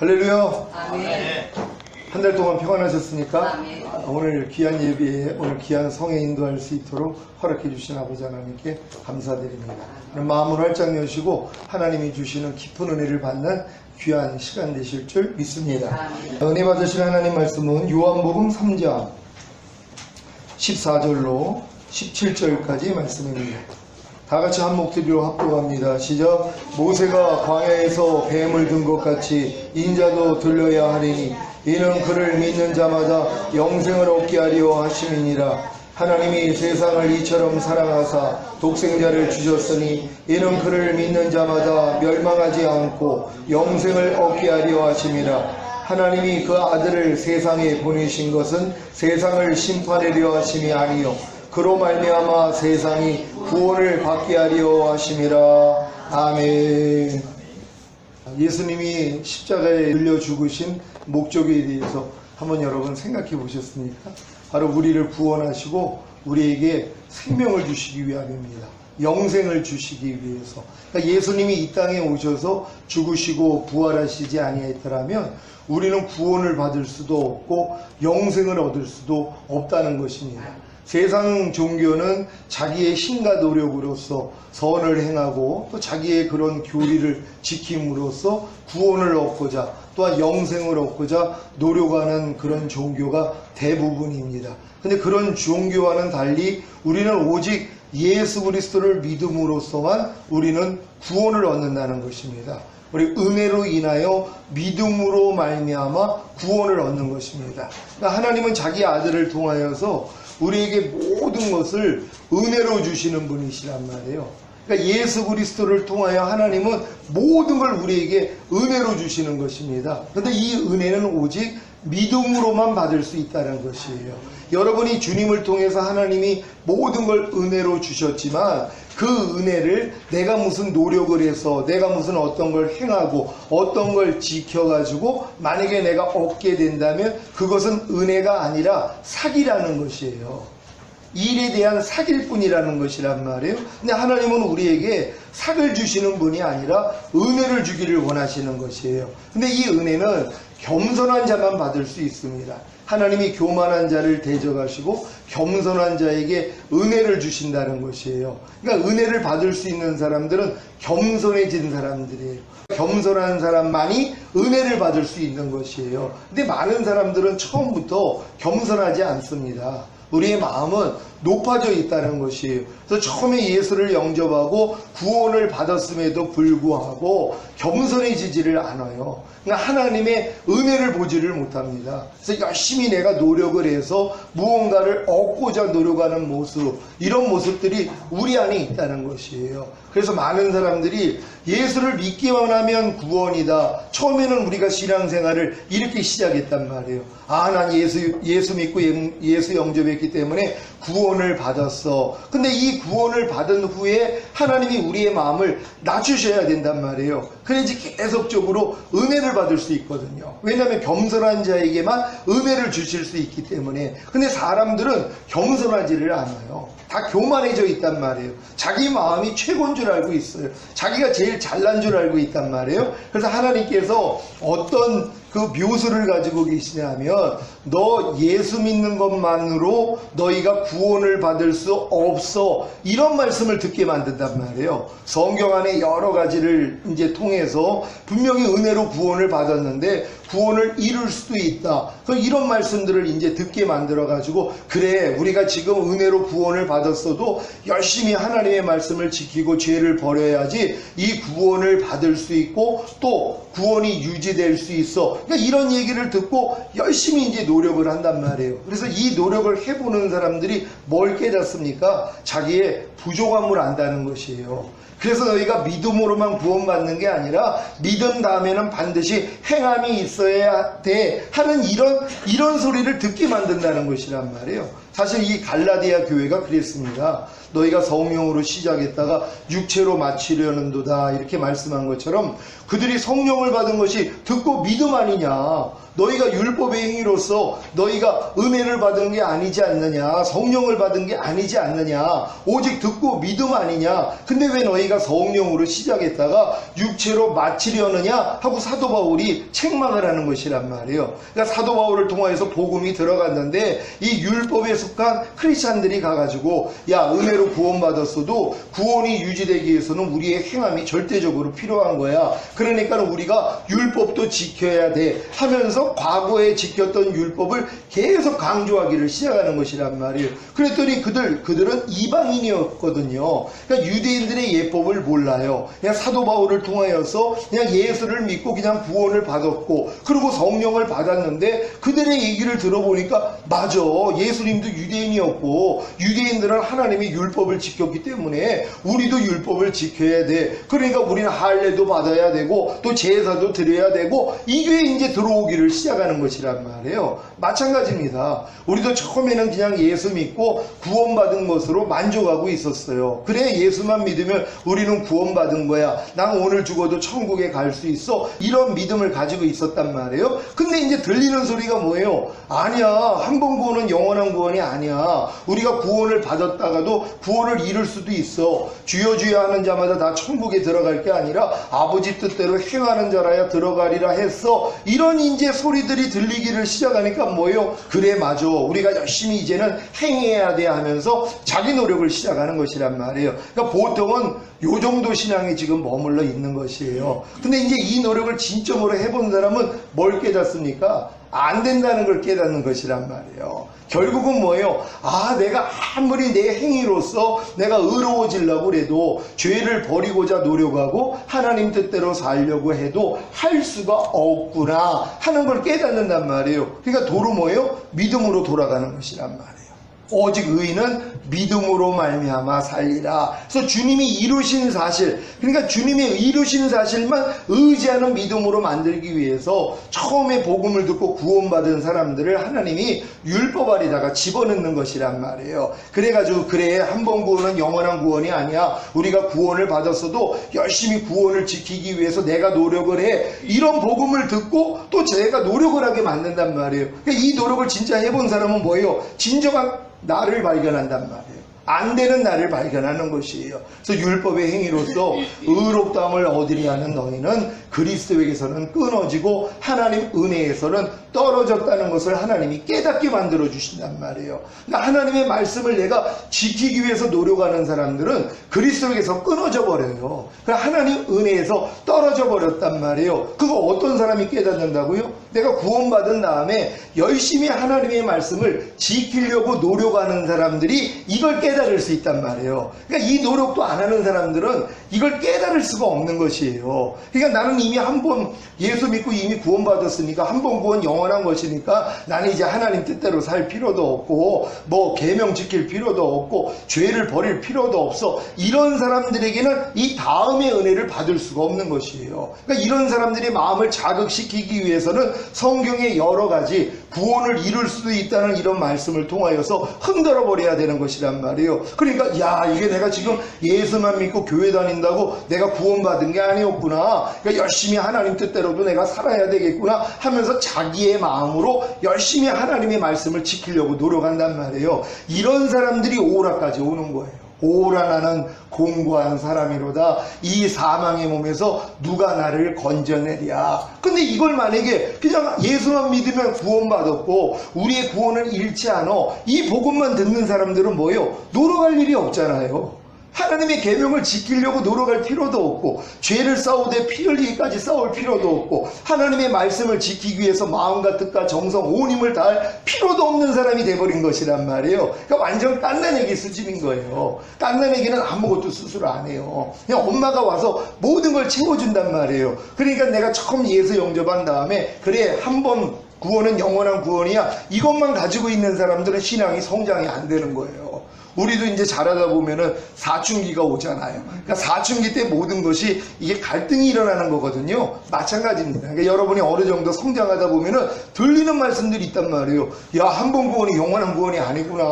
할렐루야. 아멘. 한 달 동안 평안하셨습니까? 아멘. 오늘 귀한 예배에 오늘 귀한 성에 인도할 수 있도록 허락해 주신 아버지 하나님께 감사드립니다. 마음을 활짝 여시고 하나님이 주시는 깊은 은혜를 받는 귀한 시간 되실 줄 믿습니다. 아멘. 은혜 받으실 하나님 말씀은 요한복음 3장 14절로 17절까지 말씀입니다. 다 같이 한 목소리로 합독합니다. 시작. 모세가 광야에서 뱀을 든 것 같이 인자도 들려야 하리니 이는 그를 믿는 자마다 영생을 얻게 하려 하심이니라. 하나님이 세상을 이처럼 사랑하사 독생자를 주셨으니 이는 그를 믿는 자마다 멸망하지 않고 영생을 얻게 하려 하심이라. 하나님이 그 아들을 세상에 보내신 것은 세상을 심판하려 하심이 아니요 그로 말미암아 세상이 구원을 받게 하려 하심이라. 아멘. 예수님이 십자가에 들려 죽으신 목적에 대해서 한번 여러분 생각해 보셨습니까? 바로 우리를 구원하시고 우리에게 생명을 주시기 위함입니다. 영생을 주시기 위해서. 그러니까 예수님이 이 땅에 오셔서 죽으시고 부활하시지 아니했더라면 우리는 구원을 받을 수도 없고 영생을 얻을 수도 없다는 것입니다. 세상 종교는 자기의 힘과 노력으로서 선을 행하고 또 자기의 그런 교리를 지킴으로써 구원을 얻고자 또한 영생을 얻고자 노력하는 그런 종교가 대부분입니다. 근데 그런 종교와는 달리 우리는 오직 예수 그리스도를 믿음으로써만 우리는 구원을 얻는다는 것입니다. 우리 은혜로 인하여 믿음으로 말미암아 구원을 얻는 것입니다. 그러니까 하나님은 자기 아들을 통하여서 우리에게 모든 것을 은혜로 주시는 분이시란 말이에요. 그러니까 예수 그리스도를 통하여 하나님은 모든 걸 우리에게 은혜로 주시는 것입니다. 그런데 이 은혜는 오직 믿음으로만 받을 수 있다는 것이에요. 여러분이 주님을 통해서 하나님이 모든 걸 은혜로 주셨지만 그 은혜를 내가 무슨 노력을 해서 내가 무슨 어떤 걸 행하고 어떤 걸 지켜가지고 만약에 내가 얻게 된다면 그것은 은혜가 아니라 사기라는 것이에요. 일에 대한 사기일 뿐이라는 것이란 말이에요. 근데 하나님은 우리에게 삭을 주시는 분이 아니라 은혜를 주기를 원하시는 것이에요. 근데 이 은혜는 겸손한 자만 받을 수 있습니다. 하나님이 교만한 자를 대적하시고 겸손한 자에게 은혜를 주신다는 것이에요. 그러니까 은혜를 받을 수 있는 사람들은 겸손해진 사람들이에요. 겸손한 사람만이 은혜를 받을 수 있는 것이에요. 근데 많은 사람들은 처음부터 겸손하지 않습니다. 우리의 마음은 높아져 있다는 것이에요. 그래서 처음에 예수를 영접하고 구원을 받았음에도 불구하고 겸손해지지를 않아요. 그러니까 하나님의 은혜를 보지를 못합니다. 그래서 열심히 내가 노력을 해서 무언가를 얻고자 노력하는 모습, 이런 모습들이 우리 안에 있다는 것이에요. 그래서 많은 사람들이 예수를 믿기만 하면 구원이다. 처음에는 우리가 신앙생활을 이렇게 시작했단 말이에요. 아, 난 예수 믿고 예수 영접했기 때문에 구원을 받았어. 근데 이 구원을 받은 후에 하나님이 우리의 마음을 낮추셔야 된단 말이에요. 그래야지 계속적으로 은혜를 받을 수 있거든요. 왜냐하면 겸손한 자에게만 은혜를 주실 수 있기 때문에. 근데 사람들은 겸손하지를 않아요. 다 교만해져 있단 말이에요. 자기 마음이 최고인 줄 알고 있어요. 자기가 제일 잘난 줄 알고 있단 말이에요. 그래서 하나님께서 어떤 그 묘수를 가지고 계시냐면 너 예수 믿는 것만으로 너희가 구원을 받을 수 없어, 이런 말씀을 듣게 만든단 말이에요. 성경 안에 여러 가지를 이제 통해서 분명히 은혜로 구원을 받았는데 구원을 이룰 수도 있다. 이런 말씀들을 이제 듣게 만들어 가지고 그래, 우리가 지금 은혜로 구원을 받았어도 열심히 하나님의 말씀을 지키고 죄를 버려야지 이 구원을 받을 수 있고 또 구원이 유지될 수 있어. 그러니까 이런 얘기를 듣고 열심히 이제 노력을 한단 말이에요. 그래서 이 노력을 해보는 사람들이 뭘 깨닫습니까? 자기의 부족함을 안다는 것이에요. 그래서 너희가 믿음으로만 구원받는 게 아니라 믿음 다음에는 반드시 행함이 있어야 돼 하는 이런 소리를 듣게 만든다는 것이란 말이에요. 사실 이 갈라디아 교회가 그랬습니다. 너희가 성령으로 시작했다가 육체로 마치려는도다 이렇게 말씀한 것처럼 그들이 성령을 받은 것이 듣고 믿음 아니냐. 너희가 율법의 행위로서 너희가 은혜를 받은 게 아니지 않느냐. 성령을 받은 게 아니지 않느냐. 오직 듣고 믿음 아니냐. 근데 왜 너희가 성령으로 시작했다가 육체로 마치려느냐 하고 사도 바울이 책망을 하는 것이란 말이에요. 그러니까 사도 바울을 통하여서 복음이 들어갔는데 이 율법에 속한 크리스찬들이 가가지고 야 은혜로 구원받았어도 구원이 유지되기 위해서는 우리의 행함이 절대적으로 필요한 거야. 그러니까 우리가 율법도 지켜야 돼 하면서 과거에 지켰던 율법을 계속 강조하기를 시작하는 것이란 말이에요. 그랬더니 그들은 이방인이었거든요. 그러니까 유대인들의 예법을 몰라요. 그냥 사도 바울을 통하여서 그냥 예수를 믿고 그냥 구원을 받았고 그리고 성령을 받았는데 그들의 얘기를 들어보니까 맞아. 예수님도 유대인이었고 유대인들은 하나님의 율법을 지켰기 때문에 우리도 율법을 지켜야 돼. 그러니까 우리는 할례도 받아야 되고 또 제사도 드려야 되고 이게 이제 들어오기를 시작하는 것이란 말이에요. 마찬가지입니다. 우리도 처음에는 그냥 예수 믿고 구원받은 것으로 만족하고 있었어요. 그래 예수만 믿으면 우리는 구원받은 거야. 난 오늘 죽어도 천국에 갈 수 있어. 이런 믿음을 가지고 있었단 말이에요. 근데 이제 들리는 소리가 뭐예요? 아니야. 한 번 구원은 영원한 구원이 아니야. 우리가 구원을 받았다가도 구원을 잃을 수도 있어. 주여 주여 하는 자마다 다 천국에 들어갈 게 아니라 아버지 뜻대로 행하는 자라야 들어가리라 했어. 이런 이제 소리들이 들리기를 시작하니까 뭐예요? 그래 맞아. 우리가 열심히 이제는 행해야 돼 하면서 자기 노력을 시작하는 것이란 말이에요. 그러니까 보통은 요 정도 신앙이 지금 머물러 있는 것이에요. 근데 이제 이 노력을 진점으로 해본 사람은 뭘 깨닫습니까? 안 된다는 걸 깨닫는 것이란 말이에요. 결국은 뭐예요? 아, 내가 아무리 내 행위로서 내가 의로워지려고 해도 죄를 버리고자 노력하고 하나님 뜻대로 살려고 해도 할 수가 없구나 하는 걸 깨닫는단 말이에요. 그러니까 도로 뭐예요? 믿음으로 돌아가는 것이란 말이에요. 오직 의인은 믿음으로 말미암아 살리라. 그래서 주님이 이루신 사실, 그러니까 주님의 이루신 사실만 의지하는 믿음으로 만들기 위해서 처음에 복음을 듣고 구원받은 사람들을 하나님이 율법 아래다가 집어넣는 것이란 말이에요. 그래가지고 그래 한 번 구원은 영원한 구원이 아니야. 우리가 구원을 받았어도 열심히 구원을 지키기 위해서 내가 노력을 해. 이런 복음을 듣고 또 제가 노력을 하게 만든단 말이에요. 그러니까 이 노력을 진짜 해본 사람은 뭐예요? 진정한 나를 발견한단 말이에요. 안 되는 나를 발견하는 것이에요. 그래서 율법의 행위로서 의롭다함을 얻으려 하는 너희는 그리스도에게서는 끊어지고 하나님 은혜에서는 떨어졌다는 것을 하나님이 깨닫게 만들어 주신단 말이에요. 그러니까 하나님의 말씀을 내가 지키기 위해서 노력하는 사람들은 그리스도에게서 끊어져 버려요. 그러니까 하나님 은혜에서 떨어져 버렸단 말이에요. 그거 어떤 사람이 깨닫는다고요? 내가 구원받은 다음에 열심히 하나님의 말씀을 지키려고 노력하는 사람들이 이걸 깨달을 수 있단 말이에요. 그러니까 이 노력도 안 하는 사람들은 이걸 깨달을 수가 없는 것이에요. 그러니까 나는 이미 한 번 예수 믿고 이미 구원받았으니까 한 번 구원 영원한 것이니까 나는 이제 하나님 뜻대로 살 필요도 없고 뭐 계명 지킬 필요도 없고 죄를 버릴 필요도 없어. 이런 사람들에게는 이 다음의 은혜를 받을 수가 없는 것이에요. 그러니까 이런 사람들의 마음을 자극시키기 위해서는 성경의 여러 가지 구원을 이룰 수도 있다는 이런 말씀을 통하여서 흔들어 버려야 되는 것이란 말이에요. 그러니까 야 이게 내가 지금 예수만 믿고 교회 다닌다고 내가 구원받은 게 아니었구나. 그러니까 열심히 하나님 뜻대로도 내가 살아야 되겠구나 하면서 자기의 마음으로 열심히 하나님의 말씀을 지키려고 노력한단 말이에요. 이런 사람들이 오라까지 오는 거예요. 오라 나는 공고한 사람이로다. 이 사망의 몸에서 누가 나를 건져내랴. 근데 이걸 만약에 그냥 예수만 믿으면 구원받았고 우리의 구원을 잃지 않아. 이 복음만 듣는 사람들은 뭐예요? 노력할 일이 없잖아요. 하나님의 계명을 지키려고 노력할 필요도 없고 죄를 싸우되 피 흘리기까지 싸울 필요도 없고 하나님의 말씀을 지키기 위해서 마음과 뜻과 정성 온 힘을 다할 필요도 없는 사람이 돼버린 것이란 말이에요. 그러니까 완전 깐난애기 수준인 거예요. 깐난애기는 아무것도 스스로 안 해요. 그냥 엄마가 와서 모든 걸 채워준단 말이에요. 그러니까 내가 처음 예수 영접한 다음에 그래 한 번 구원은 영원한 구원이야. 이것만 가지고 있는 사람들은 신앙이 성장이 안 되는 거예요. 우리도 이제 자라다 보면은 사춘기가 오잖아요. 그러니까 사춘기 때 모든 것이 이게 갈등이 일어나는 거거든요. 마찬가지입니다. 그러니까 여러분이 어느 정도 성장하다 보면은 들리는 말씀들이 있단 말이에요. 야, 한 번 구원이 영원한 구원이 아니구나.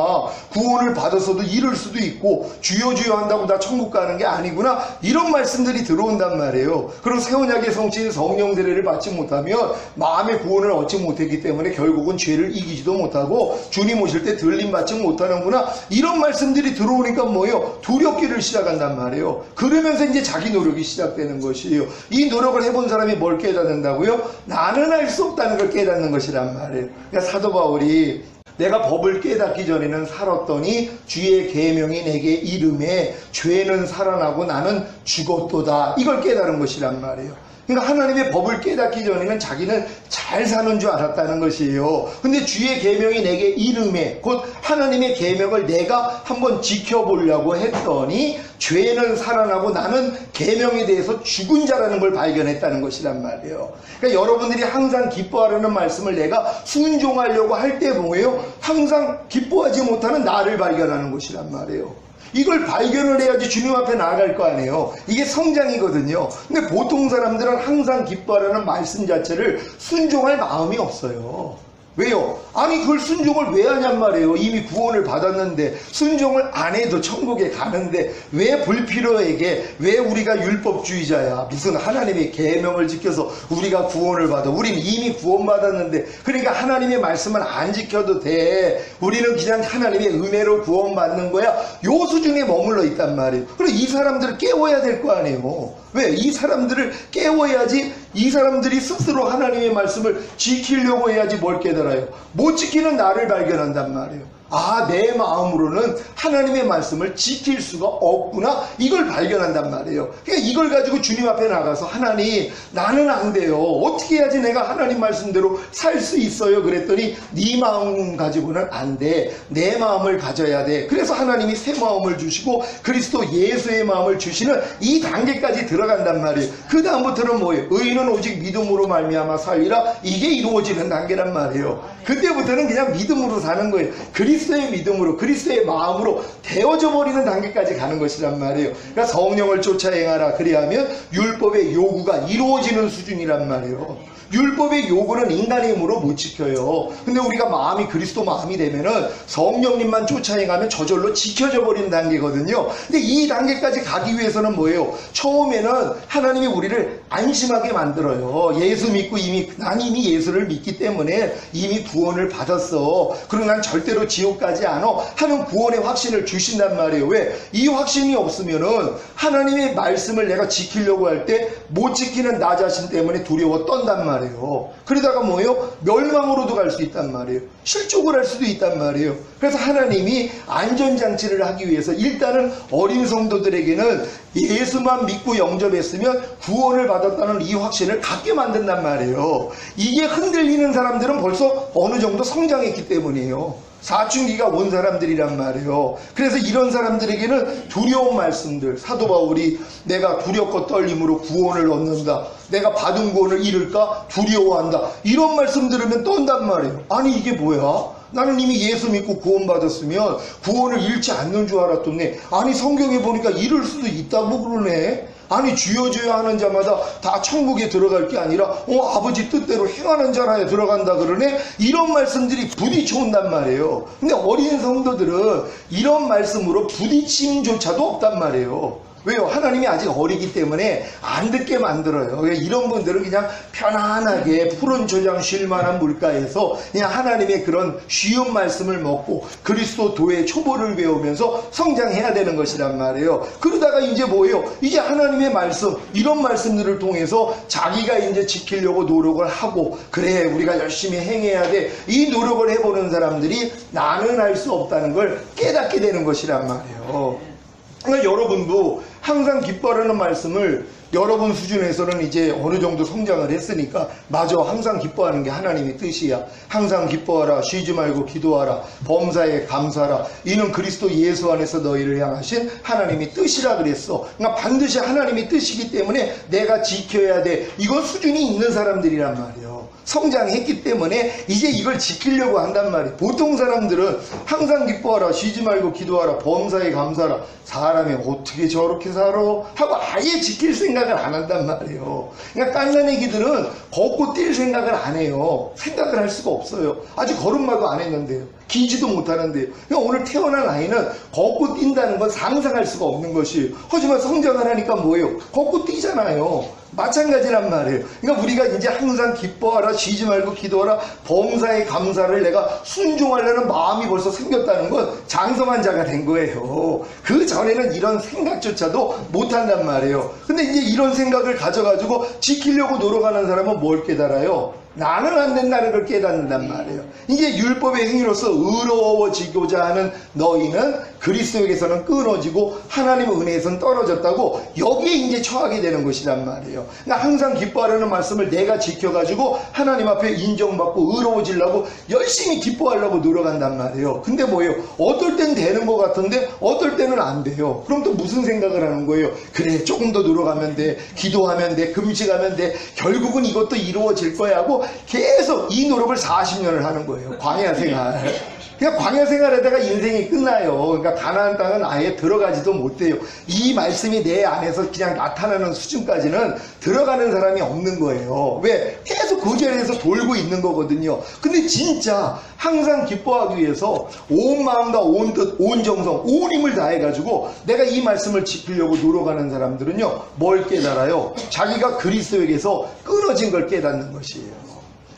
구원을 받았어도 잃을 수도 있고 주여 주여 한다고 나 천국 가는 게 아니구나. 이런 말씀들이 들어온단 말이에요. 그리고 새 언약의 성취인 성령 세례를 받지 못하면 마음의 구원을 얻지 못했기 때문에 결국은 죄를 이기지도 못하고 주님 오실 때 들림 받지 못하는구나. 이런 말씀들이 들어오니까 뭐예요? 두렵기를 시작한단 말이에요. 그러면서 이제 자기 노력이 시작되는 것이에요. 이 노력을 해본 사람이 뭘 깨닫는다고요? 나는 알 수 없다는 걸 깨닫는 것이란 말이에요. 그러니까 사도 바울이 내가 법을 깨닫기 전에는 살았더니 주의 계명이 내게 이름에 죄는 살아나고 나는 죽었도다. 이걸 깨달은 것이란 말이에요. 그러니까 하나님의 법을 깨닫기 전에는 자기는 잘 사는 줄 알았다는 것이에요. 근데 주의 계명이 내게 이름에, 곧 하나님의 계명을 내가 한번 지켜보려고 했더니 죄는 살아나고 나는 계명에 대해서 죽은 자라는 걸 발견했다는 것이란 말이에요. 그러니까 여러분들이 항상 기뻐하려는 말씀을 내가 순종하려고 할 때 뭐예요? 항상 기뻐하지 못하는 나를 발견하는 것이란 말이에요. 이걸 발견을 해야지 주님 앞에 나아갈 거 아니에요. 이게 성장이거든요. 근데 보통 사람들은 항상 기뻐하라는 말씀 자체를 순종할 마음이 없어요. 왜요? 아니 그걸 순종을 왜 하냔 말이에요. 이미 구원을 받았는데 순종을 안 해도 천국에 가는데 왜 불필요하게 왜 우리가 율법주의자야. 무슨 하나님의 계명을 지켜서 우리가 구원을 받아. 우리는 이미 구원받았는데 그러니까 하나님의 말씀은 안 지켜도 돼. 우리는 그냥 하나님의 은혜로 구원받는 거야. 요 수준에 머물러 있단 말이에요. 그리고 이 사람들을 깨워야 될 거 아니에요. 왜? 이 사람들을 깨워야지 이 사람들이 스스로 하나님의 말씀을 지키려고 해야지 뭘 깨달아요. 못 지키는 나를 발견한단 말이에요. 아, 내 마음으로는 하나님의 말씀을 지킬 수가 없구나. 이걸 발견한단 말이에요. 그러니까 이걸 가지고 주님 앞에 나가서 하나님 나는 안 돼요. 어떻게 해야지 내가 하나님 말씀대로 살 수 있어요. 그랬더니 네 마음 가지고는 안 돼. 내 마음을 가져야 돼. 그래서 하나님이 새 마음을 주시고 그리스도 예수의 마음을 주시는 이 단계까지 들어간단 말이에요. 그 다음부터는 뭐예요? 의인은 오직 믿음으로 말미암아 살리라. 이게 이루어지는 단계란 말이에요. 그때부터는 그냥 믿음으로 사는 거예요. 그리스도의 믿음으로 그리스도의 마음으로 되어져 버리는 단계까지 가는 것이란 말이에요. 그러니까 성령을 쫓아 행하라. 그리하면 율법의 요구가 이루어지는 수준이란 말이에요. 율법의 요구는 인간의 힘으로 못 지켜요. 근데 우리가 마음이 그리스도 마음이 되면은 성령님만 쫓아 행하면 저절로 지켜져 버리는 단계거든요. 근데 이 단계까지 가기 위해서는 뭐예요? 처음에는 하나님이 우리를 안심하게 만들어요. 예수 믿고 난 이미 예수를 믿기 때문에 이미 구원을 받았어. 그리고 난 절대로 지옥 가지 않아 하는 구원의 확신을 주신단 말이에요. 왜? 이 확신이 없으면은 하나님의 말씀을 내가 지키려고 할 때 못 지키는 나 자신 때문에 두려워 떤단 말이에요. 그러다가 뭐예요? 멸망으로도 갈 수 있단 말이에요. 실족을 할 수도 있단 말이에요. 그래서 하나님이 안전장치를 하기 위해서 일단은 어린 성도들에게는 예수만 믿고 영접했으면 구원을 받았다는 이 확신을 갖게 만든단 말이에요. 이게 흔들리는 사람들은 벌써 어느 정도 성장했기 때문이에요. 사춘기가 온 사람들이란 말이에요. 그래서 이런 사람들에게는 두려운 말씀들, 사도 바울이 내가 두렵고 떨림으로 구원을 얻는다, 내가 받은 구원을 잃을까 두려워한다, 이런 말씀 들으면 떤단 말이에요. 아니 이게 뭐야? 나는 이미 예수 믿고 구원받았으면 구원을 잃지 않는 줄 알았더니 아니 성경에 보니까 잃을 수도 있다고 그러네. 아니 주여 주여 하는 자마다 다 천국에 들어갈 게 아니라 아버지 뜻대로 행하는 자라야 들어간다 그러네. 이런 말씀들이 부딪혀 온단 말이에요. 근데 어린 성도들은 이런 말씀으로 부딪힘조차도 없단 말이에요. 왜요? 하나님이 아직 어리기 때문에 안 듣게 만들어요. 이런 분들은 그냥 편안하게 푸른 초장 쉴만한 물가에서 그냥 하나님의 그런 쉬운 말씀을 먹고 그리스도 도의 초보를 배우면서 성장해야 되는 것이란 말이에요. 그러다가 이제 뭐예요? 이제 하나님의 말씀, 이런 말씀들을 통해서 자기가 이제 지키려고 노력을 하고 그래 우리가 열심히 행해야 돼. 이 노력을 해보는 사람들이 나는 알 수 없다는 걸 깨닫게 되는 것이란 말이에요. 그러니까 여러분도 항상 기뻐하라는 말씀을 여러분 수준에서는 이제 어느 정도 성장을 했으니까 맞아, 항상 기뻐하는 게 하나님의 뜻이야. 항상 기뻐하라, 쉬지 말고 기도하라, 범사에 감사하라. 이는 그리스도 예수 안에서 너희를 향하신 하나님의 뜻이라 그랬어. 그러니까 반드시 하나님의 뜻이기 때문에 내가 지켜야 돼. 이건 수준이 있는 사람들이란 말이에요. 성장했기 때문에 이제 이걸 지키려고 한단 말이에요. 보통 사람들은 항상 기뻐하라, 쉬지 말고 기도하라, 범사에 감사하라. 사람이 어떻게 저렇게 살아? 하고 아예 지킬 생각을 안 한단 말이에요. 그러니까 깐난 애기들은 걷고 뛸 생각을 안 해요. 생각을 할 수가 없어요. 아직 걸음마도 안 했는데요. 기지도 못하는데요. 그러니까 오늘 태어난 아이는 걷고 뛴다는 건 상상할 수가 없는 것이에요. 하지만 성장을 하니까 뭐예요? 걷고 뛰잖아요. 마찬가지란 말이에요. 그러니까 우리가 이제 항상 기뻐하라, 쉬지 말고 기도하라, 범사에 감사를 내가 순종하려는 마음이 벌써 생겼다는 건 장성한 자가 된 거예요. 그 전에는 이런 생각조차도 못한단 말이에요. 근데 이제 이런 생각을 가져가지고 지키려고 노력하는 사람은 뭘 깨달아요? 나는 안 된다는 걸 깨닫는단 말이에요. 이게 율법의 행위로서 의로워지고자 하는 너희는 그리스도에게서는 끊어지고 하나님의 은혜에서는 떨어졌다고 여기에 이제 처하게 되는 것이란 말이에요. 그러니까 항상 기뻐하려는 말씀을 내가 지켜가지고 하나님 앞에 인정받고 의로워지려고 열심히 기뻐하려고 노력한단 말이에요. 근데 뭐예요? 어떨 땐 되는 것 같은데 어떨 때는 안 돼요. 그럼 또 무슨 생각을 하는 거예요? 그래, 조금 더 노력하면 돼, 기도하면 돼, 금식하면 돼, 결국은 이것도 이루어질 거야 하고 계속 이 노력을 40년을 하는 거예요. 광야 생활. 그냥 광야 생활에다가 인생이 끝나요. 그러니까 가나안 땅은 아예 들어가지도 못해요. 이 말씀이 내 안에서 그냥 나타나는 수준까지는 들어가는 사람이 없는 거예요. 왜? 계속 그 자리에서 돌고 있는 거거든요. 근데 진짜 항상 기뻐하기 위해서 온 마음과 온 뜻, 온 정성, 온 힘을 다해가지고 내가 이 말씀을 지키려고 노력하는 사람들은요, 뭘 깨달아요? 자기가 그리스도에게서 끊어진 걸 깨닫는 것이에요.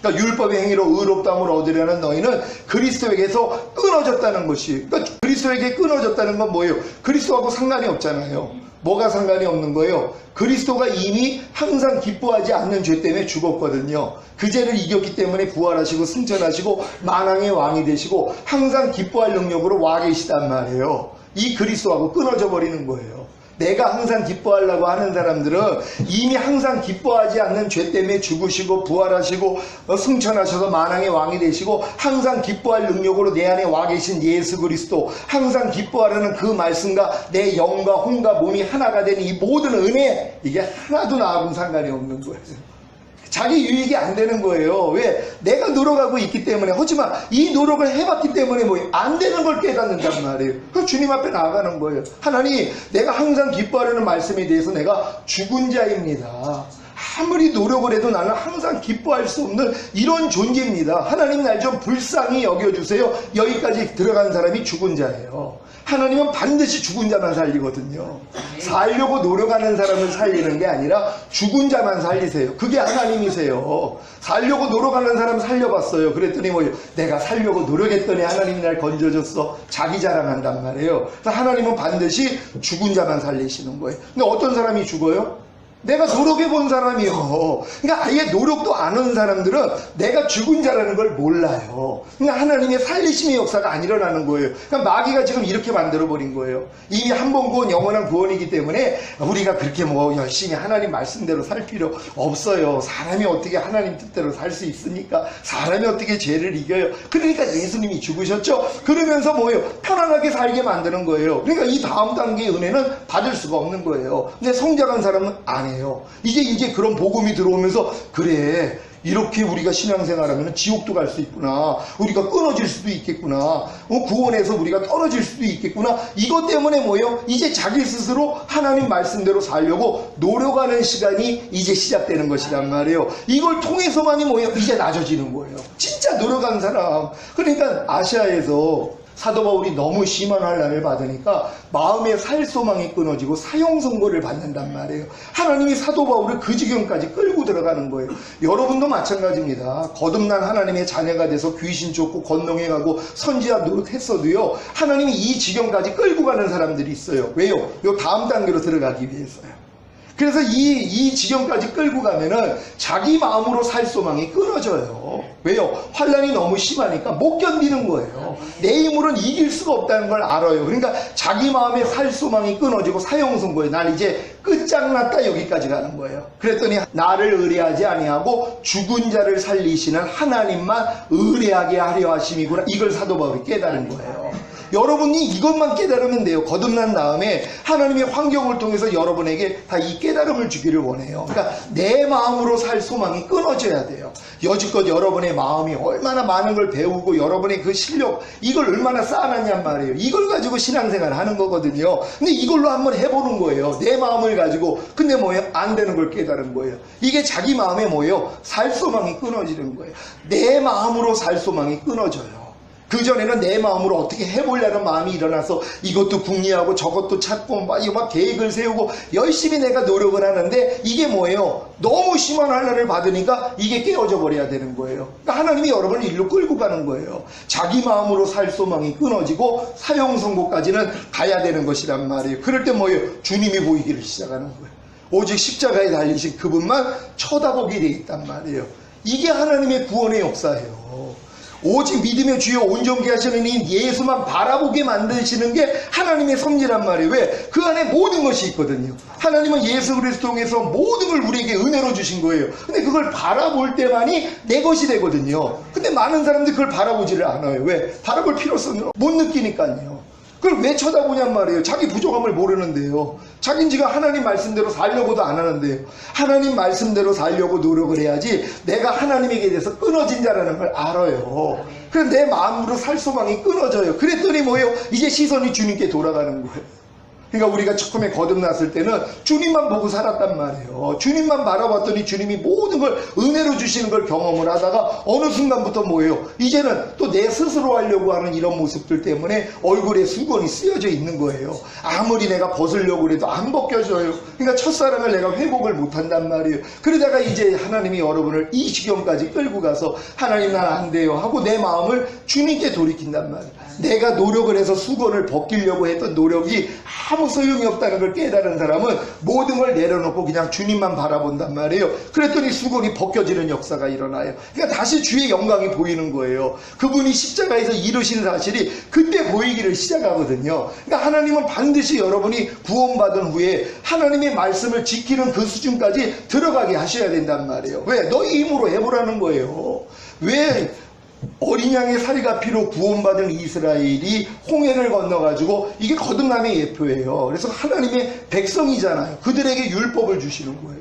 그러니까 율법의 행위로 의롭다함을 얻으려는 너희는 그리스도에게서 끊어졌다는 것이. 그러니까 그리스도에게 끊어졌다는 건 뭐예요? 그리스도하고 상관이 없잖아요. 뭐가 상관이 없는 거예요? 그리스도가 이미 항상 기뻐하지 않는 죄 때문에 죽었거든요. 그 죄를 이겼기 때문에 부활하시고 승천하시고 만왕의 왕이 되시고 항상 기뻐할 능력으로 와 계시단 말이에요. 이 그리스도하고 끊어져 버리는 거예요. 내가 항상 기뻐하려고 하는 사람들은 이미 항상 기뻐하지 않는 죄 때문에 죽으시고 부활하시고 승천하셔서 만왕의 왕이 되시고 항상 기뻐할 능력으로 내 안에 와 계신 예수 그리스도, 항상 기뻐하려는 그 말씀과 내 영과 혼과 몸이 하나가 되는 이 모든 은혜, 이게 하나도 나하고는 상관이 없는 거예요. 자기 유익이 안 되는 거예요. 왜? 내가 노력하고 있기 때문에. 하지만 이 노력을 해봤기 때문에 뭐 안 되는 걸 깨닫는단 말이에요. 그럼 주님 앞에 나아가는 거예요. 하나님, 내가 항상 기뻐하려는 말씀에 대해서 내가 죽은 자입니다. 아무리 노력을 해도 나는 항상 기뻐할 수 없는 이런 존재입니다. 하나님, 날 좀 불쌍히 여겨주세요. 여기까지 들어간 사람이 죽은 자예요. 하나님은 반드시 죽은 자만 살리거든요. 살려고 노력하는 사람을 살리는 게 아니라 죽은 자만 살리세요. 그게 하나님이세요. 살려고 노력하는 사람 살려봤어요. 그랬더니 뭐예요? 내가 살려고 노력했더니 하나님이 날 건져줬어. 자기 자랑한단 말이에요. 그래서 하나님은 반드시 죽은 자만 살리시는 거예요. 근데 어떤 사람이 죽어요? 내가 노력해본 사람이요. 그러니까 아예 노력도 안 한 사람들은 내가 죽은 자라는 걸 몰라요. 그러니까 하나님의 살리심의 역사가 안 일어나는 거예요. 그러니까 마귀가 지금 이렇게 만들어버린 거예요. 이미 한 번 구원, 영원한 구원이기 때문에 우리가 그렇게 뭐 열심히 하나님 말씀대로 살 필요 없어요. 사람이 어떻게 하나님 뜻대로 살 수 있습니까? 사람이 어떻게 죄를 이겨요? 그러니까 예수님이 죽으셨죠? 그러면서 뭐예요? 편안하게 살게 만드는 거예요. 그러니까 이 다음 단계의 은혜는 받을 수가 없는 거예요. 근데 성장한 사람은 안 해요. 이제 그런 복음이 들어오면서, 그래, 이렇게 우리가 신앙생활하면 지옥도 갈 수 있구나, 우리가 끊어질 수도 있겠구나, 구원에서 우리가 떨어질 수도 있겠구나, 이것 때문에 뭐예요? 이제 자기 스스로 하나님 말씀대로 살려고 노력하는 시간이 이제 시작되는 것이란 말이에요. 이걸 통해서만이 뭐예요? 이제 낮아지는 거예요. 진짜 노력한 사람. 그러니까 아시아에서 사도 바울이 너무 심한 환난을 받으니까 마음의 살 소망이 끊어지고 사형 선고를 받는단 말이에요. 하나님이 사도 바울을 그 지경까지 끌고 들어가는 거예요. 여러분도 마찬가지입니다. 거듭난 하나님의 자녀가 돼서 귀신 쫓고 건너해가고 선지자 노릇했어도요, 하나님이 이 지경까지 끌고 가는 사람들이 있어요. 왜요? 요 다음 단계로 들어가기 위해서요. 그래서 이 지경까지 끌고 가면은 자기 마음으로 살 소망이 끊어져요. 거예요. 왜요? 환란이 너무 심하니까 못 견디는 거예요. 내 힘으로는 이길 수가 없다는 걸 알아요. 그러니까 자기 마음에 살 소망이 끊어지고 사형선고예요. 난 이제 끝장났다, 여기까지 가는 거예요. 그랬더니 나를 의뢰하지 아니하고 죽은 자를 살리시는 하나님만 의뢰하게 하려 하심이구나, 이걸 사도 바울이 깨달은 거예요. 여러분이 이것만 깨달으면 돼요. 거듭난 다음에 하나님의 환경을 통해서 여러분에게 다 이 깨달음을 주기를 원해요. 그러니까 내 마음으로 살 소망이 끊어져야 돼요. 여지껏 여러분의 마음이 얼마나 많은 걸 배우고 여러분의 그 실력, 이걸 얼마나 쌓아놨냔 말이에요. 이걸 가지고 신앙생활 하는 거거든요. 근데 이걸로 한번 해보는 거예요. 내 마음을 가지고. 근데 뭐예요? 안 되는 걸 깨달은 거예요. 이게 자기 마음에 뭐예요? 살 소망이 끊어지는 거예요. 내 마음으로 살 소망이 끊어져요. 그전에는 내 마음으로 어떻게 해보려는 마음이 일어나서 이것도 궁리하고 저것도 찾고 막 계획을 세우고 열심히 내가 노력을 하는데, 이게 뭐예요? 너무 심한 환난을 받으니까 이게 깨어져 버려야 되는 거예요. 그러니까 하나님이 여러분을 일로 끌고 가는 거예요. 자기 마음으로 살 소망이 끊어지고 사형선고까지는 가야 되는 것이란 말이에요. 그럴 때 뭐예요? 주님이 보이기를 시작하는 거예요. 오직 십자가에 달리신 그분만 쳐다보게 돼 있단 말이에요. 이게 하나님의 구원의 역사예요. 오직 믿음의 주여 온전케 하시는 이 예수만 바라보게 만드시는 게 하나님의 섭리란 말이에요. 왜? 그 안에 모든 것이 있거든요. 하나님은 예수 그리스도 통해서 모든 걸 우리에게 은혜로 주신 거예요. 근데 그걸 바라볼 때만이 내 것이 되거든요. 근데 많은 사람들이 그걸 바라보지를 않아요. 왜? 바라볼 필요성을 못 느끼니까요. 그걸 왜 쳐다보냔 말이에요. 자기 부족함을 모르는데요. 자긴 지가 하나님 말씀대로 살려고도 안 하는데요. 하나님 말씀대로 살려고 노력을 해야지 내가 하나님에게 대해서 끊어진 자라는 걸 알아요. 그래서 내 마음으로 살 소망이 끊어져요. 그랬더니 뭐예요? 이제 시선이 주님께 돌아가는 거예요. 그러니까 우리가 처음에 거듭났을 때는 주님만 보고 살았단 말이에요. 주님만 바라봤더니 주님이 모든 걸 은혜로 주시는 걸 경험을 하다가 어느 순간부터 뭐예요? 이제는 또 내 스스로 하려고 하는 이런 모습들 때문에 얼굴에 수건이 쓰여져 있는 거예요. 아무리 내가 벗으려고 해도 안 벗겨져요. 그러니까 첫사랑을 내가 회복을 못한단 말이에요. 그러다가 이제 하나님이 여러분을 이 지경까지 끌고 가서 하나님 난 안 돼요 하고 내 마음을 주님께 돌이킨단 말이에요. 내가 노력을 해서 수건을 벗기려고 했던 노력이 아무 소용이 없다는 걸 깨달은 사람은 모든 걸 내려놓고 그냥 주님만 바라본단 말이에요. 그랬더니 수건이 벗겨지는 역사가 일어나요. 그러니까 다시 주의 영광이 보이는 거예요. 그분이 십자가에서 이루신 사실이 그때 보이기를 시작하거든요. 그러니까 하나님은 반드시 여러분이 구원받은 후에 하나님의 말씀을 지키는 그 수준까지 들어가게 하셔야 된단 말이에요. 왜? 너희 힘으로 해보라는 거예요. 왜? 어린 양의 살이가 피로 구원받은 이스라엘이 홍해를 건너가지고, 이게 거듭남의 예표예요. 그래서 하나님의 백성이잖아요. 그들에게 율법을 주시는 거예요.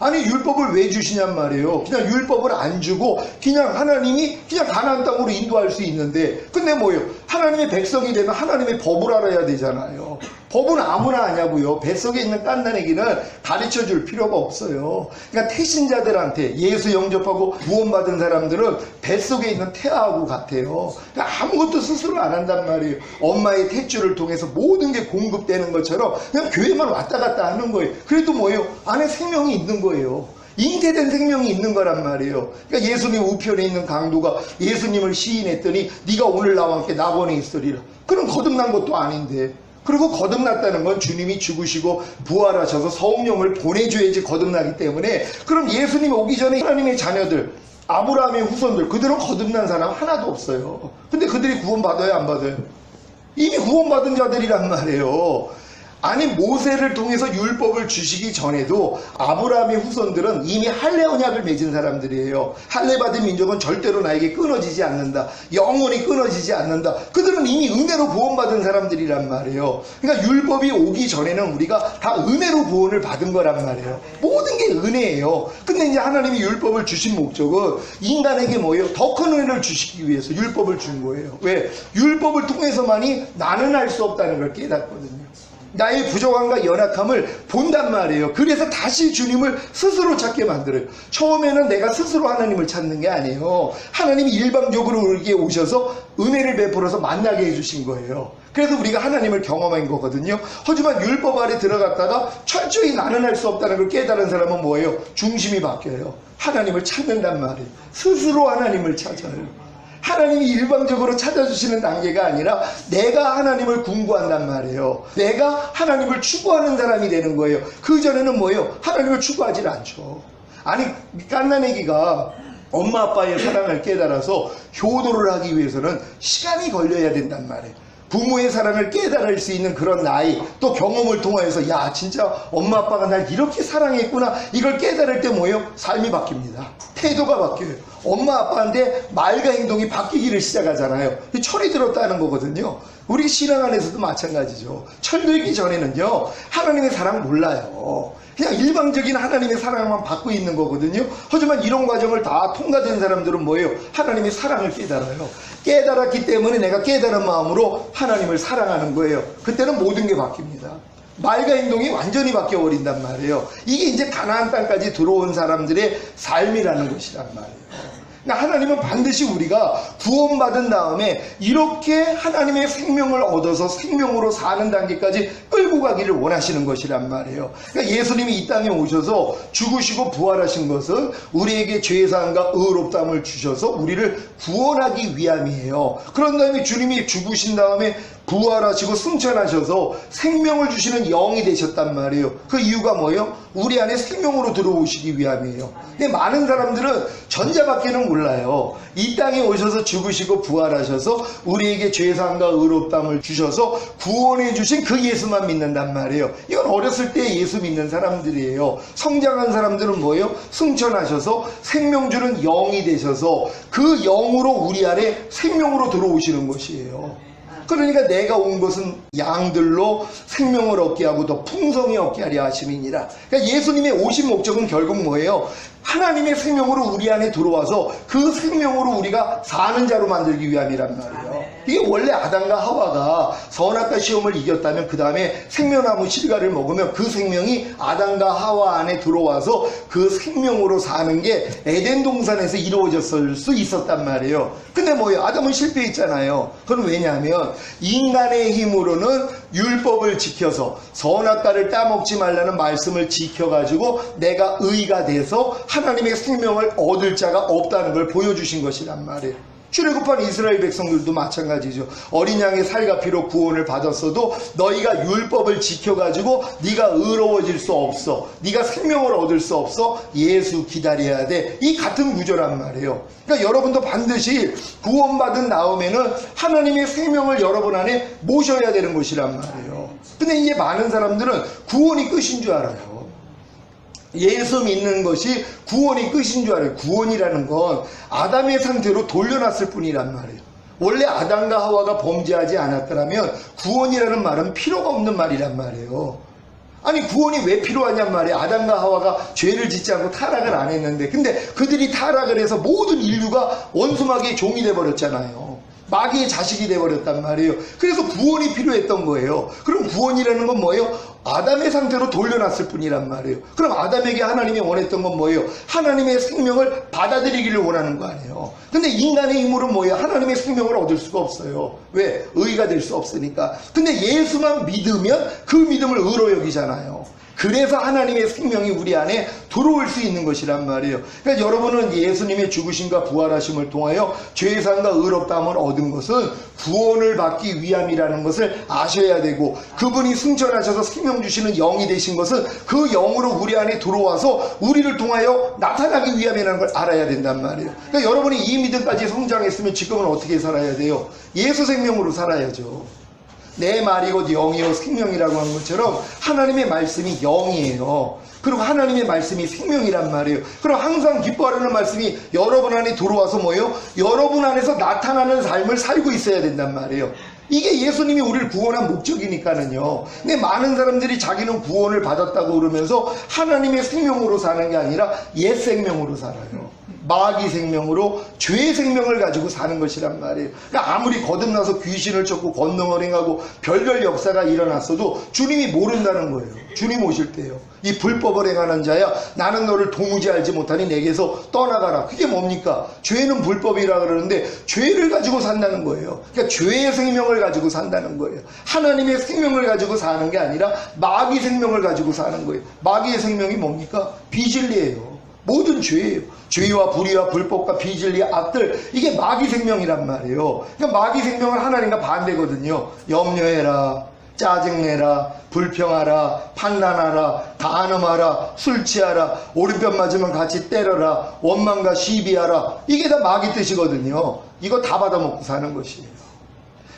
아니 율법을 왜 주시냔 말이에요. 그냥 율법을 안 주고 그냥 하나님이 그냥 가나안 땅으로 인도할 수 있는데, 근데 뭐예요? 하나님의 백성이 되면 하나님의 법을 알아야 되잖아요. 법은 아무나 아냐고요. 뱃속에 있는 깐난애기는 가르쳐줄 필요가 없어요. 그러니까 태신자들한테 예수 영접하고 구원받은 사람들은 뱃속에 있는 태아하고 같아요. 그러니까 아무것도 스스로 안 한단 말이에요. 엄마의 탯줄을 통해서 모든 게 공급되는 것처럼 그냥 교회만 왔다 갔다 하는 거예요. 그래도 뭐예요? 안에 생명이 있는 거예요. 잉태된 생명이 있는 거란 말이에요. 그러니까 예수님 우편에 있는 강도가 예수님을 시인했더니 네가 오늘 나와 함께 낙원에 있으리라. 그럼 거듭난 것도 아닌데. 그리고 거듭났다는 건 주님이 죽으시고 부활하셔서 성령을 보내줘야지 거듭나기 때문에, 그럼 예수님이 오기 전에 하나님의 자녀들, 아브라함의 후손들, 그들은 거듭난 사람 하나도 없어요. 근데 그들이 구원받아요, 안 받아요? 이미 구원받은 자들이란 말이에요. 아니 모세를 통해서 율법을 주시기 전에도 아브라함의 후손들은 이미 할례 언약을 맺은 사람들이에요. 할례 받은 민족은 절대로 나에게 끊어지지 않는다. 영원히 끊어지지 않는다. 그들은 이미 은혜로 구원받은 사람들이란 말이에요. 그러니까 율법이 오기 전에는 우리가 다 은혜로 구원을 받은 거란 말이에요. 모든 게 은혜예요. 근데 이제 하나님이 율법을 주신 목적은 인간에게 뭐예요? 더 큰 은혜를 주시기 위해서 율법을 준 거예요. 왜? 율법을 통해서만이 나는 할 수 없다는 걸 깨닫거든요. 나의 부족함과 연약함을 본단 말이에요. 그래서 다시 주님을 스스로 찾게 만들어요. 처음에는 내가 스스로 하나님을 찾는 게 아니에요. 하나님이 일방적으로 우리에게 오셔서 은혜를 베풀어서 만나게 해주신 거예요. 그래서 우리가 하나님을 경험한 거거든요. 하지만 율법 아래 들어갔다가 철저히 나는 할 수 없다는 걸 깨달은 사람은 뭐예요? 중심이 바뀌어요. 하나님을 찾는단 말이에요. 스스로 하나님을 찾아요. 하나님이 일방적으로 찾아주시는 단계가 아니라 내가 하나님을 궁구한단 말이에요. 내가 하나님을 추구하는 사람이 되는 거예요. 그전에는 뭐예요? 하나님을 추구하지 않죠. 아니 깐난애기가 엄마 아빠의 사랑을 깨달아서 효도를 하기 위해서는 시간이 걸려야 된단 말이에요. 부모의 사랑을 깨달을 수 있는 그런 나이, 또 경험을 통해서 야 진짜 엄마 아빠가 날 이렇게 사랑했구나, 이걸 깨달을 때 뭐예요? 삶이 바뀝니다. 태도가 바뀌어요. 엄마 아빠한테 말과 행동이 바뀌기를 시작하잖아요. 철이 들었다는 거거든요. 우리 신앙 안에서도 마찬가지죠. 철들기 전에는요 하나님의 사랑 몰라요. 그냥 일방적인 하나님의 사랑만 받고 있는 거거든요. 하지만 이런 과정을 다 통과된 사람들은 뭐예요? 하나님의 사랑을 깨달아요. 깨달았기 때문에 내가 깨달은 마음으로 하나님을 사랑하는 거예요. 그때는 모든 게 바뀝니다. 말과 행동이 완전히 바뀌어버린단 말이에요. 이게 이제 가나안 땅까지 들어온 사람들의 삶이라는 것이란 말이에요. 그러니까 하나님은 반드시 우리가 구원받은 다음에 이렇게 하나님의 생명을 얻어서 생명으로 사는 단계까지 끌고 가기를 원하시는 것이란 말이에요. 그러니까 예수님이 이 땅에 오셔서 죽으시고 부활하신 것은 우리에게 죄사함과 의롭다함을 주셔서 우리를 구원하기 위함이에요. 그런 다음에 주님이 죽으신 다음에 부활하시고 승천하셔서 생명을 주시는 영이 되셨단 말이에요. 그 이유가 뭐예요? 우리 안에 생명으로 들어오시기 위함이에요. 근데 많은 사람들은 전자밖에는 몰라요. 이 땅에 오셔서 죽으시고 부활하셔서 우리에게 죄사함과 의롭다함을 주셔서 구원해 주신 그 예수만 믿는단 말이에요. 이건 어렸을 때 예수 믿는 사람들이에요. 성장한 사람들은 뭐예요? 승천하셔서 생명 주는 영이 되셔서 그 영으로 우리 안에 생명으로 들어오시는 것이에요. 그러니까 내가 온 것은 양들로 생명을 얻게 하고 더 풍성히 얻게 하려 하심이니라. 그러니까 예수님의 오신 목적은 결국 뭐예요? 하나님의 생명으로 우리 안에 들어와서 그 생명으로 우리가 사는 자로 만들기 위함이란 말이에요. 이게 원래 아담과 하와가 선악과 시험을 이겼다면 그 다음에 생명나무 실과를 먹으면 그 생명이 아담과 하와 안에 들어와서 그 생명으로 사는 게 에덴 동산에서 이루어졌을 수 있었단 말이에요. 근데 뭐예요? 아담은 실패했잖아요. 그건 왜냐하면 인간의 힘으로는 율법을 지켜서 선악과를 따먹지 말라는 말씀을 지켜가지고 내가 의가 돼서 하나님의 생명을 얻을 자가 없다는 걸 보여주신 것이란 말이에요. 출애굽한 이스라엘 백성들도 마찬가지죠. 어린 양의 살과 피로 구원을 받았어도 너희가 율법을 지켜가지고 네가 의로워질 수 없어, 네가 생명을 얻을 수 없어, 예수 기다려야 돼. 이 같은 구조란 말이에요. 그러니까 여러분도 반드시 구원받은 다음에는 하나님의 생명을 여러분 안에 모셔야 되는 것이란 말이에요. 근데 이제 많은 사람들은 구원이 끝인 줄 알아요. 예수 믿는 것이 구원이 끝인 줄 알아요. 구원이라는 건 아담의 상태로 돌려놨을 뿐이란 말이에요. 원래 아담과 하와가 범죄하지 않았더라면 구원이라는 말은 필요가 없는 말이란 말이에요. 아니 구원이 왜 필요하냔 말이에요. 아담과 하와가 죄를 짓지 않고 타락을 안 했는데, 근데 그들이 타락을 해서 모든 인류가 원수마귀의 종이 돼버렸잖아요. 마귀의 자식이 돼버렸단 말이에요. 그래서 구원이 필요했던 거예요. 그럼 구원이라는 건 뭐예요? 아담의 상태로 돌려놨을 뿐이란 말이에요. 그럼 아담에게 하나님이 원했던 건 뭐예요? 하나님의 생명을 받아들이기를 원하는 거 아니에요. 근데 인간의 힘으로 뭐예요? 하나님의 생명을 얻을 수가 없어요. 왜? 의가 될 수 없으니까. 근데 예수만 믿으면 그 믿음을 의로 여기잖아요. 그래서 하나님의 생명이 우리 안에 들어올 수 있는 것이란 말이에요. 그러니까 여러분은 예수님의 죽으심과 부활하심을 통하여 죄사함과 의롭다함을 얻은 것은 구원을 받기 위함이라는 것을 아셔야 되고, 그분이 승천하셔서 생명 주시는 영이 되신 것은 그 영으로 우리 안에 들어와서 우리를 통하여 나타나기 위함이라는 걸 알아야 된단 말이에요. 그러니까 여러분이 이 믿음까지 성장했으면 지금은 어떻게 살아야 돼요? 예수 생명으로 살아야죠. 내 말이 곧 영이요 생명이라고 한 것처럼 하나님의 말씀이 영이에요. 그리고 하나님의 말씀이 생명이란 말이에요. 그럼 항상 기뻐하라는 말씀이 여러분 안에 들어와서 뭐예요? 여러분 안에서 나타나는 삶을 살고 있어야 된단 말이에요. 이게 예수님이 우리를 구원한 목적이니까는요. 근데 많은 사람들이 자기는 구원을 받았다고 그러면서 하나님의 생명으로 사는 게 아니라 옛 생명으로 살아요. 마귀 생명으로 죄의 생명을 가지고 사는 것이란 말이에요. 그러니까 아무리 거듭나서 귀신을 쫓고 권능을 행하고 별별 역사가 일어났어도 주님이 모른다는 거예요. 주님 오실 때요. 이 불법을 행하는 자야, 나는 너를 도무지 알지 못하니 내게서 떠나가라. 그게 뭡니까? 죄는 불법이라 그러는데 죄를 가지고 산다는 거예요. 그러니까 죄의 생명을 가지고 산다는 거예요. 하나님의 생명을 가지고 사는 게 아니라 마귀 생명을 가지고 사는 거예요. 마귀의 생명이 뭡니까? 비진리예요. 모든 죄예요. 죄와 불의와 불법과 비진리, 악들, 이게 마귀 생명이란 말이에요. 그러니까 마귀 생명은 하나님과 반대거든요. 염려해라, 짜증내라, 불평하라, 판단하라, 간음하라, 술 취하라, 오른편 맞으면 같이 때려라, 원망과 시비하라. 이게 다 마귀 뜻이거든요. 이거 다 받아먹고 사는 것이에요.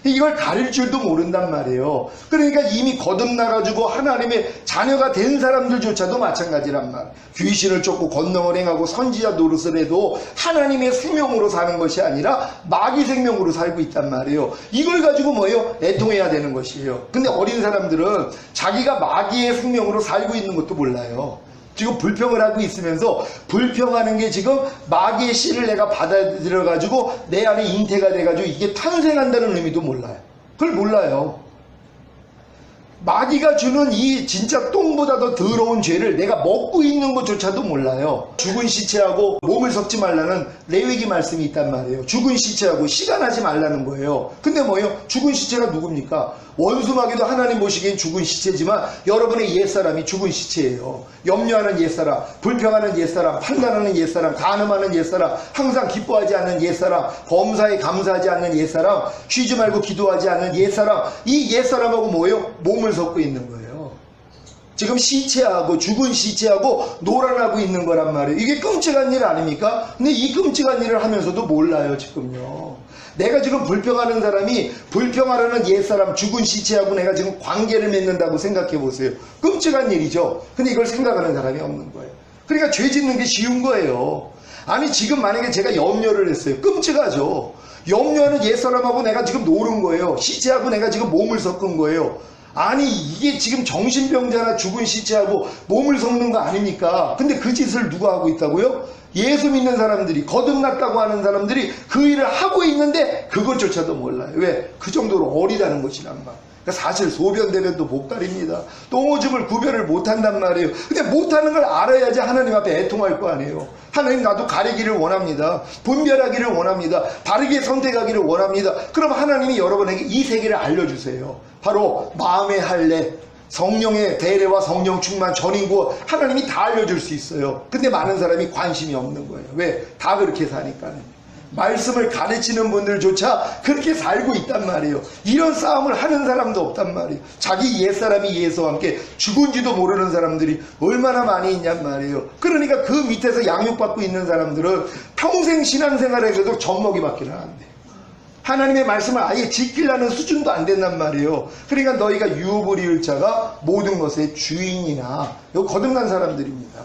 이걸 가릴 줄도 모른단 말이에요. 그러니까 이미 거듭나가지고 하나님의 자녀가 된 사람들조차도 마찬가지란 말. 귀신을 쫓고 권능을 행하고 선지자 노릇을 해도 하나님의 생명으로 사는 것이 아니라 마귀 생명으로 살고 있단 말이에요. 이걸 가지고 뭐예요? 애통해야 되는 것이에요. 근데 어린 사람들은 자기가 마귀의 생명으로 살고 있는 것도 몰라요. 지금 불평을 하고 있으면서 불평하는 게 지금 마귀의 씨를 내가 받아들여가지고 내 안에 잉태가 돼가지고 이게 탄생한다는 의미도 몰라요. 그걸 몰라요. 마귀가 주는 이 진짜 똥보다 더 더러운 죄를 내가 먹고 있는 것조차도 몰라요. 죽은 시체하고 몸을 섞지 말라는 레위기 말씀이 있단 말이에요. 죽은 시체하고 시간하지 말라는 거예요. 근데 뭐예요? 죽은 시체가 누굽니까? 원수 마귀도 하나님 보시기엔 죽은 시체지만 여러분의 옛사람이 죽은 시체예요. 염려하는 옛사람, 불평하는 옛사람, 판단하는 옛사람, 간음하는 옛사람, 항상 기뻐하지 않는 옛사람, 범사에 감사하지 않는 옛사람, 쉬지 말고 기도하지 않는 옛사람. 이 옛사람하고 뭐예요? 몸을 섞고 있는 거예요. 지금 시체하고 죽은 시체하고 노란하고 있는 거란 말이에요. 이게 끔찍한 일 아닙니까? 근데 이 끔찍한 일을 하면서도 몰라요. 지금요. 내가 지금 불평하는 사람이 불평하려는 옛사람 죽은 시체하고 내가 지금 관계를 맺는다고 생각해 보세요. 끔찍한 일이죠. 근데 이걸 생각하는 사람이 없는 거예요. 그러니까 죄 짓는 게 쉬운 거예요. 아니 지금 만약에 제가 염려를 했어요. 끔찍하죠. 염려하는 옛사람하고 내가 지금 노는 거예요. 시체하고 내가 지금 몸을 섞은 거예요. 아니 이게 지금 정신병자나 죽은 시체하고 몸을 섞는 거 아닙니까? 근데 그 짓을 누가 하고 있다고요? 예수 믿는 사람들이, 거듭났다고 하는 사람들이 그 일을 하고 있는데 그것조차도 몰라요. 왜? 그 정도로 어리다는 것이란 말. 그러니까 사실 소변대변도 복달입니다. 똥오줌을 구별을 못한단 말이에요. 근데 못하는 걸 알아야지 하나님 앞에 애통할 거 아니에요. 하나님 나도 가리기를 원합니다. 분별하기를 원합니다. 바르게 선택하기를 원합니다. 그럼 하나님이 여러분에게 이 세계를 알려주세요. 바로 마음의 할례, 성령의 대례와 성령 충만 전인구 하나님이 다 알려줄 수 있어요. 근데 많은 사람이 관심이 없는 거예요. 왜? 다 그렇게 사니까. 말씀을 가르치는 분들조차 그렇게 살고 있단 말이에요. 이런 싸움을 하는 사람도 없단 말이에요. 자기 옛사람이 예수와 함께 죽은지도 모르는 사람들이 얼마나 많이 있냔 말이에요. 그러니까 그 밑에서 양육받고 있는 사람들은 평생 신앙생활을 해도 젖먹이밖에 안 돼. 하나님의 말씀을 아예 지키려는 수준도 안 된단 말이에요. 그러니까 너희가 유업을 이을 자가 모든 것의 주인이나, 이거 거듭난 사람들입니다.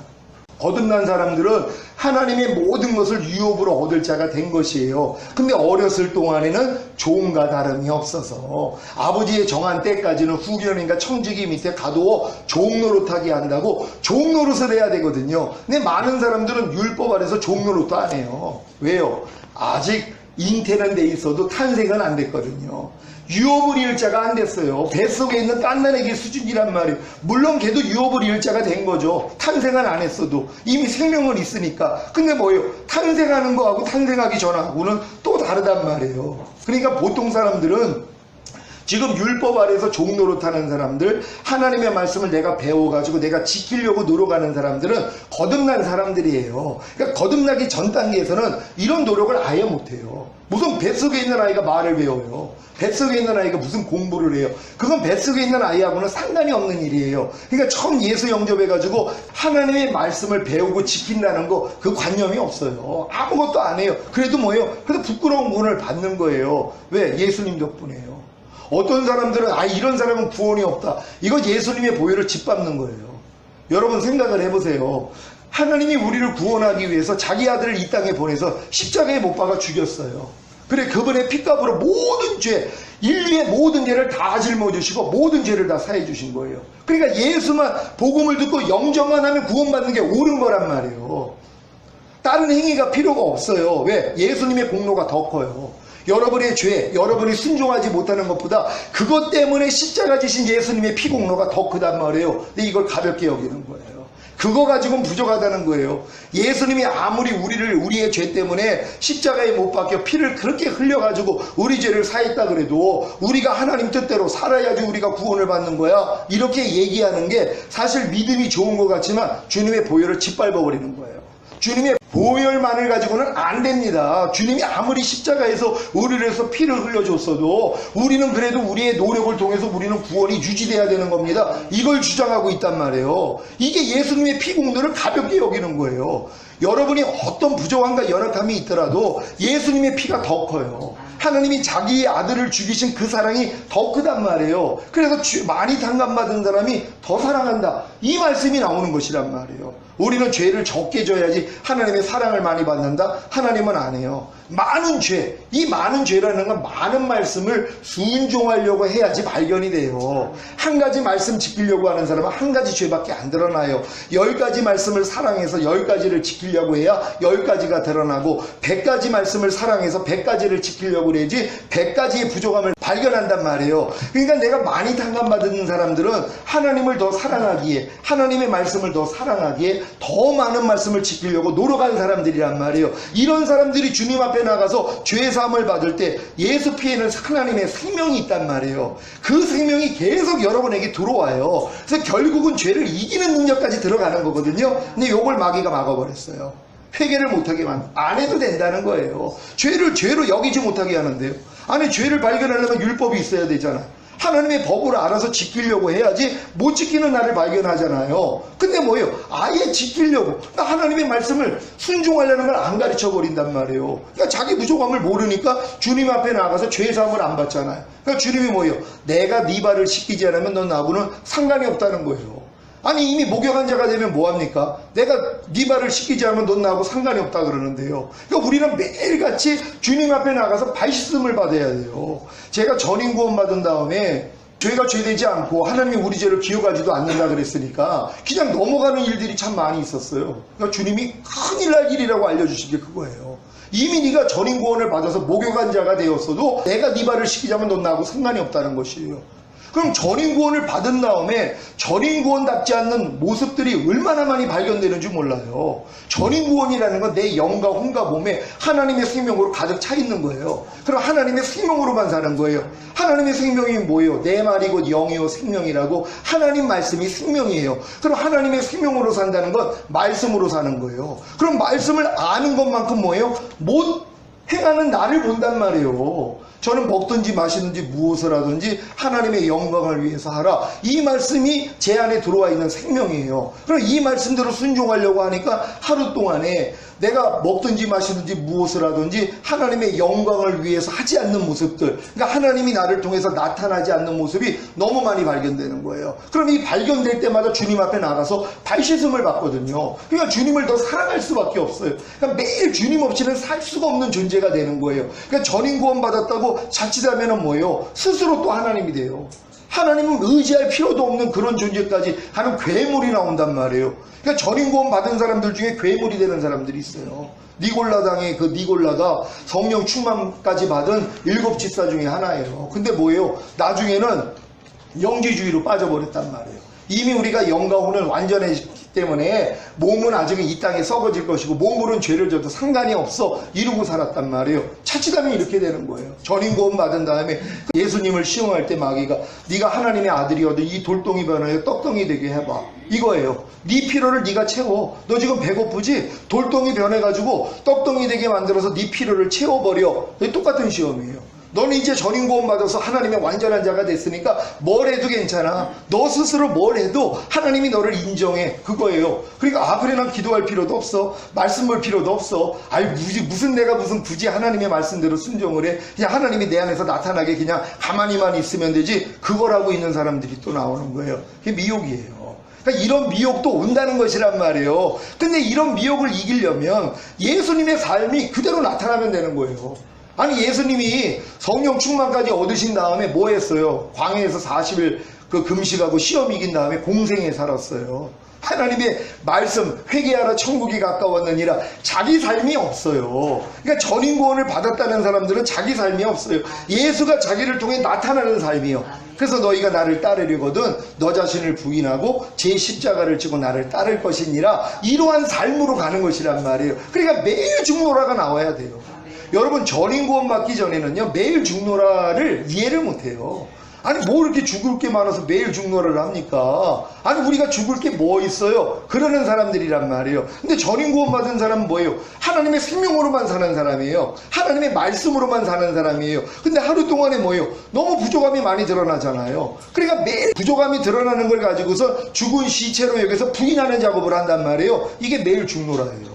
거듭난 사람들은 하나님의 모든 것을 유업으로 얻을 자가 된 것이에요. 근데 어렸을 동안에는 종과 다름이 없어서 아버지의 정한 때까지는 후견인과 청지기 밑에 가두어 종노릇하게 한다고 종노릇을 해야 되거든요. 근데 많은 사람들은 율법 아래서 종노릇도 안 해요. 왜요? 아직 잉태는 돼 있어도 탄생은 안 됐거든요. 유업을 이을 자가 안 됐어요. 뱃속에 있는 갓난아기 수준이란 말이에요. 물론 걔도 유업을 이을 자가 된 거죠. 탄생은 안 했어도 이미 생명은 있으니까. 근데 뭐예요? 탄생하는 거하고 탄생하기 전하고는 또 다르단 말이에요. 그러니까 보통 사람들은 지금 율법 아래에서 종노릇하는 사람들, 하나님의 말씀을 내가 배워가지고 내가 지키려고 노력하는 사람들은 거듭난 사람들이에요. 그러니까 거듭나기 전 단계에서는 이런 노력을 아예 못해요. 무슨 뱃속에 있는 아이가 말을 배워요. 뱃속에 있는 아이가 무슨 공부를 해요. 그건 뱃속에 있는 아이하고는 상관이 없는 일이에요. 그러니까 처음 예수 영접해가지고 하나님의 말씀을 배우고 지킨다는 거, 그 관념이 없어요. 아무것도 안 해요. 그래도 뭐예요? 그래도 부끄러운 구원을 받는 거예요. 왜? 예수님 덕분에요. 어떤 사람들은 이런 사람은 구원이 없다. 이거 예수님의 보혈을 짓밟는 거예요. 여러분 생각을 해보세요. 하나님이 우리를 구원하기 위해서 자기 아들을 이 땅에 보내서 십자가에 못 박아 죽였어요. 그래 그분의 피값으로 모든 죄, 인류의 모든 죄를 다 짊어지시고 모든 죄를 다 사해 주신 거예요. 그러니까 예수만 복음을 듣고 영접만 하면 구원받는 게 옳은 거란 말이에요. 다른 행위가 필요가 없어요. 왜? 예수님의 공로가 더 커요. 여러분의 죄, 여러분이 순종하지 못하는 것보다 그것 때문에 십자가 지신 예수님의 피공로가 더 크단 말이에요. 근데 이걸 가볍게 여기는 거예요. 그거 가지고는 부족하다는 거예요. 예수님이 아무리 우리의 죄 때문에 십자가에 못 박혀 피를 그렇게 흘려가지고 우리 죄를 사했다 그래도 우리가 하나님 뜻대로 살아야지 우리가 구원을 받는 거야. 이렇게 얘기하는 게 사실 믿음이 좋은 것 같지만 주님의 보혈을 짓밟아버리는 거예요. 주님의 보혈만을 가지고는 안 됩니다. 주님이 아무리 십자가에서 우리를 위해서 피를 흘려줬어도 우리는 그래도 우리의 노력을 통해서 우리는 구원이 유지돼야 되는 겁니다. 이걸 주장하고 있단 말이에요. 이게 예수님의 피 공로를 가볍게 여기는 거예요. 여러분이 어떤 부족함과 연약함이 있더라도 예수님의 피가 더 커요. 하나님이 자기의 아들을 죽이신 그 사랑이 더 크단 말이에요. 그래서 많이 탕감받은 사람이 더 사랑한다, 이 말씀이 나오는 것이란 말이에요. 우리는 죄를 적게 져야지 하나님의 사랑을 많이 받는다? 하나님은 안 해요. 많은 죄, 이 많은 죄라는 건 많은 말씀을 순종하려고 해야지 발견이 돼요. 한 가지 말씀 지키려고 하는 사람은 한 가지 죄밖에 안 드러나요. 10가지 말씀을 사랑해서 10가지를 지키려고 해야 10가지가 드러나고, 100가지 말씀을 사랑해서 100가지를 지키려고 그래야지 100가지의 부족함을 발견한단 말이에요. 그러니까 내가 많이 탕감받은 사람들은 하나님을 더 사랑하기에, 하나님의 말씀을 더 사랑하기에 더 많은 말씀을 지키려고 노력하는 사람들이란 말이에요. 이런 사람들이 주님 앞에 나가서 죄사함을 받을 때 예수 피에는 하나님의 생명이 있단 말이에요. 그 생명이 계속 여러분에게 들어와요. 그래서 결국은 죄를 이기는 능력까지 들어가는 거거든요. 근데 요걸 마귀가 막아버렸어요. 회개를 못하게 안 해도 된다는 거예요. 죄를 죄로 여기지 못하게 하는데요. 아니, 죄를 발견하려면 율법이 있어야 되잖아. 하나님의 법을 알아서 지키려고 해야지 못 지키는 나를 발견하잖아요. 근데 뭐예요? 아예 지키려고, 하나님의 말씀을 순종하려는 걸 안 가르쳐 버린단 말이에요. 그러니까 자기 부족함을 모르니까 주님 앞에 나가서 죄사함을 안 받잖아요. 그러니까 주님이 뭐예요? 내가 네 발을 씻기지 않으면 넌 나하고는 상관이 없다는 거예요. 아니, 이미 목욕한 자가 되면 뭐합니까? 내가 네 발을 씻기지 않으면 넌 나하고 상관이 없다 그러는데요. 그러니까 우리는 매일같이 주님 앞에 나가서 발 씻음을 받아야 돼요. 제가 전인 구원 받은 다음에 죄가 죄되지 않고 하나님이 우리 죄를 기억하지도 않는다 그랬으니까 그냥 넘어가는 일들이 참 많이 있었어요. 그러니까 주님이 큰일 날 일이라고 알려주신 게 그거예요. 이미 네가 전인 구원을 받아서 목욕한 자가 되었어도 내가 네 발을 씻기자면 넌 나하고 상관이 없다는 것이에요. 그럼 전인 구원을 받은 다음에 전인 구원답지 않는 모습들이 얼마나 많이 발견되는 줄 몰라요. 전인 구원이라는 건 내 영과 혼과 몸에 하나님의 생명으로 가득 차 있는 거예요. 그럼 하나님의 생명으로만 사는 거예요. 하나님의 생명이 뭐예요? 내 말이 곧 영이요 생명이라고, 하나님 말씀이 생명이에요. 그럼 하나님의 생명으로 산다는 건 말씀으로 사는 거예요. 그럼 말씀을 아는 것만큼 뭐예요? 못 행하는 나를 본단 말이에요. 저는 먹든지 마시든지 무엇을 하든지 하나님의 영광을 위해서 하라, 이 말씀이 제 안에 들어와 있는 생명이에요. 그럼 이 말씀대로 순종하려고 하니까 하루 동안에 내가 먹든지 마시든지 무엇을 하든지 하나님의 영광을 위해서 하지 않는 모습들, 그러니까 하나님이 나를 통해서 나타나지 않는 모습이 너무 많이 발견되는 거예요. 그럼 이 발견될 때마다 주님 앞에 나가서 발씻음을 받거든요. 그러니까 주님을 더 사랑할 수밖에 없어요. 그러니까 매일 주님 없이는 살 수가 없는 존재가 되는 거예요. 그러니까 전인 구원 받았다고 자칫하면 뭐예요? 스스로 또 하나님이 돼요. 하나님은 의지할 필요도 없는 그런 존재까지 하는 괴물이 나온단 말이에요. 그러니까 전인 구원 받은 사람들 중에 괴물이 되는 사람들이 있어요. 니골라당의 그 니골라가 성령 충만까지 받은 7 집사 중에 하나예요. 근데 뭐예요? 나중에는 영지주의로 빠져버렸단 말이에요. 이미 우리가 영과 혼을 완전했기 때문에 몸은 아직은 이 땅에 썩어질 것이고 몸으로는 죄를 져도 상관이 없어 이러고 살았단 말이에요. 차치다면 이렇게 되는 거예요. 전인 구원 받은 다음에 예수님을 시험할 때 마귀가 네가 하나님의 아들이어도 이 돌덩이 변하여 떡덩이 되게 해봐, 이거예요. 네 필요를 네가 채워. 너 지금 배고프지? 돌덩이 변해가지고 떡덩이 되게 만들어서 네 필요를 채워버려. 똑같은 시험이에요. 너는 이제 전인 구원 받아서 하나님의 완전한 자가 됐으니까 뭘 해도 괜찮아. 너 스스로 뭘 해도 하나님이 너를 인정해. 그거예요. 그러니까 그래, 난 기도할 필요도 없어. 말씀 볼 필요도 없어. 아니 무슨 내가 무슨 굳이 하나님의 말씀대로 순종을 해. 그냥 하나님이 내 안에서 나타나게 그냥 가만히만 있으면 되지. 그걸 하고 있는 사람들이 또 나오는 거예요. 그게 미혹이에요. 그러니까 이런 미혹도 온다는 것이란 말이에요. 근데 이런 미혹을 이기려면 예수님의 삶이 그대로 나타나면 되는 거예요. 아니, 예수님이 성령 충만까지 얻으신 다음에 뭐 했어요? 광야에서 40일 그 금식하고 시험 이긴 다음에 공생에 살았어요. 하나님의 말씀, 회개하라 천국이 가까웠느니라. 자기 삶이 없어요. 그러니까 전인 구원을 받았다는 사람들은 자기 삶이 없어요. 예수가 자기를 통해 나타나는 삶이요. 그래서 너희가 나를 따르려거든 너 자신을 부인하고 제 십자가를 지고 나를 따를 것이니라. 이러한 삶으로 가는 것이란 말이에요. 그러니까 매일 중노라가 나와야 돼요. 여러분, 전인 구원 받기 전에는요 매일 중노라를 이해를 못해요. 아니 뭐 이렇게 죽을 게 많아서 매일 중노를 합니까? 아니 우리가 죽을 게 뭐 있어요? 그러는 사람들이란 말이에요. 근데 전임 구원 받은 사람은 뭐예요? 하나님의 생명으로만 사는 사람이에요. 하나님의 말씀으로만 사는 사람이에요. 근데 하루 동안에 뭐예요? 너무 부족함이 많이 드러나잖아요. 그러니까 매일 부족함이 드러나는 걸 가지고서 죽은 시체로 여기서 부인하는 작업을 한단 말이에요. 이게 매일 중노라예요.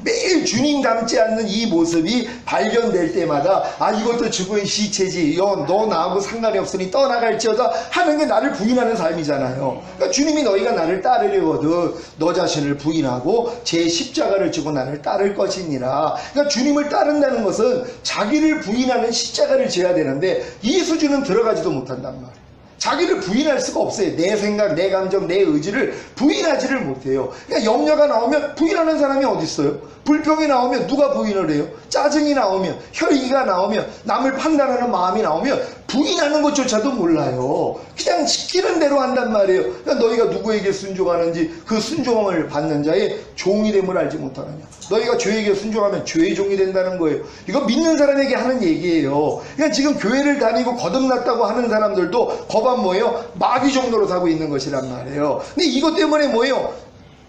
매일 주님 닮지 않는 이 모습이 발견될 때마다 아 이것도 죽은 시체지 너 나하고 상관이 없으니 떠나갈지어다 하는 게 나를 부인하는 삶이잖아요. 그러니까 주님이 너희가 나를 따르려거든 너 자신을 부인하고 제 십자가를 지고 나를 따를 것이니라. 그러니까 주님을 따른다는 것은 자기를 부인하는 십자가를 져야 되는데 이 수준은 들어가지도 못한단 말이에요. 자기를 부인할 수가 없어요. 내 생각, 내 감정, 내 의지를 부인하지를 못해요. 그러니까 염려가 나오면 부인하는 사람이 어디 있어요? 불평이 나오면 누가 부인을 해요? 짜증이 나오면, 혈기가 나오면, 남을 판단하는 마음이 나오면 부인하는 것조차도 몰라요. 그냥 시키는 대로 한단 말이에요. 그러니까 너희가 누구에게 순종하는지 그 순종을 받는 자의 종이 됨을 알지 못하느냐. 너희가 죄에게 순종하면 죄의 종이 된다는 거예요. 이거 믿는 사람에게 하는 얘기예요. 그러니까 지금 교회를 다니고 거듭났다고 하는 사람들도 거반 뭐예요? 마귀 정도로 사고 있는 것이란 말이에요. 근데 이것 때문에 뭐예요?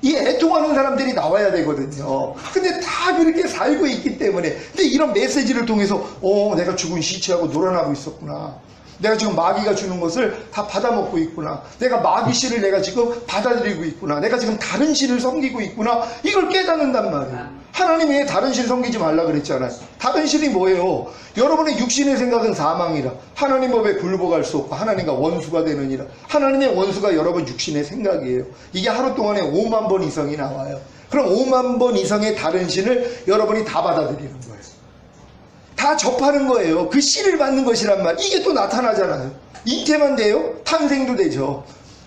이 애통하는 사람들이 나와야 되거든요. 근데 다 그렇게 살고 있기 때문에. 근데 이런 메시지를 통해서 내가 죽은 시체하고 놀아나고 있었구나. 내가 지금 마귀가 주는 것을 다 받아먹고 있구나. 내가 마귀 씨를 내가 지금 받아들이고 있구나. 내가 지금 다른 씨를 섬기고 있구나. 이걸 깨닫는단 말이에요. 하나님이 왜 다른 신 섬기지 말라 그랬잖아요. 다른 신이 뭐예요? 여러분의 육신의 생각은 사망이라. 하나님 법에 굴복할 수 없고 하나님과 원수가 되느니라. 하나님의 원수가 여러분 육신의 생각이에요. 이게 하루 동안에 5만 번 이상이 나와요. 그럼 5만 번 이상의 다른 신을 여러분이 다 받아들이는 거예요. 다 접하는 거예요. 그 씨를 받는 것이란 말. 이게 또 나타나잖아요. 잉태만 돼요? 탄생도 되죠.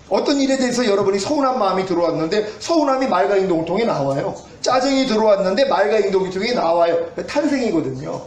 어떤 일에 대해서 여러분이 서운한 마음이 들어왔는데 서운함이 말과 행동을 통해 나와요. 짜증이 들어왔는데 말과 행동을 통해 나와요. 탄생이거든요.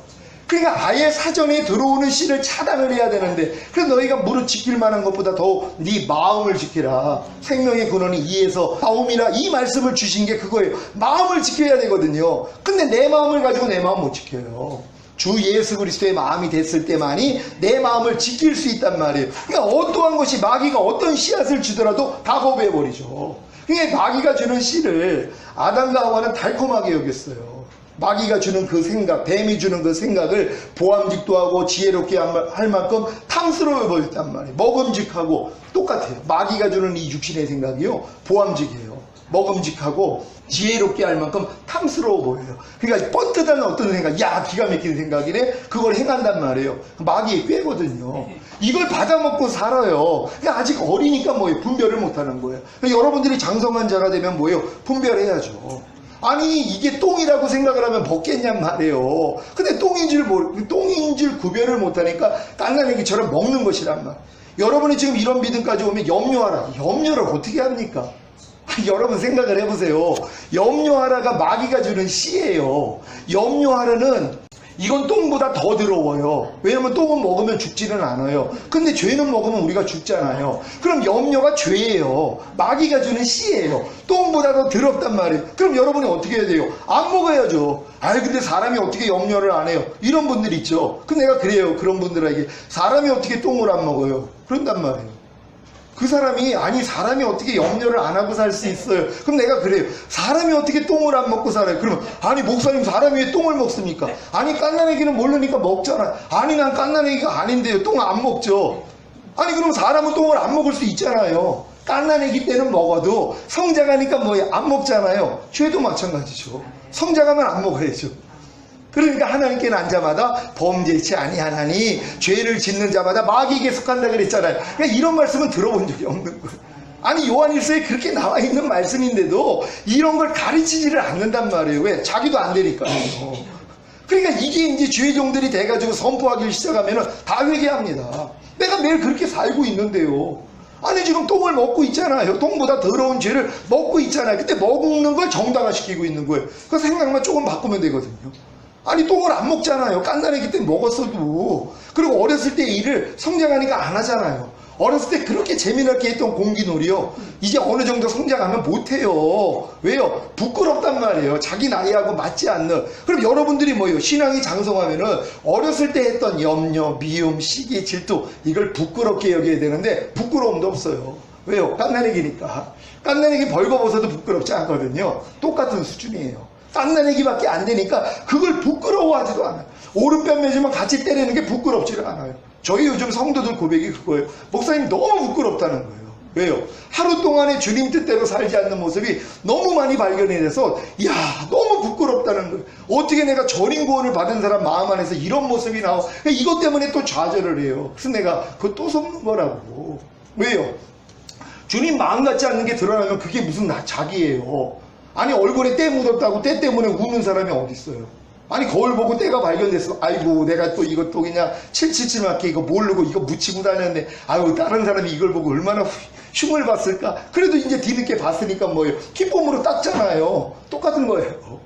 그러니까 아예 사전에 들어오는 씨를 차단을 해야 되는데 그래서 너희가 무릇 지킬 만한 것보다 더 네 마음을 지키라. 생명의 근원이 이에서 나옴이라. 이 말씀을 주신 게 그거예요. 마음을 지켜야 되거든요. 근데 내 마음을 가지고 내 마음 못 지켜요. 주 예수 그리스도의 마음이 됐을 때만이 내 마음을 지킬 수 있단 말이에요. 그러니까 어떠한 것이 마귀가 어떤 씨앗을 주더라도 다 거부해버리죠. 그러니까 마귀가 주는 씨를 아담과 하와는 달콤하게 여겼어요. 마귀가 주는 그 생각, 뱀이 주는 그 생각을 보암직도 하고 지혜롭게 할 만큼 탐스러워 보였단 말이에요. 먹음직하고 똑같아요. 마귀가 주는 이 육신의 생각이요, 보암직이에요. 먹음직하고 지혜롭게 할 만큼 탐스러워 보여요. 그러니까 뻔듯한 어떤 생각, 야 기가 막힌 생각이네, 그걸 행한단 말이에요. 마귀의 꾀거든요. 이걸 받아먹고 살아요. 그러니까 아직 어리니까 뭐예요? 분별을 못하는 거예요. 그러니까 여러분들이 장성한 자가 되면 뭐예요? 분별해야죠. 아니 이게 똥이라고 생각을 하면 먹겠냔 말이에요. 근데 똥인 줄 구별을 못하니까 깐난애기처럼 먹는 것이란 말. 여러분이 지금 이런 믿음까지 오면 염려하라. 염려를 어떻게 합니까? 여러분 생각을 해보세요. 염려하라가 마귀가 주는 씨예요. 염려하라는 이건 똥보다 더 더러워요. 왜냐면 똥은 먹으면 죽지는 않아요. 근데 죄는 먹으면 우리가 죽잖아요. 그럼 염려가 죄예요. 마귀가 주는 씨예요. 똥보다 더 더럽단 말이에요. 그럼 여러분이 어떻게 해야 돼요? 안 먹어야죠. 아이 근데 사람이 어떻게 염려를 안 해요? 이런 분들 있죠. 근데 내가 그래요. 그런 분들에게 사람이 어떻게 똥을 안 먹어요? 그런단 말이에요. 그 사람이 아니 사람이 어떻게 염려를 안 하고 살 수 있어요? 그럼 내가 그래요. 사람이 어떻게 똥을 안 먹고 살아요? 그러면 아니 목사님 사람이 왜 똥을 먹습니까? 아니 깐난애기는 모르니까 먹잖아. 아니 난 깐난애기가 아닌데요. 똥을 안 먹죠. 아니 그럼 사람은 똥을 안 먹을 수 있잖아요. 깐난애기 때는 먹어도 성장하니까 뭐 안 먹잖아요. 죄도 마찬가지죠. 성장하면 안 먹어야죠. 그러니까 하나님께는 안 자마다 범죄치 아니하나니 죄를 짓는 자마다 마귀에게 속한다 그랬잖아요. 그러니까 이런 말씀은 들어본 적이 없는 거예요. 아니 요한일서에 그렇게 나와 있는 말씀인데도 이런 걸 가르치지를 않는단 말이에요. 왜? 자기도 안 되니까요. 그러니까 이게 이제 주의 종들이 돼가지고 선포하기 시작하면 다 회개합니다. 내가 매일 그렇게 살고 있는데요. 아니 지금 똥을 먹고 있잖아요. 똥보다 더러운 죄를 먹고 있잖아요. 근데 먹는 걸 정당화시키고 있는 거예요. 그 생각만 조금 바꾸면 되거든요. 아니 똥을 안 먹잖아요. 깐난애기 때 먹었어도. 그리고 어렸을 때 일을 성장하니까 안 하잖아요. 어렸을 때 그렇게 재미나게 했던 공기놀이요, 이제 어느 정도 성장하면 못해요. 왜요? 부끄럽단 말이에요. 자기 나이하고 맞지 않는. 그럼 여러분들이 뭐예요? 신앙이 장성하면은 어렸을 때 했던 염려, 미움, 시기, 질투, 이걸 부끄럽게 여겨야 되는데 부끄러움도 없어요. 왜요? 깐나내기니까. 깐나내기 벌거벗어도 부끄럽지 않거든요. 똑같은 수준이에요. 깐나내기밖에 안 되니까 그걸 부끄러워하지도 않아요. 오른편 매지면 같이 때리는 게 부끄럽지를 않아요. 저희 요즘 성도들 고백이 그거예요. 목사님 너무 부끄럽다는 거예요. 왜요? 하루 동안에 주님 뜻대로 살지 않는 모습이 너무 많이 발견이 돼서 너무 부끄럽다는 거예요. 어떻게 내가 전인 구원을 받은 사람 마음 안에서 이런 모습이 나와. 이것 때문에 또 좌절을 해요. 그래서 내가 그거 또 속는 거라고. 왜요? 주님 마음 같지 않는 게 드러나면 그게 무슨 자기예요. 아니 얼굴에 때 묻었다고 때 때문에 우는 사람이 어디 있어요? 아니 거울 보고 때가 발견됐어. 아이고 내가 또 이것도 그냥 777 맞게 이거 모르고 이거 묻히고 다녔는데 아유 다른 사람이 이걸 보고 얼마나 흉을 봤을까. 그래도 이제 뒤늦게 봤으니까 뭐예요? 기쁨으로 땄잖아요. 똑같은 거예요.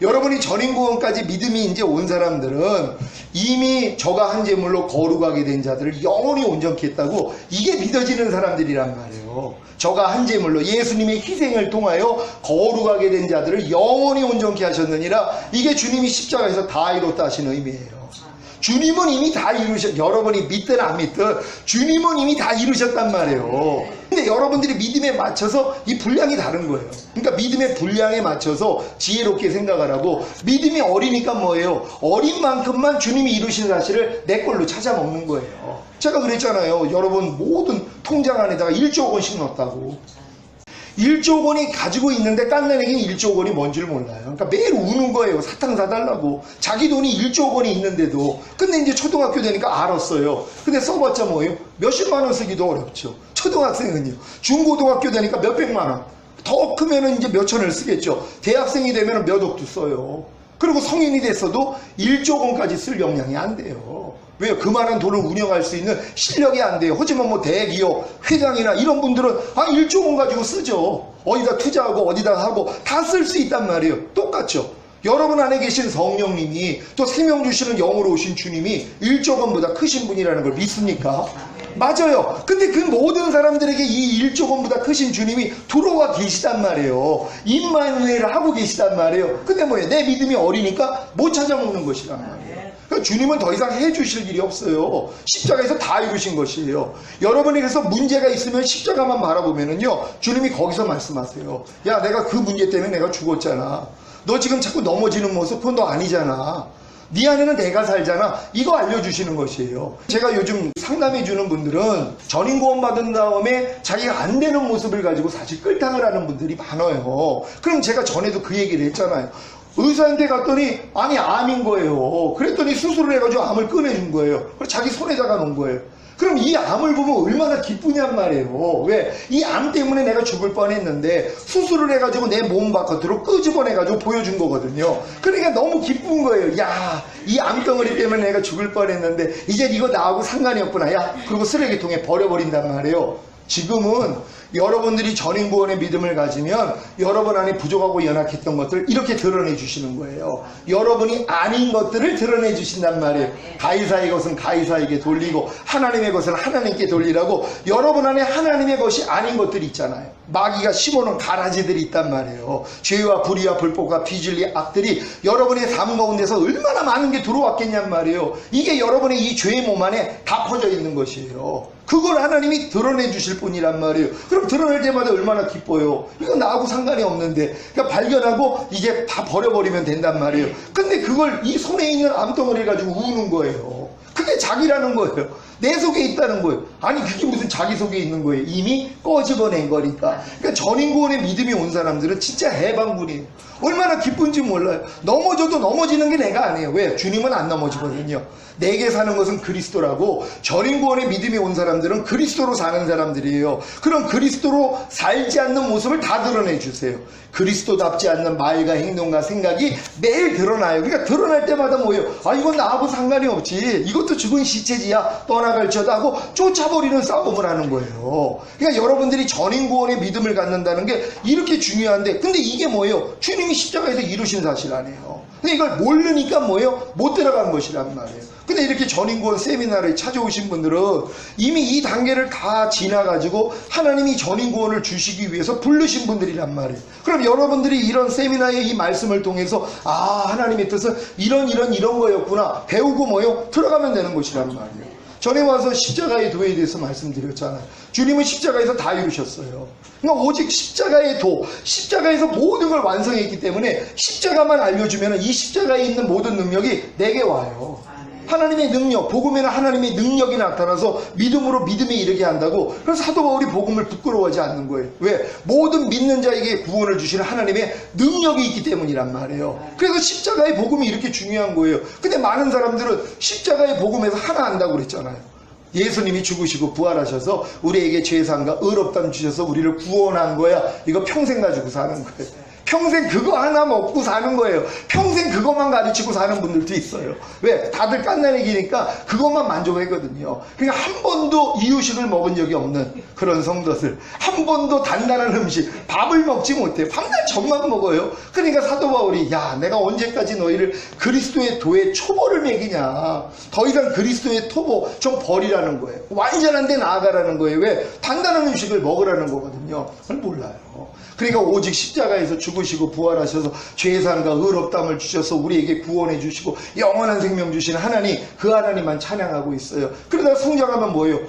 여러분이 전인구원까지 믿음이 이제 온 사람들은 이미 저가 한 제물로 거룩하게 된 자들을 영원히 온전케 했다고, 이게 믿어지는 사람들이란 말이에요. 저가 한 제물로 예수님의 희생을 통하여 거룩하게 된 자들을 영원히 온전케 하셨느니라. 이게 주님이 십자가에서 다 이뤘다 하시는 의미예요. 주님은 이미 다 여러분이 믿든 안 믿든 주님은 이미 다 이루셨단 말이에요. 근데 여러분들이 믿음에 맞춰서 이 분량이 다른 거예요. 그러니까 믿음의 분량에 맞춰서 지혜롭게 생각하라고. 믿음이 어리니까 뭐예요? 어린 만큼만 주님이 이루신 사실을 내 걸로 찾아 먹는 거예요. 제가 그랬잖아요. 여러분 모든 통장 안에다가 1조 원씩 넣었다고. 1조 원이 가지고 있는데 깐나내기는 1조 원이 뭔 줄 몰라요. 그러니까 매일 우는 거예요. 사탕 사달라고. 자기 돈이 1조 원이 있는데도. 근데 이제 초등학교 되니까 알았어요. 근데 써봤자 뭐예요? 몇십만 원 쓰기도 어렵죠. 초등학생은요. 중고등학교 되니까 몇백만 원. 더 크면은 이제 몇천을 쓰겠죠. 대학생이 되면 몇 억도 써요. 그리고 성인이 됐어도 1조 원까지 쓸 역량이 안 돼요. 왜요? 그 많은 돈을 운영할 수 있는 실력이 안 돼요. 하지만 뭐 대기업 회장이나 이런 분들은 1조 원 가지고 쓰죠. 어디다 투자하고 어디다 하고 다 쓸 수 있단 말이에요. 똑같죠. 여러분 안에 계신 성령님이 또 생명 주시는 영으로 오신 주님이 1조 원보다 크신 분이라는 걸 믿습니까? 맞아요. 근데 그 모든 사람들에게 이 1조 원보다 크신 주님이 들어와 계시단 말이에요. 임마누엘을 하고 계시단 말이에요. 근데 뭐예요? 내 믿음이 어리니까 못 찾아먹는 것이란 말이에요. 그러니까 주님은 더 이상 해주실 일이 없어요. 십자가에서 다 이루신 것이에요. 여러분이 그래서 문제가 있으면 십자가만 바라보면은요, 주님이 거기서 말씀하세요. 야, 내가 그 문제 때문에 내가 죽었잖아. 너 지금 자꾸 넘어지는 모습 그건 너 아니잖아. 네 안에는 내가 살잖아. 이거 알려주시는 것이에요. 제가 요즘 상담해주는 분들은 전인구원 받은 다음에 자기가 안 되는 모습을 가지고 사실 끌당을 하는 분들이 많아요. 그럼 제가 전에도 그 얘기를 했잖아요. 의사한테 갔더니 아니 암인 거예요. 그랬더니 수술을 해가지고 암을 꺼내준 거예요. 그래서 자기 손에다가 놓은 거예요. 그럼 이 암을 보면 얼마나 기쁘냔 말이에요. 왜? 이 암 때문에 내가 죽을 뻔했는데 수술을 해가지고 내 몸 바깥으로 끄집어내가지고 보여준 거거든요. 그러니까 너무 기쁜 거예요. 야, 이 암덩어리 때문에 내가 죽을 뻔했는데 이제 이거 나하고 상관이 없구나. 야, 그리고 쓰레기통에 버려버린단 말이에요. 지금은 여러분들이 전인구원의 믿음을 가지면 여러분 안에 부족하고 연약했던 것들을 이렇게 드러내 주시는 거예요. 여러분이 아닌 것들을 드러내 주신단 말이에요. 가이사의 것은 가이사에게 돌리고 하나님의 것은 하나님께 돌리라고. 여러분 안에 하나님의 것이 아닌 것들이 있잖아요. 마귀가 심어놓은 가라지들이 있단 말이에요. 죄와 불의와 불법과 비진리 악들이 여러분의 삶 가운데서 얼마나 많은 게 들어왔겠냔 말이에요. 이게 여러분의 이 죄의 몸 안에 다 퍼져 있는 것이에요. 그걸 하나님이 드러내 주실 분이란 말이에요. 그럼 드러낼 때마다 얼마나 기뻐요. 이건 나하고 상관이 없는데. 그러니까 발견하고 이제 다 버려버리면 된단 말이에요. 근데 그걸 이 손에 있는 암덩어리를 가지고 우는 거예요. 그게 자기라는 거예요. 내 속에 있다는 거예요. 아니 그게 무슨 자기 속에 있는 거예요. 이미 꺼집어낸 거니까. 그러니까 전인구원의 믿음이 온 사람들은 진짜 해방군이에요. 얼마나 기쁜지 몰라요. 넘어져도 넘어지는 게 내가 아니에요. 왜? 주님은 안 넘어지거든요. 내게 사는 것은 그리스도라고. 전인구원의 믿음이 온 사람들은 그리스도로 사는 사람들이에요. 그럼 그리스도로 살지 않는 모습을 다 드러내 주세요. 그리스도답지 않는 말과 행동과 생각이 매일 드러나요. 그러니까 드러날 때마다 뭐예요? 아, 이건 나하고 상관이 없지. 이것도 죽은 시체지야. 떠나갈지어다 하고 쫓아버리는 싸움을 하는 거예요. 그러니까 여러분들이 전인구원의 믿음을 갖는다는 게 이렇게 중요한데, 근데 이게 뭐예요? 주님이 주님이 십자가에서 이루신 사실 아니에요. 근데 이걸 모르니까 뭐예요? 못 들어간 것이란 말이에요. 근데 이렇게 전인구원 세미나를 찾아오신 분들은 이미 이 단계를 다 지나가지고 하나님이 전인구원을 주시기 위해서 부르신 분들이란 말이에요. 그럼 여러분들이 이런 세미나의 이 말씀을 통해서 하나님의 뜻은 이런 거였구나 배우고 뭐예요? 들어가면 되는 것이란 말이에요. 전에 와서 십자가의 도에 대해서 말씀드렸잖아요. 주님은 십자가에서 다 이루셨어요. 그러니까 오직 십자가의 도, 십자가에서 모든 걸 완성했기 때문에 십자가만 알려주면 이 십자가에 있는 모든 능력이 내게 와요. 하나님의 능력, 복음에는 하나님의 능력이 나타나서 믿음으로 믿음에 이르게 한다고. 그래서 사도 바울이 복음을 부끄러워하지 않는 거예요. 왜? 모든 믿는 자에게 구원을 주시는 하나님의 능력이 있기 때문이란 말이에요. 그래서 십자가의 복음이 이렇게 중요한 거예요. 근데 많은 사람들은 십자가의 복음에서 하나 안다고 그랬잖아요. 예수님이 죽으시고 부활하셔서 우리에게 죄사함과 의롭다함 주셔서 우리를 구원한 거야. 이거 평생 가지고 사는 거예요. 평생 그거 하나 먹고 사는 거예요. 평생 그것만 가르치고 사는 분들도 있어요. 왜? 다들 깐난애기니까 그것만 만족하거든요. 그러니까 한 번도 이유식을 먹은 적이 없는 그런 성도들, 한 번도 단단한 음식, 밥을 먹지 못해요. 밤낮 젖만 먹어요. 그러니까 사도 바울이 내가 언제까지 너희를 그리스도의 도에 초보를 먹이냐. 더 이상 그리스도의 토보 좀 버리라는 거예요. 완전한 데 나아가라는 거예요. 왜? 단단한 음식을 먹으라는 거거든요. 그걸 몰라요. 그러니까 오직 십자가에서 죽으시고 부활하셔서 죄사함과 의롭다함을 주셔서 우리에게 구원해 주시고 영원한 생명 주시는 하나님, 그 하나님만 찬양하고 있어요. 그러다가 성장하면 뭐예요?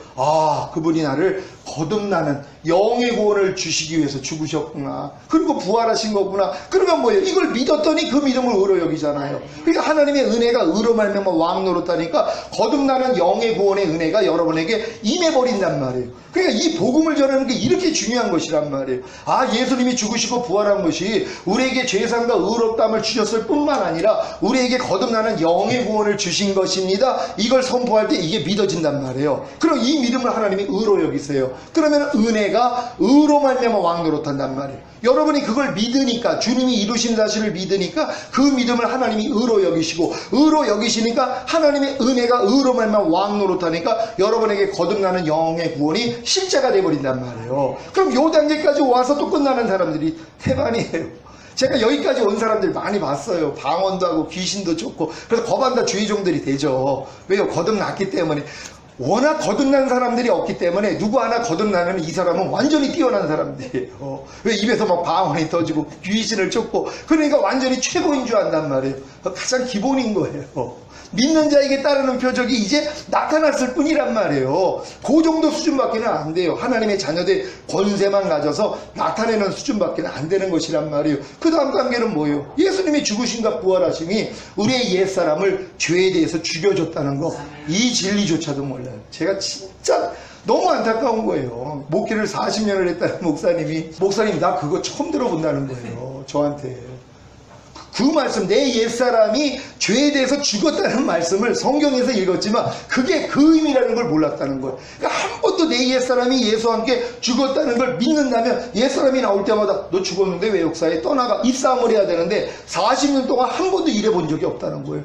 그분이 나를 거듭나는 영의 구원을 주시기 위해서 죽으셨구나. 그리고 부활하신 거구나. 그러면 뭐예요? 이걸 믿었더니 그 믿음을 의로 여기잖아요. 그러니까 하나님의 은혜가 의로 말미암아 왕 노릇하니까 거듭나는 영의 구원의 은혜가 여러분에게 임해버린단 말이에요. 그러니까 이 복음을 전하는 게 이렇게 중요한 것이란 말이에요. 예수님이 죽으시고 부활한 것이 우리에게 죄사함과 의롭다함을 주셨을 뿐만 아니라 우리에게 거듭나는 영의 구원을 주신 것입니다. 이걸 선포할 때 이게 믿어진단 말이에요. 그럼 이 믿음을 하나님이 의로 여기세요. 그러면 은혜가 의로 말미암아 왕 노릇한단 말이에요. 여러분이 그걸 믿으니까, 주님이 이루신 사실을 믿으니까 그 믿음을 하나님이 의로 여기시고, 의로 여기시니까 하나님의 은혜가 의로 말미암아 왕 노릇하니까 여러분에게 거듭나는 영의 구원이 실제가 돼버린단 말이에요. 그럼 요 단계까지 와서 또 끝나는 사람들이 태반이에요. 제가 여기까지 온 사람들 많이 봤어요. 방언도 하고 귀신도 쫓고. 그래서 거반다 주의종들이 되죠. 왜요? 거듭났기 때문에. 워낙 거듭난 사람들이 없기 때문에 누구 하나 거듭나면 이 사람은 완전히 뛰어난 사람들이에요. 왜? 입에서 막 방언이 터지고 귀신을 쫓고. 그러니까 완전히 최고인 줄 안단 말이에요. 가장 기본인 거예요. 믿는 자에게 따르는 표적이 이제 나타났을 뿐이란 말이에요. 그 정도 수준밖에는 안 돼요. 하나님의 자녀들 권세만 가져서 나타내는 수준밖에는 안 되는 것이란 말이에요. 그 다음 단계는 뭐예요? 예수님이 죽으신가 부활하심이 우리의 옛사람을 죄에 대해서 죽여줬다는 거, 이 진리조차도 몰라요. 제가 진짜 너무 안타까운 거예요. 목회를 40년을 했다는 목사님 나 그거 처음 들어본다는 거예요. 저한테. 그 말씀, 내 옛사람이 죄에 대해서 죽었다는 말씀을 성경에서 읽었지만 그게 그 의미라는 걸 몰랐다는 거예요. 그러니까 한 번도 내 옛사람이 예수와 함께 죽었다는 걸 믿는다면 옛사람이 나올 때마다 너 죽었는데 왜 역사에 떠나가? 입싸움을 해야 되는데 40년 동안 한 번도 일해 본 적이 없다는 거예요.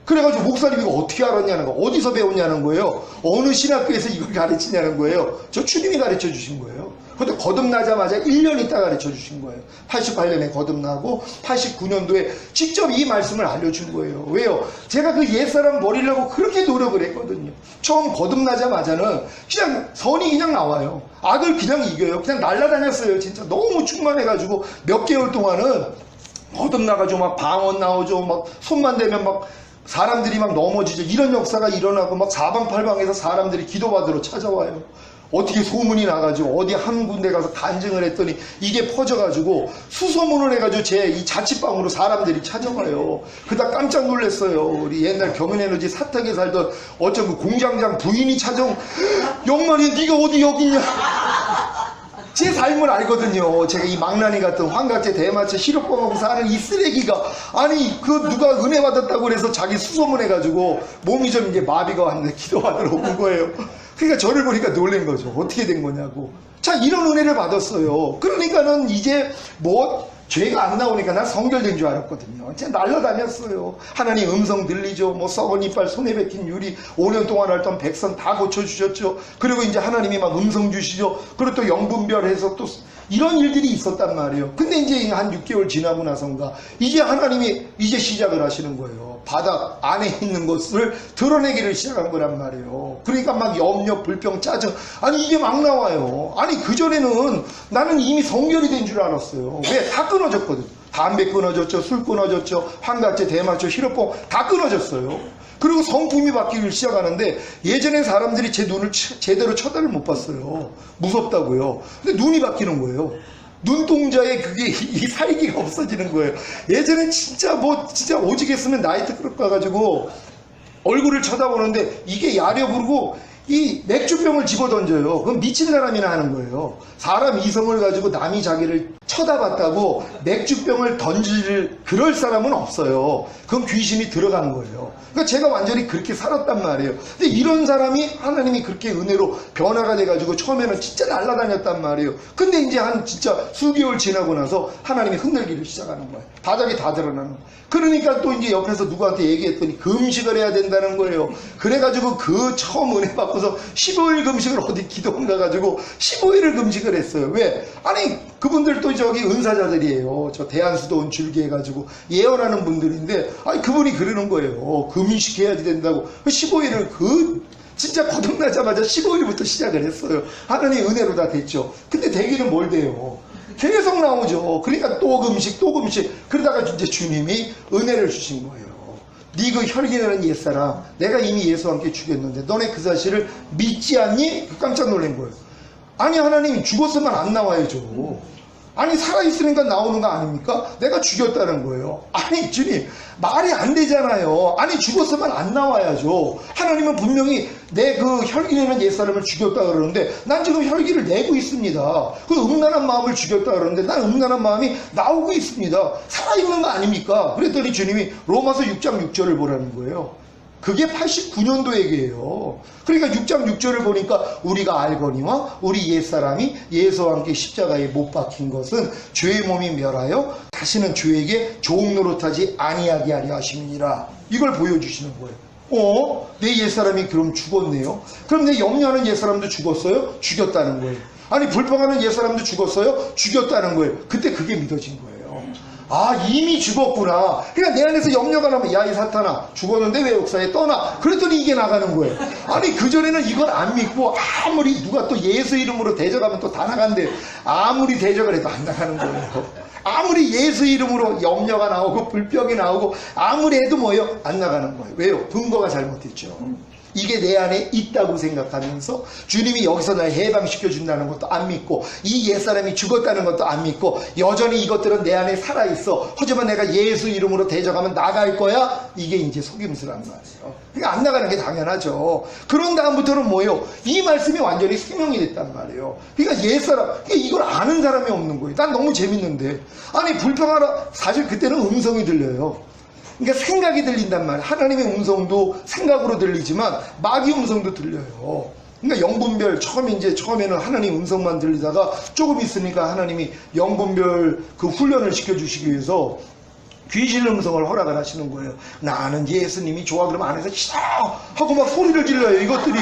그래가지고 목사님이 이거 어떻게 알았냐는 거, 어디서 배웠냐는 거예요. 어느 신학교에서 이걸 가르치냐는 거예요. 저 주님이 가르쳐 주신 거예요. 그것도 거듭나자마자 1년 있다 가르쳐 주신 거예요. 88년에 거듭나고 89년도에 직접 이 말씀을 알려준 거예요. 왜요? 제가 그 옛사람 버리려고 그렇게 노력을 했거든요. 처음 거듭나자마자는 그냥 선이 그냥 나와요. 악을 그냥 이겨요. 그냥 날아다녔어요. 진짜 너무 충만해가지고 몇 개월 동안은 거듭나가지고 막 방언 나오죠. 막 손만 대면 막 사람들이 막 넘어지죠. 이런 역사가 일어나고 막 사방팔방에서 사람들이 기도받으러 찾아와요. 어떻게 소문이 나가지고 어디 한 군데 가서 간증을 했더니 이게 퍼져가지고 수소문을 해가지고 제 이 자취방으로 사람들이 찾아와요. 그러다 깜짝 놀랐어요. 우리 옛날 경인에너지 사택에 살던 어쩐 그 공장장 부인이 찾아온, 영만이 네가 어디 여기 있냐. 제 삶을 알거든요. 제가 이 망나니 같은 환각제 대마초 시럽범하고 사는 이 쓰레기가, 아니 그 누가 은혜 받았다고 그래서 자기 수소문해가지고 몸이 좀 이제 마비가 왔는데 기도하러 온 거예요. 그러니까 저를 보니까 놀란 거죠. 어떻게 된 거냐고. 자, 이런 은혜를 받았어요. 그러니까는 이제 뭐 죄가 안 나오니까 난 성결된 줄 알았거든요. 진짜 날라다녔어요. 하나님 음성 들리죠. 뭐 썩은 이빨, 손에 박힌 유리, 5년 동안 앓던 백선 다 고쳐주셨죠. 그리고 이제 하나님이 막 음성 주시죠. 그리고 또 영분별해서 또 이런 일들이 있었단 말이에요. 근데 이제 한 6개월 지나고 나선가 이제 하나님이 이제 시작을 하시는 거예요. 바닥 안에 있는 것을 드러내기를 시작한 거란 말이에요. 그러니까 막 염려, 불평, 짜증, 아니 이게 막 나와요. 아니 그전에는 나는 이미 성결이 된 줄 알았어요. 왜? 다 끊어졌거든. 담배 끊어졌죠, 술 끊어졌죠, 환각제, 대마초, 히로뽕 다 끊어졌어요. 그리고 성품이 바뀌기 시작하는데 예전에 사람들이 제 눈을 제대로 쳐다를 못 봤어요. 무섭다고요. 근데 눈이 바뀌는 거예요. 눈동자에 그게 이 살기가 없어지는 거예요. 예전엔 진짜 진짜 오지겠으면 나이트 클럽 가가지고 얼굴을 쳐다보는데 이게 야려 부르고 이 맥주병을 집어던져요. 그건 미친 사람이나 하는 거예요. 사람 이성을 가지고 남이 자기를 쳐다봤다고 맥주병을 던질 그럴 사람은 없어요. 그건 귀신이 들어가는 거예요. 그러니까 제가 완전히 그렇게 살았단 말이에요. 근데 이런 사람이 하나님이 그렇게 은혜로 변화가 돼가지고 처음에는 진짜 날아다녔단 말이에요. 근데 이제 한 진짜 수개월 지나고 나서 하나님이 흔들기를 시작하는 거예요. 바닥이 다 드러나는 거예요. 그러니까 또 이제 옆에서 누구한테 얘기했더니 금식을 해야 된다는 거예요. 그래가지고 그 처음 은혜 받고서 15일 금식을 어디 기도원 가가지고 15일을 금식을 했어요. 왜? 아니 그분들도 저기 은사자들이에요. 저 대한수도원 줄기 해가지고 예언하는 분들인데 아니 그분이 그러는 거예요. 금식해야지 된다고 15일을 진짜 거듭나자마자 15일부터 시작을 했어요. 하나님 은혜로 다 됐죠. 근데 되기는 뭘 돼요? 계속 나오죠. 그러니까 또 금식 그러다가 이제 주님이 은혜를 주신 거예요. 네 그 혈기나는 옛사람 내가 이미 예수와 함께 죽였는데 너네 그 사실을 믿지 않니? 깜짝 놀란 거예요. 아니 하나님 죽었으면 안 나와야죠. 아니 살아있으니까 나오는 거 아닙니까? 내가 죽였다는 거예요. 아니 주님 말이 안 되잖아요. 아니 죽었으면 안 나와야죠. 하나님은 분명히 내 그 혈기내는 옛사람을 죽였다 그러는데 난 지금 혈기를 내고 있습니다. 그 음란한 마음을 죽였다 그러는데 난 음란한 마음이 나오고 있습니다. 살아있는 거 아닙니까? 그랬더니 주님이 로마서 6장 6절을 보라는 거예요. 그게 89년도 얘기예요. 그러니까 6장 6절을 보니까 우리가 알거니와 우리 옛사람이 예수와 함께 십자가에 못 박힌 것은 죄의 몸이 멸하여 다시는 죄에게 종 노릇하지 아니하게 하려 하심이니라. 이걸 보여주시는 거예요. 내 옛사람이 그럼 죽었네요. 그럼 내 염려하는 옛사람도 죽었어요? 죽였다는 거예요. 아니 불평하는 옛사람도 죽었어요? 죽였다는 거예요. 그때 그게 믿어진 거예요. 아 이미 죽었구나. 그러니까 내 안에서 염려가 나면 야 이 사탄아 죽었는데 왜 역사에 떠나? 그랬더니 이게 나가는 거예요. 아니 그전에는 이걸 안 믿고 아무리 누가 또 예수 이름으로 대적하면 또 다 나간대. 아무리 대적을 해도 안 나가는 거예요. 아무리 예수 이름으로 염려가 나오고 불평이 나오고 아무리 해도 뭐예요? 안 나가는 거예요. 왜요? 근거가 잘못됐죠. 이게 내 안에 있다고 생각하면서 주님이 여기서 날 해방시켜 준다는 것도 안 믿고 이 옛사람이 죽었다는 것도 안 믿고 여전히 이것들은 내 안에 살아있어. 하지만 내가 예수 이름으로 대적하면 나갈 거야? 이게 이제 속임수란 말이에요. 그러니까 안 나가는 게 당연하죠. 그런 다음부터는 뭐예요? 이 말씀이 완전히 생명이 됐단 말이에요. 그러니까 옛사람, 그러니까 이걸 아는 사람이 없는 거예요. 난 너무 재밌는데. 아니 불평하라. 사실 그때는 음성이 들려요. 그러니까 생각이 들린단 말이에요. 하나님의 음성도 생각으로 들리지만 마귀 음성도 들려요. 그러니까 영분별 처음에는 하나님 음성만 들리다가 조금 있으니까 하나님이 영분별 그 훈련을 시켜주시기 위해서 귀신 음성을 허락을 하시는 거예요. 나는 예수님이 좋아 그러면 안에서 싫어 하고 막 소리를 질러요 이것들이.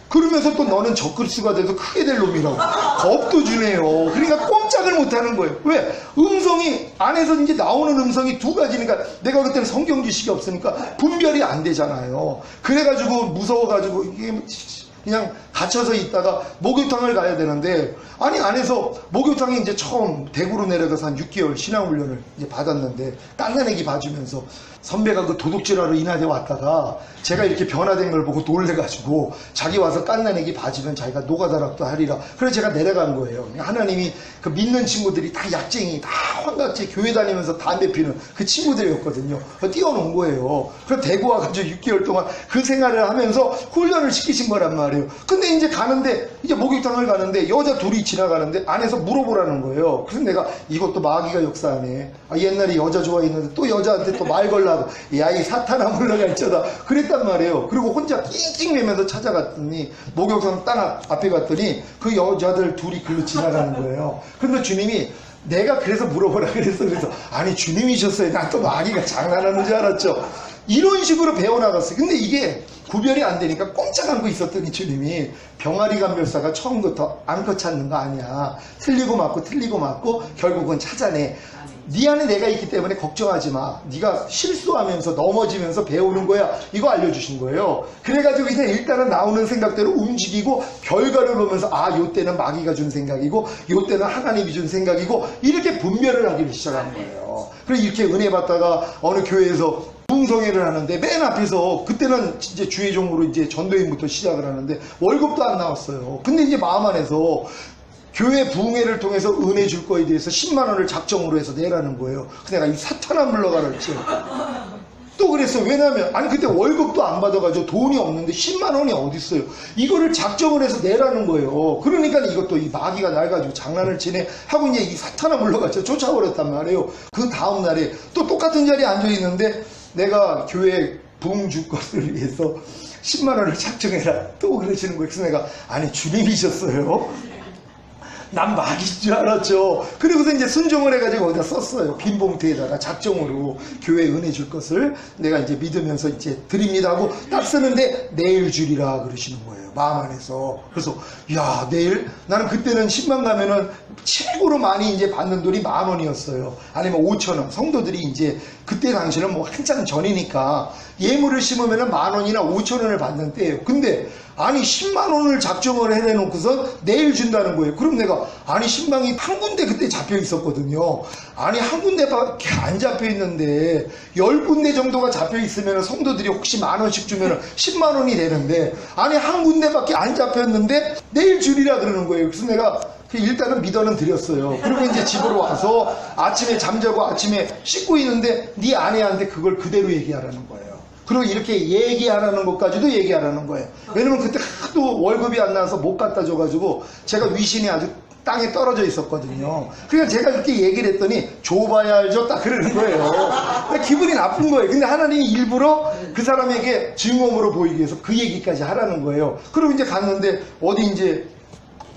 그러면서 또 너는 적그리스도가 돼서 크게 될 놈이라고 겁도 주네요. 그러니까 꼼짝을 못하는 거예요. 왜? 음성이 안에서 이제 나오는 음성이 두 가지니까 내가 그때는 성경 지식이 없으니까 분별이 안 되잖아요. 그래가지고 무서워가지고 이게 그냥 갇혀서 있다가 목욕탕을 가야 되는데 아니 안에서 목욕탕에 이제 처음 대구로 내려가서 한 6개월 신앙훈련을 이제 받았는데 깐난애기 봐주면서 선배가 그 도둑질하러 인하대 왔다가 제가 이렇게 변화된 걸 보고 놀래가지고 자기 와서 깐난애기 봐주면 자기가 노가다락도 하리라. 그래서 제가 내려간 거예요. 하나님이 그 믿는 친구들이 다 약쟁이 다 환각제 교회 다니면서 담배 피는 그 친구들이었거든요. 뛰어놓은 거예요. 그래서 대구 와가지고 6개월 동안 그 생활을 하면서 훈련을 시키신 거란 말이에요. 근데 이제 가는데 이제 목욕탕을 가는데 여자 둘이 지나가는데 안에서 물어보라는 거예요. 그래서 내가 이것도 마귀가 역사하네. 옛날에 여자 좋아했는데 또 여자한테 또 말 걸라고 야 이 사탄아 물러가 있잖아 그랬단 말이에요. 그리고 혼자 낑낑대면서 찾아갔더니 목욕탕 딱 앞에 갔더니 그 여자들 둘이 글로 지나가는 거예요. 근데 주님이 내가 그래서 물어보라 그래서 아니 주님이셨어요. 난 또 마귀가 장난하는 줄 알았죠. 이런 식으로 배워나갔어요. 근데 이게 구별이 안 되니까 꼼짝 않고 있었더니 주님이 병아리 감별사가 처음부터 암컷 찾는 거 아니야. 틀리고 맞고 결국은 찾아내. 네 안에 내가 있기 때문에 걱정하지 마. 네가 실수하면서 넘어지면서 배우는 거야. 이거 알려주신 거예요. 그래가지고 이제 일단은 나오는 생각대로 움직이고 결과를 보면서 요때는 마귀가 준 생각이고 요때는 하나님이 준 생각이고 이렇게 분별을 하기 시작한 거예요. 그래서 이렇게 은혜 받다가 어느 교회에서 부흥성회를 하는데 맨 앞에서 그때는 이제 주의종으로 이제 전도인부터 시작을 하는데 월급도 안 나왔어요. 근데 이제 마음 안에서 교회 부흥회를 통해서 은혜 줄 거에 대해서 10만 원을 작정으로 해서 내라는 거예요. 근데 내가 이 사탄아 물러가라 했지. 또 그랬어. 왜냐면 아니 그때 월급도 안 받아가지고 돈이 없는데 10만 원이 어디 있어요. 이거를 작정을 해서 내라는 거예요. 그러니까 이것도 이 마귀가 날 가지고 장난을 치네 하고 이제 이 사탄아 물러가서 쫓아버렸단 말이에요. 그 다음 날에 또 똑같은 자리에 앉아 있는데 내가 교회 부흥 줄 것을 위해서 10만 원을 작정해라. 또 그러시는 거예요. 그래서 내가 아니 주님이셨어요. 난 마귀인 줄 알았죠. 그리고서 이제 순종을 해가지고 거기다 썼어요. 빈 봉투에다가 작정으로 교회 은혜 줄 것을 내가 이제 믿으면서 이제 드립니다 하고 딱 쓰는데 내일 주리라 그러시는 거예요. 마음 안에서. 그래서 야 내일 나는 그때는 10만 가면은 최고로 많이 이제 받는 돈이 10,000원이었어요. 아니면 5,000원. 성도들이 이제 그때 당시는 뭐 한참 전이니까 예물을 심으면은 10,000원이나 5,000원을 받는 때예요. 근데 아니 10만 원을 작정을 해내놓고서 내일 준다는 거예요. 그럼 내가 아니 신방이 한 군데 그때 잡혀 있었거든요. 아니 한 군데밖에 안 잡혀 있는데 10군데 정도가 잡혀 있으면 성도들이 혹시 10,000원씩 주면 10만 원이 되는데 아니 한 군데밖에 안 잡혔는데 내일 주리라 그러는 거예요. 그래서 내가 일단은 믿어는 드렸어요. 그리고 이제 집으로 와서 아침에 잠자고 아침에 씻고 있는데 네 아내한테 그걸 그대로 얘기하라는 거예요. 그리고 이렇게 얘기하라는 것까지도 얘기하라는 거예요. 왜냐면 그때 하도 월급이 안 나와서 못 갖다 줘가지고 제가 위신이 아주 땅에 떨어져 있었거든요. 그러니까 제가 이렇게 얘기를 했더니 줘봐야 알죠? 딱 그러는 거예요. 기분이 나쁜 거예요. 근데 하나님이 일부러 그 사람에게 증언으로 보이기 위해서 그 얘기까지 하라는 거예요. 그리고 이제 갔는데 어디 이제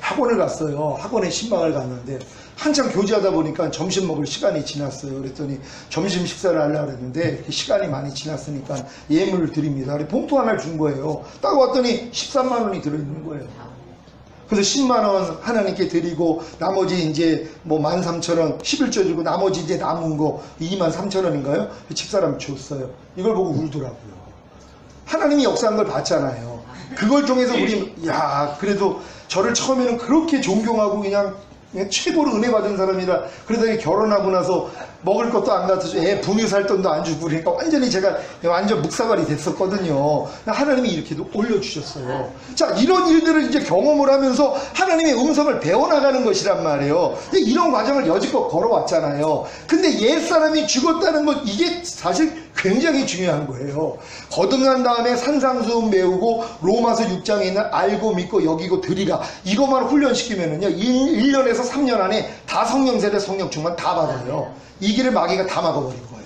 학원을 갔어요. 학원에 신방을 갔는데 한참 교제하다 보니까 점심 먹을 시간이 지났어요. 그랬더니 점심 식사를 하려고 했는데 시간이 많이 지났으니까 예물을 드립니다. 봉투 하나를 준 거예요. 딱 왔더니 13만 원이 들어있는 거예요. 그래서 10만 원 하나님께 드리고 나머지 이제 뭐 13,000원 11조 주고 나머지 이제 남은 거 23,000원인가요? 집사람이 줬어요. 이걸 보고 울더라고요. 하나님이 역사한 걸 봤잖아요. 그걸 통해서 우리 그래도 저를 처음에는 그렇게 존경하고 그냥 최고로 은혜 받은 사람이라 그러다가 결혼하고 나서 먹을 것도 안 갖다 줘. 애 분유 살 돈도 안 주고 그러니까 완전히 제가 완전 묵사발이 됐었거든요. 하나님이 이렇게도 올려주셨어요. 자, 이런 일들을 이제 경험을 하면서 하나님의 음성을 배워나가는 것이란 말이에요. 근데 이런 과정을 여지껏 걸어왔잖아요. 근데 옛사람이 죽었다는 것 이게 사실 굉장히 중요한 거예요. 거듭난 다음에 산상수훈 배우고 로마서 6장에 있는 알고 믿고 여기고 드리라 이것만 훈련시키면은요 1년에서 3년 안에 다 성령 세례 성령 충만 다 받아요. 이 길을 마귀가 다 막아버린 거예요.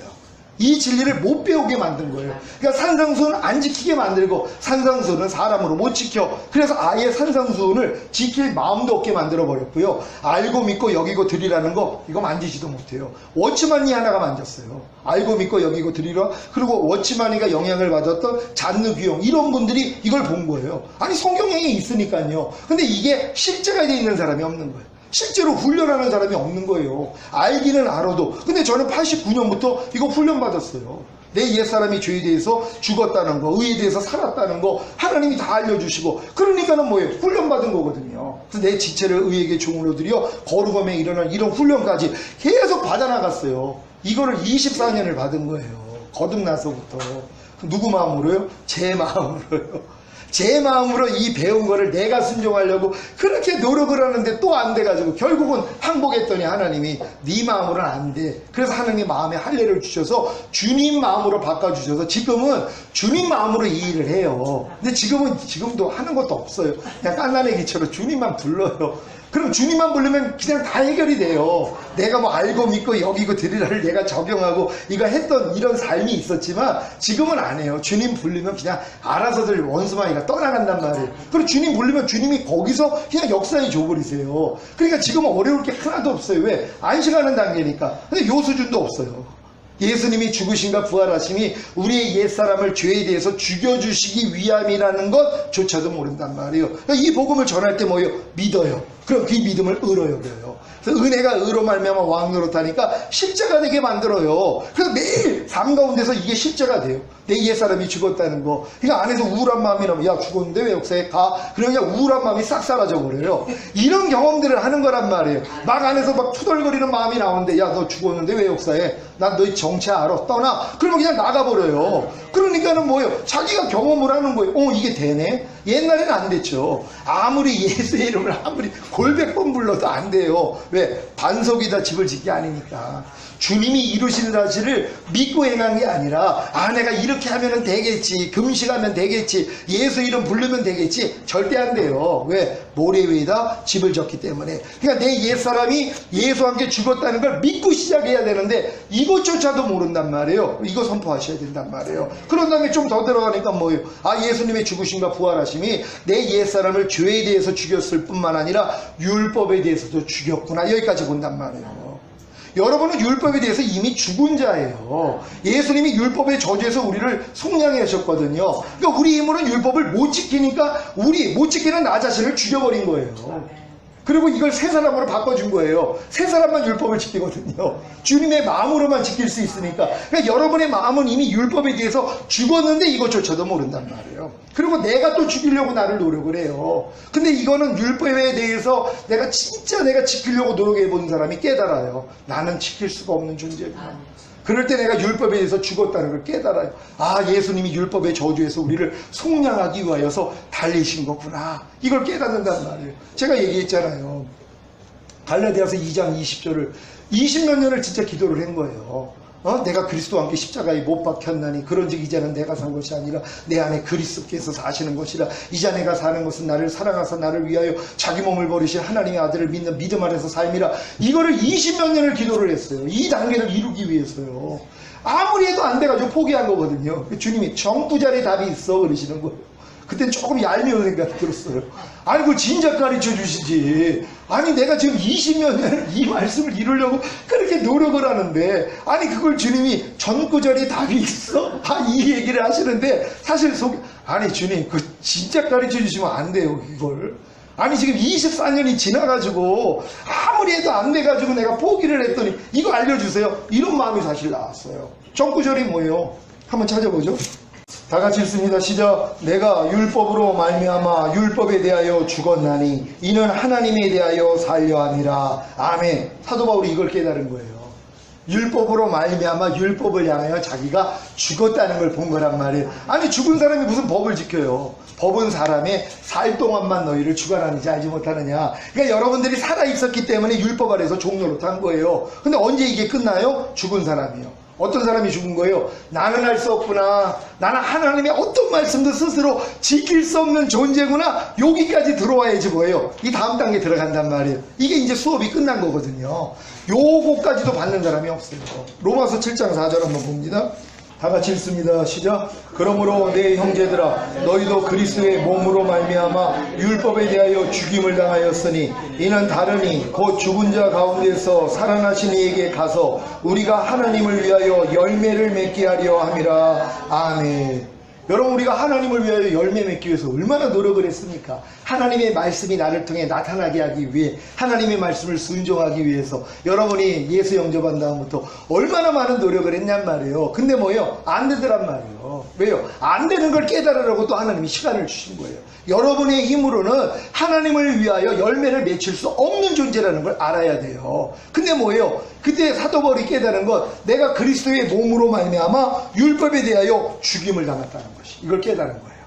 이 진리를 못 배우게 만든 거예요. 그러니까 산상수훈을 안 지키게 만들고 산상수훈은 사람으로 못 지켜. 그래서 아예 산상수훈을 지킬 마음도 없게 만들어 버렸고요. 알고 믿고 여기고 드리라는 거 이거 만지지도 못해요. 워치만이 하나가 만졌어요. 알고 믿고 여기고 드리라. 그리고 워치만이가 영향을 받았던 잔느 귀용 이런 분들이 이걸 본 거예요. 아니 성경에 있으니까요. 근데 이게 실제가 돼 있는 사람이 없는 거예요. 실제로 훈련하는 사람이 없는 거예요. 알기는 알아도. 근데 저는 89년부터 이거 훈련받았어요. 내 옛사람이 죄에 대해서 죽었다는 거, 의에 대해서 살았다는 거 하나님이 다 알려주시고 그러니까는 뭐예요? 훈련받은 거거든요. 그래서 내 지체를 의에게 종으로 드려 거룩함에 일어난 이런 훈련까지 계속 받아나갔어요. 이거를 24년을 받은 거예요. 거듭나서부터. 누구 마음으로요? 제 마음으로요. 제 마음으로 이 배운 거를 내가 순종하려고 그렇게 노력을 하는데 또 안 돼가지고 결국은 항복했더니 하나님이 네 마음으로는 안 돼. 그래서 하나님이 마음에 할례를 주셔서 주님 마음으로 바꿔주셔서 지금은 주님 마음으로 이 일을 해요. 근데 지금도 하는 것도 없어요. 그냥 깐난애기처럼 주님만 불러요. 그럼 주님만 부르면 그냥 다 해결이 돼요. 내가 뭐 알고 믿고 여기고 드리라를 내가 적용하고 이거 했던 이런 삶이 있었지만 지금은 안 해요. 주님 부르면 그냥 알아서들 원수마이가 떠나간단 말이에요. 그리고 주님 부르면 주님이 거기서 그냥 역사에 줘버리세요. 그러니까 지금은 어려울 게 하나도 없어요. 왜? 안식하는 단계니까. 근데 요 수준도 없어요. 예수님이 죽으심과 부활하심이 우리의 옛사람을 죄에 대해서 죽여주시기 위함이라는 것조차도 모른단 말이에요. 이 복음을 전할 때 뭐예요? 믿어요. 그럼 그 믿음을 의로 여겨요. 그래서 은혜가 의로 말미암아 왕 노릇하니까 십자가 되게 만들어요. 그래서 매일 삶 가운데서 이게 십자가 돼요. 내 옛사람이 죽었다는 거. 그러니까 안에서 우울한 마음이 나면 야 죽었는데 왜 역사에 가? 그러면 그냥 우울한 마음이 싹 사라져 버려요. 이런 경험들을 하는 거란 말이에요. 막 안에서 막 투덜거리는 마음이 나오는데 야 너 죽었는데 왜 역사에? 난 너희 정체 알아. 떠나. 그러면 그냥 나가버려요. 그러니까는 뭐예요? 자기가 경험을 하는 거예요. 이게 되네? 옛날에는 안 됐죠. 아무리 예수의 이름을 아무리 골백 번 불러도 안 돼요. 왜? 반석이다 집을 짓기 아니니까. 주님이 이루시는 사실을 믿고 행한 게 아니라 내가 이렇게 하면 되겠지, 금식하면 되겠지, 예수 이름 부르면 되겠지. 절대 안 돼요. 왜? 모래 위에다 집을 졌기 때문에. 그러니까 내 옛사람이 예수와 함께 죽었다는 걸 믿고 시작해야 되는데 이것조차도 모른단 말이에요. 이거 선포하셔야 된단 말이에요. 그런 다음에 좀 더 들어가니까 뭐예요? 예수님의 죽으심과 부활하심이 내 옛사람을 죄에 대해서 죽였을 뿐만 아니라 율법에 대해서도 죽였구나. 여기까지 본단 말이에요. 여러분은 율법에 대해서 이미 죽은 자예요. 예수님이 율법의 저주에서 우리를 속량해 하셨거든요. 그러니까 우리 힘으로는 율법을 못 지키니까 우리 못 지키는 나 자신을 죽여버린 거예요. 그리고 이걸 새 사람으로 바꿔준 거예요. 새 사람만 율법을 지키거든요. 주님의 마음으로만 지킬 수 있으니까. 그러니까 여러분의 마음은 이미 율법에 대해서 죽었는데 이것조차도 모른단 말이에요. 그리고 내가 또 죽이려고 나를 노력을 해요. 근데 이거는 율법에 대해서 내가 지키려고 노력해 본 사람이 깨달아요. 나는 지킬 수가 없는 존재구나. 그럴 때 내가 율법에 대해서 죽었다는 걸 깨달아요. 예수님이 율법의 저주에서 우리를 속량하기 위하여서 달리신 거구나. 이걸 깨닫는단 말이에요. 제가 얘기했잖아요. 갈라디아서 2장 20절을 20몇 년을 진짜 기도를 한 거예요. 내가 그리스도와 함께 십자가에 못 박혔나니 그런즉 이제는 내가 산 것이 아니라 내 안에 그리스도께서 사시는 것이라. 이제 내가 사는 것은 나를 사랑하사 나를 위하여 자기 몸을 버리신 하나님의 아들을 믿는 믿음 안에서 삶이라. 이거를 20몇 년을 기도를 했어요. 이 단계를 이루기 위해서요. 아무리 해도 안 돼가지고 포기한 거거든요. 주님이 정부자리 답이 있어 그러시는 거예요. 그땐 조금 얄미운 생각이 들었어요. 그걸 진작 가르쳐 주시지. 내가 지금 20몇 년 이 말씀을 이루려고 그렇게 노력을 하는데, 그걸 주님이 전구절에 답이 있어? 이 얘기를 하시는데, 사실 주님, 진작 가르쳐 주시면 안 돼요, 이걸. 지금 24년이 지나가지고, 아무리 해도 안 돼가지고 내가 포기를 했더니, 이거 알려주세요. 이런 마음이 사실 나왔어요. 전구절이 뭐예요? 한번 찾아보죠. 다 같이 읽습니다. 시작. 내가 율법으로 말미암아 율법에 대하여 죽었나니 이는 하나님에 대하여 살려 함이라. 아멘. 사도 바울이 이걸 깨달은 거예요. 율법으로 말미암아 율법을 향하여 자기가 죽었다는 걸 본 거란 말이에요. 죽은 사람이 무슨 법을 지켜요. 법은 사람의 살 동안만 너희를 주관하는지 알지 못하느냐. 그러니까 여러분들이 살아있었기 때문에 율법 아래서 종노릇한 거예요. 근데 언제 이게 끝나요? 죽은 사람이요. 어떤 사람이 죽은 거예요? 나는 할 수 없구나. 나는 하나님의 어떤 말씀도 스스로 지킬 수 없는 존재구나. 여기까지 들어와야지 뭐예요? 이 다음 단계 들어간단 말이에요. 이게 이제 수업이 끝난 거거든요. 요거까지도 받는 사람이 없어요. 로마서 7장 4절 한번 봅니다. 다 같이 읽습니다. 시작. 그러므로 내 형제들아 너희도 그리스도의 몸으로 말미암아 율법에 대하여 죽임을 당하였으니 이는 다름이 곧 죽은 자 가운데서 살아나신 이에게 가서 우리가 하나님을 위하여 열매를 맺게 하려 함이라. 아멘. 여러분, 우리가 하나님을 위하여 열매 맺기 위해서 얼마나 노력을 했습니까? 하나님의 말씀이 나를 통해 나타나게 하기 위해, 하나님의 말씀을 순종하기 위해서 여러분이 예수 영접한 다음부터 얼마나 많은 노력을 했냔 말이에요. 근데 뭐예요? 안 되더란 말이에요. 왜요? 안 되는 걸 깨달으라고 또 하나님이 시간을 주신 거예요. 여러분의 힘으로는 하나님을 위하여 열매를 맺힐 수 없는 존재라는 걸 알아야 돼요. 근데 뭐예요? 그때 사도 바울이 깨달은 건 내가 그리스도의 몸으로 말미암아 율법에 대하여 죽임을 당했다는 것이, 이걸 깨달은 거예요.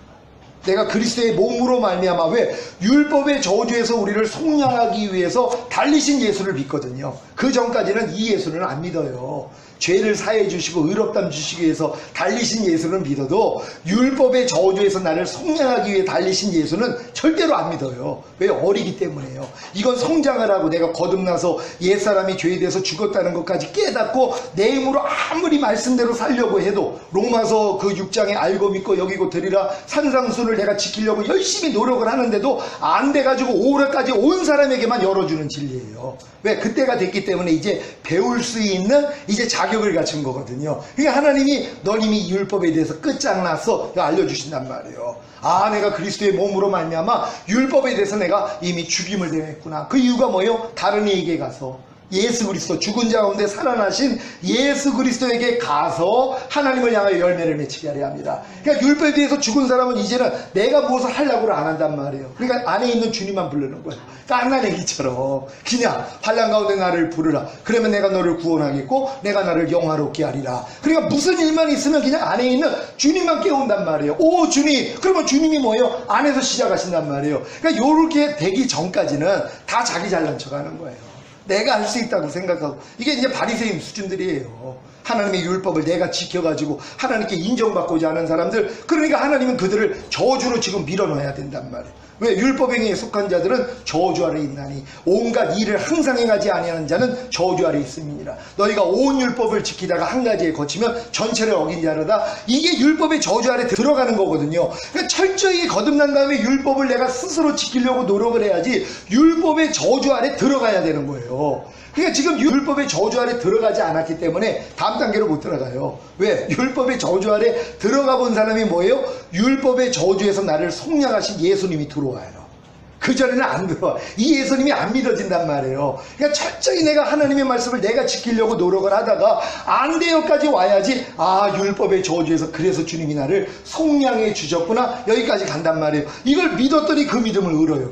내가 그리스도의 몸으로 말미암아, 왜? 율법의 저주에서 우리를 속량하기 위해서 달리신 예수를 믿거든요. 그 전까지는 이 예수는 안 믿어요. 죄를 사해 주시고 의롭담 주시기 위해서 달리신 예수는 믿어도 율법의 저주에서 나를 속량하기 위해 달리신 예수는 절대로 안 믿어요. 왜? 어리기 때문에요. 이건 성장을 하고 내가 거듭나서 옛사람이 죄에 대해서 죽었다는 것까지 깨닫고 내 힘으로 아무리 말씀대로 살려고 해도, 로마서 그 6장에 알고 믿고 여기고 들으라 산상수를 내가 지키려고 열심히 노력을 하는데도 안 돼가지고 5월까지 온 사람에게만 열어주는 진리예요. 왜? 그때가 됐기 때문에 이제 배울 수 있는, 이제 자기 자격을 갖춘 거거든요. 그러니까 하나님이 넌 이미 율법에 대해서 끝장나서 알려주신단 말이에요. 아, 내가 그리스도의 몸으로 말미암아 율법에 대해서 내가 이미 죽임을 당했구나. 그 이유가 뭐예요? 다른 이에게 가서 예수 그리스도, 죽은 자 가운데 살아나신 예수 그리스도에게 가서 하나님을 향하여 열매를 맺히게 하려 합니다. 그러니까 율법에 대해서 죽은 사람은 이제는 내가 무엇을 하려고를 안 한단 말이에요. 그러니까 안에 있는 주님만 부르는 거예요. 깐난애기처럼 그냥 환난 가운데 나를 부르라. 그러면 내가 너를 구원하겠고 내가 나를 영화롭게 하리라. 그러니까 무슨 일만 있으면 그냥 안에 있는 주님만 깨운단 말이에요. 오 주님, 그러면 주님이 뭐예요? 안에서 시작하신단 말이에요. 그러니까 요렇게 되기 전까지는 다 자기 잘난 척하는 거예요. 내가 할 수 있다고 생각하고. 이게 이제 바리새인 수준들이에요. 하나님의 율법을 내가 지켜가지고 하나님께 인정받고자 하는 사람들. 그러니까 하나님은 그들을 저주로 지금 밀어넣어야 된단 말이에요. 왜? 율법행위에 속한 자들은 저주 아래 있나니 온갖 일을 항상 행하지 아니하는 자는 저주 아래 있음이니라. 너희가 온 율법을 지키다가 한 가지에 거치면 전체를 어긴 자로다. 이게 율법의 저주 아래 들어가는 거거든요. 그러니까 철저히 거듭난 다음에 율법을 내가 스스로 지키려고 노력을 해야지 율법의 저주 아래 들어가야 되는 거예요. 그러니까 지금 율법의 저주 아래 들어가지 않았기 때문에 다음 단계로 못 들어가요. 왜? 율법의 저주 아래 들어가 본 사람이 뭐예요? 율법의 저주에서 나를 속량하신 예수님이 들어와요. 그전에는 안 들어와. 이 예수님이 안 믿어진단 말이에요. 그러니까 철저히 내가 하나님의 말씀을 내가 지키려고 노력을 하다가 안 돼요까지 와야지, 아, 율법의 저주에서 그래서 주님이 나를 속량해 주셨구나, 여기까지 간단 말이에요. 이걸 믿었더니 그 믿음을 잃어요.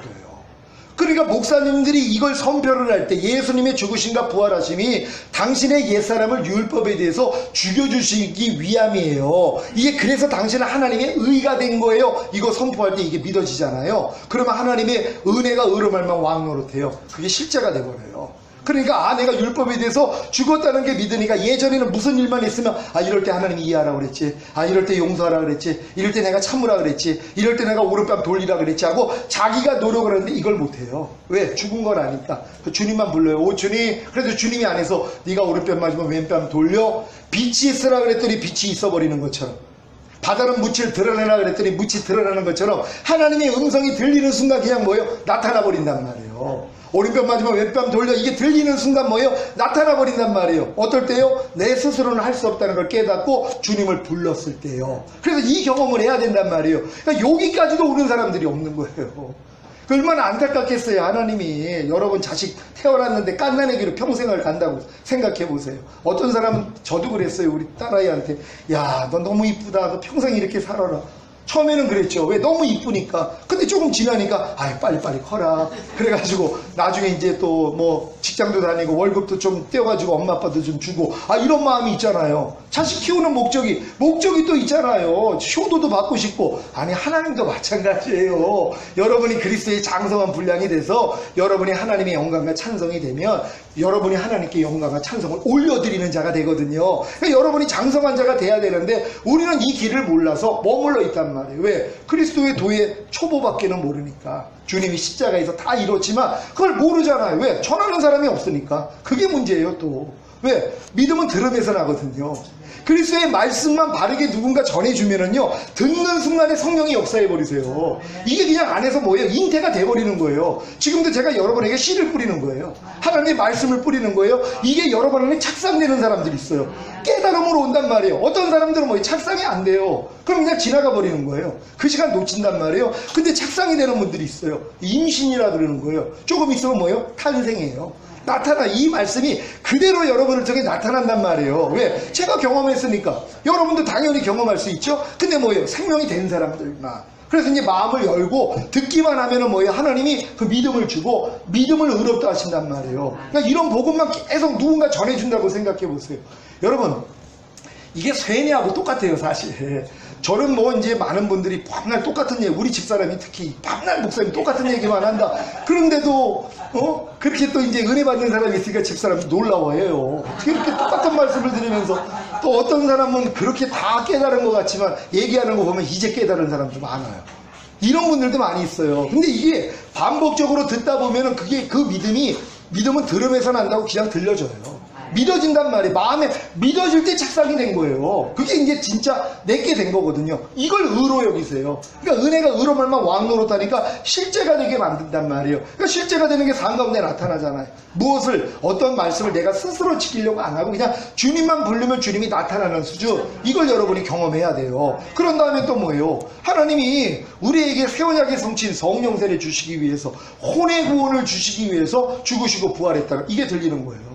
그러니까 목사님들이 이걸 선표를 할 때 예수님의 죽으심과 부활하심이 당신의 옛사람을 율법에 대해서 죽여주시기 위함이에요. 이게 그래서 당신은 하나님의 의가 된 거예요. 이거 선포할 때 이게 믿어지잖아요. 그러면 하나님의 은혜가 의로 말면 왕노릇해요. 그게 실제가 돼버려요. 그러니까 내가 율법에 대해서 죽었다는 게 믿으니까 예전에는 무슨 일만 있으면 이럴 때 하나님이 이해하라 그랬지, 이럴 때 용서하라 그랬지, 이럴 때 내가 참으라 그랬지, 이럴 때 내가 오른뺨 돌리라 그랬지 하고 자기가 노력을 하는데 이걸 못해요. 왜? 죽은 걸 아니까. 주님만 불러요. 오 주님. 그래도 주님이 안에서 네가 오른뺨 맞으면 왼뺨 돌려. 빛이 있으라 그랬더니 빛이 있어버리는 것처럼, 바다는 묻히를 드러내라 그랬더니 묻히 드러나는 것처럼 하나님의 음성이 들리는 순간 그냥 뭐예요? 나타나 버린단 말이에요. 오른뺨 맞으면 왼뺨 돌려. 이게 들리는 순간 뭐예요? 나타나 버린단 말이에요. 어떨 때요? 내 스스로는 할 수 없다는 걸 깨닫고 주님을 불렀을 때요. 그래서 이 경험을 해야 된단 말이에요. 그러니까 여기까지도 오는 사람들이 없는 거예요. 얼마나 안타깝겠어요. 하나님이 여러분 자식 태어났는데 깐난애기로 평생을 간다고 생각해 보세요. 어떤 사람은, 저도 그랬어요. 우리 딸아이한테, 야, 너 너무 이쁘다. 너 평생 이렇게 살아라. 처음에는 그랬죠. 왜? 너무 이쁘니까. 근데 조금 지나니까 빨리빨리 커라. 그래가지고 나중에 이제 또 뭐 직장도 다니고 월급도 좀 떼어가지고 엄마 아빠도 좀 주고, 이런 마음이 있잖아요. 자식 키우는 목적이 또 있잖아요. 효도도 받고 싶고. 하나님도 마찬가지예요. 여러분이 그리스도의 장성한 분량이 돼서 여러분이 하나님의 영광과 찬성이 되면 여러분이 하나님께 영광과 찬성을 올려드리는 자가 되거든요. 그러니까 여러분이 장성한 자가 돼야 되는데 우리는 이 길을 몰라서 머물러 있단 말이에요. 왜? 그리스도의 도의 초보밖에는 모르니까. 주님이 십자가에서 다 이뤘지만 그걸 모르잖아요. 왜? 전하는 사람이 없으니까. 그게 문제예요. 또 왜? 믿음은 들음에서 나거든요. 그리스도의 말씀만 바르게 누군가 전해주면은요, 듣는 순간에 성령이 역사해버리세요. 이게 그냥 안에서 뭐예요? 잉태가 돼버리는 거예요. 지금도 제가 여러분에게 씨를 뿌리는 거예요. 하나님의 말씀을 뿌리는 거예요. 이게 여러분 안에 착상되는 사람들이 있어요. 깨달음으로 온단 말이에요. 어떤 사람들은 뭐예요? 착상이 안 돼요. 그럼 그냥 지나가 버리는 거예요. 그 시간 놓친단 말이에요. 근데 착상이 되는 분들이 있어요. 임신이라 그러는 거예요. 조금 있으면 뭐예요? 탄생이에요. 이 말씀이 그대로 여러분을 통해 나타난단 말이에요. 왜? 제가 경험했으니까. 여러분도 당연히 경험할 수 있죠? 근데 뭐예요? 생명이 된 사람들만. 그래서 이제 마음을 열고 듣기만 하면은 뭐예요? 하나님이 그 믿음을 주고 믿음을 의롭다 하신단 말이에요. 그러니까 이런 복음만 계속 누군가 전해준다고 생각해 보세요. 여러분, 이게 쇠뇌하고 똑같아요, 사실. 저는 뭐 이제 많은 분들이 밤날 똑같은 얘기, 우리 집사람이 특히 밤날 목사님 똑같은 얘기만 한다. 그런데도 그렇게 또 이제 은혜 받는 사람이 있으니까 집사람이 놀라워해요. 어떻게 이렇게 똑같은 말씀을 드리면서, 또 어떤 사람은 그렇게 다 깨달은 것 같지만 얘기하는 거 보면 이제 깨달은 사람도 많아요. 이런 분들도 많이 있어요. 근데 이게 반복적으로 듣다 보면은 그게 그 믿음은 들음에서 난다고 그냥 들려져요. 믿어진단 말이에요. 마음에 믿어질 때 착상이 된 거예요. 그게 이제 진짜 내게 된 거거든요. 이걸 의로 여기세요. 그러니까 은혜가 의로 말만 왕노릇하니까 실제가 되게 만든단 말이에요. 그러니까 실제가 되는 게 삶 가운데 나타나잖아요. 무엇을 어떤 말씀을 내가 스스로 지키려고 안 하고 그냥 주님만 부르면 주님이 나타나는 수준, 이걸 여러분이 경험해야 돼요. 그런 다음에 또 뭐예요? 하나님이 우리에게 새 언약의 성취인 성령세를 주시기 위해서, 혼의 구원을 주시기 위해서 죽으시고 부활했다는, 이게 들리는 거예요.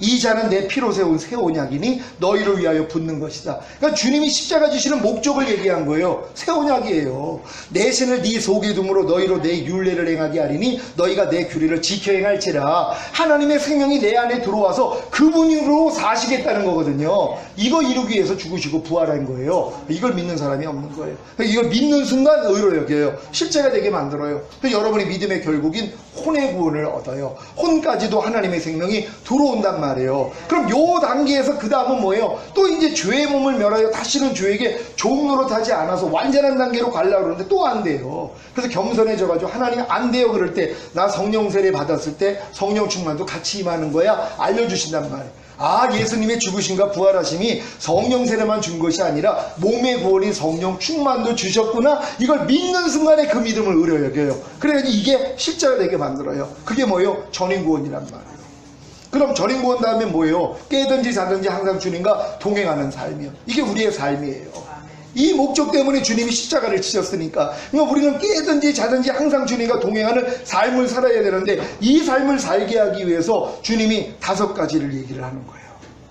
이 자는 내 피로 세운 새 언약이니 너희를 위하여 붙는 것이다. 그러니까 주님이 십자가 지시는 목적을 얘기한 거예요. 새 언약이에요. 내 신을 네 속에 둠으로 너희로 내 율례를 행하게 하리니 너희가 내 규례를 지켜 행할지라. 하나님의 생명이 내 안에 들어와서 그분으로 사시겠다는 거거든요. 이거 이루기 위해서 죽으시고 부활한 거예요. 이걸 믿는 사람이 없는 거예요. 이걸 믿는 순간 의로 여겨요. 실제가 되게 만들어요. 여러분이 믿음의 결국인 혼의 구원을 얻어요. 혼까지도 하나님의 생명이 들어온단 말이에요. 그럼 요 단계에서 그 다음은 뭐예요? 또 이제 죄의 몸을 멸하여 다시는 죄에게 종노릇하지 않아서 완전한 단계로 가려고 그러는데 또 안 돼요. 그래서 겸손해져가지고 하나님 안 돼요 그럴 때, 나 성령 세례 받았을 때 성령 충만도 같이 임하는 거야 알려주신단 말이에요. 아, 예수님의 죽으심과 부활하심이 성령 세례만 준 것이 아니라 몸의 구원인 성령 충만도 주셨구나. 이걸 믿는 순간에 그 믿음을 의로 여겨요. 그래서 이게 실제가 되게 만들어요. 그게 뭐예요? 전인구원이란 말이에요. 그럼 전인구원 다음에 뭐예요? 깨든지 자든지 항상 주님과 동행하는 삶이요. 이게 우리의 삶이에요. 이 목적 때문에 주님이 십자가를 지셨으니까. 그러니까 우리는 깨든지 자든지 항상 주님과 동행하는 삶을 살아야 되는데, 이 삶을 살게 하기 위해서 주님이 5가지를 얘기를 하는 거예요.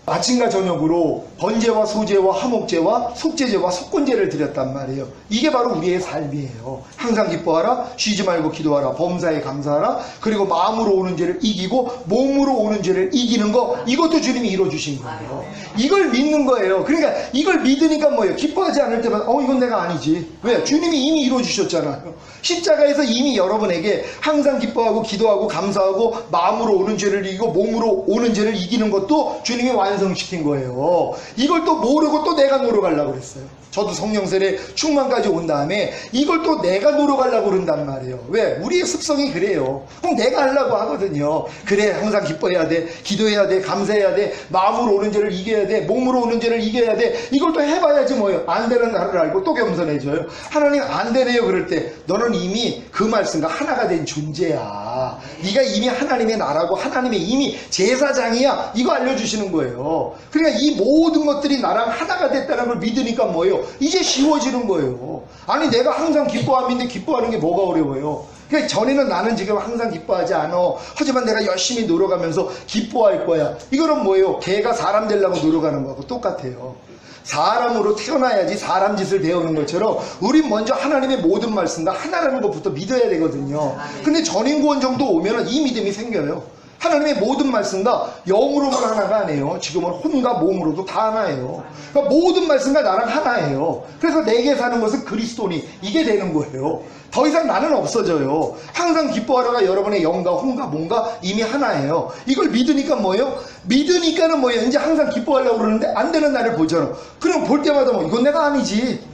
아침과 저녁으로 번제와 소제와 화목제와 속죄제와 속건제를 드렸단 말이에요. 이게 바로 우리의 삶이에요. 항상 기뻐하라, 쉬지 말고 기도하라, 범사에 감사하라, 그리고 마음으로 오는 죄를 이기고 몸으로 오는 죄를 이기는 거, 이것도 주님이 이뤄주신 거예요. 이걸 믿는 거예요. 그러니까 이걸 믿으니까 뭐예요? 기뻐하지 않을 때마다 이건 내가 아니지. 왜? 주님이 이미 이뤄주셨잖아요. 십자가에서 이미 여러분에게 항상 기뻐하고 기도하고 감사하고 마음으로 오는 죄를 이기고 몸으로 오는 죄를 이기는 것도 주님이 완성시킨 거예요. 이걸 또 모르고 또 내가 노력하려고 그랬어요. 저도 성령세례 충만까지 온 다음에 이걸 또 내가 노력하려고 그런단 말이에요. 왜? 우리의 습성이 그래요. 그럼 내가 하려고 하거든요. 그래, 항상 기뻐해야 돼, 기도해야 돼, 감사해야 돼, 마음으로 오는 죄를 이겨야 돼, 몸으로 오는 죄를 이겨야 돼. 이걸 또 해봐야지 뭐예요. 안 되는 나를 알고 또 겸손해져요. 하나님 안 되네요 그럴 때, 너는 이미 그 말씀과 하나가 된 존재야. 네가 이미 하나님의 나라고 하나님의 이미 제사장이야. 이거 알려주시는 거예요. 그러니까 이 모든 것들이 나랑 하나가 됐다는 걸 믿으니까 뭐예요? 이제 쉬워지는 거예요. 아니, 내가 항상 기뻐함인데 기뻐하는 게 뭐가 어려워요? 그러니까 전에는 나는 지금 항상 기뻐하지 않아. 하지만 내가 열심히 노력하면서 기뻐할 거야. 이거는 뭐예요? 개가 사람 되려고 노력하는 거하고 똑같아요. 사람으로 태어나야지 사람 짓을 배우는 것처럼 우린 먼저 하나님의 모든 말씀과 하나라는 것부터 믿어야 되거든요. 근데 전인구원 정도 오면 이 믿음이 생겨요. 하나님의 모든 말씀과 영으로만 하나가 아니에요. 지금은 혼과 몸으로도 다 하나예요. 그러니까 모든 말씀과 나랑 하나예요. 그래서 내게 사는 것은 그리스도니, 이게 되는 거예요. 더 이상 나는 없어져요. 항상 기뻐하라가 여러분의 영과 혼과 몸과 이미 하나예요. 이걸 믿으니까 뭐예요? 믿으니까는 뭐예요? 이제 항상 기뻐하려고 그러는데 안 되는 날을 보잖아. 그럼 볼 때마다 이건 내가 아니지.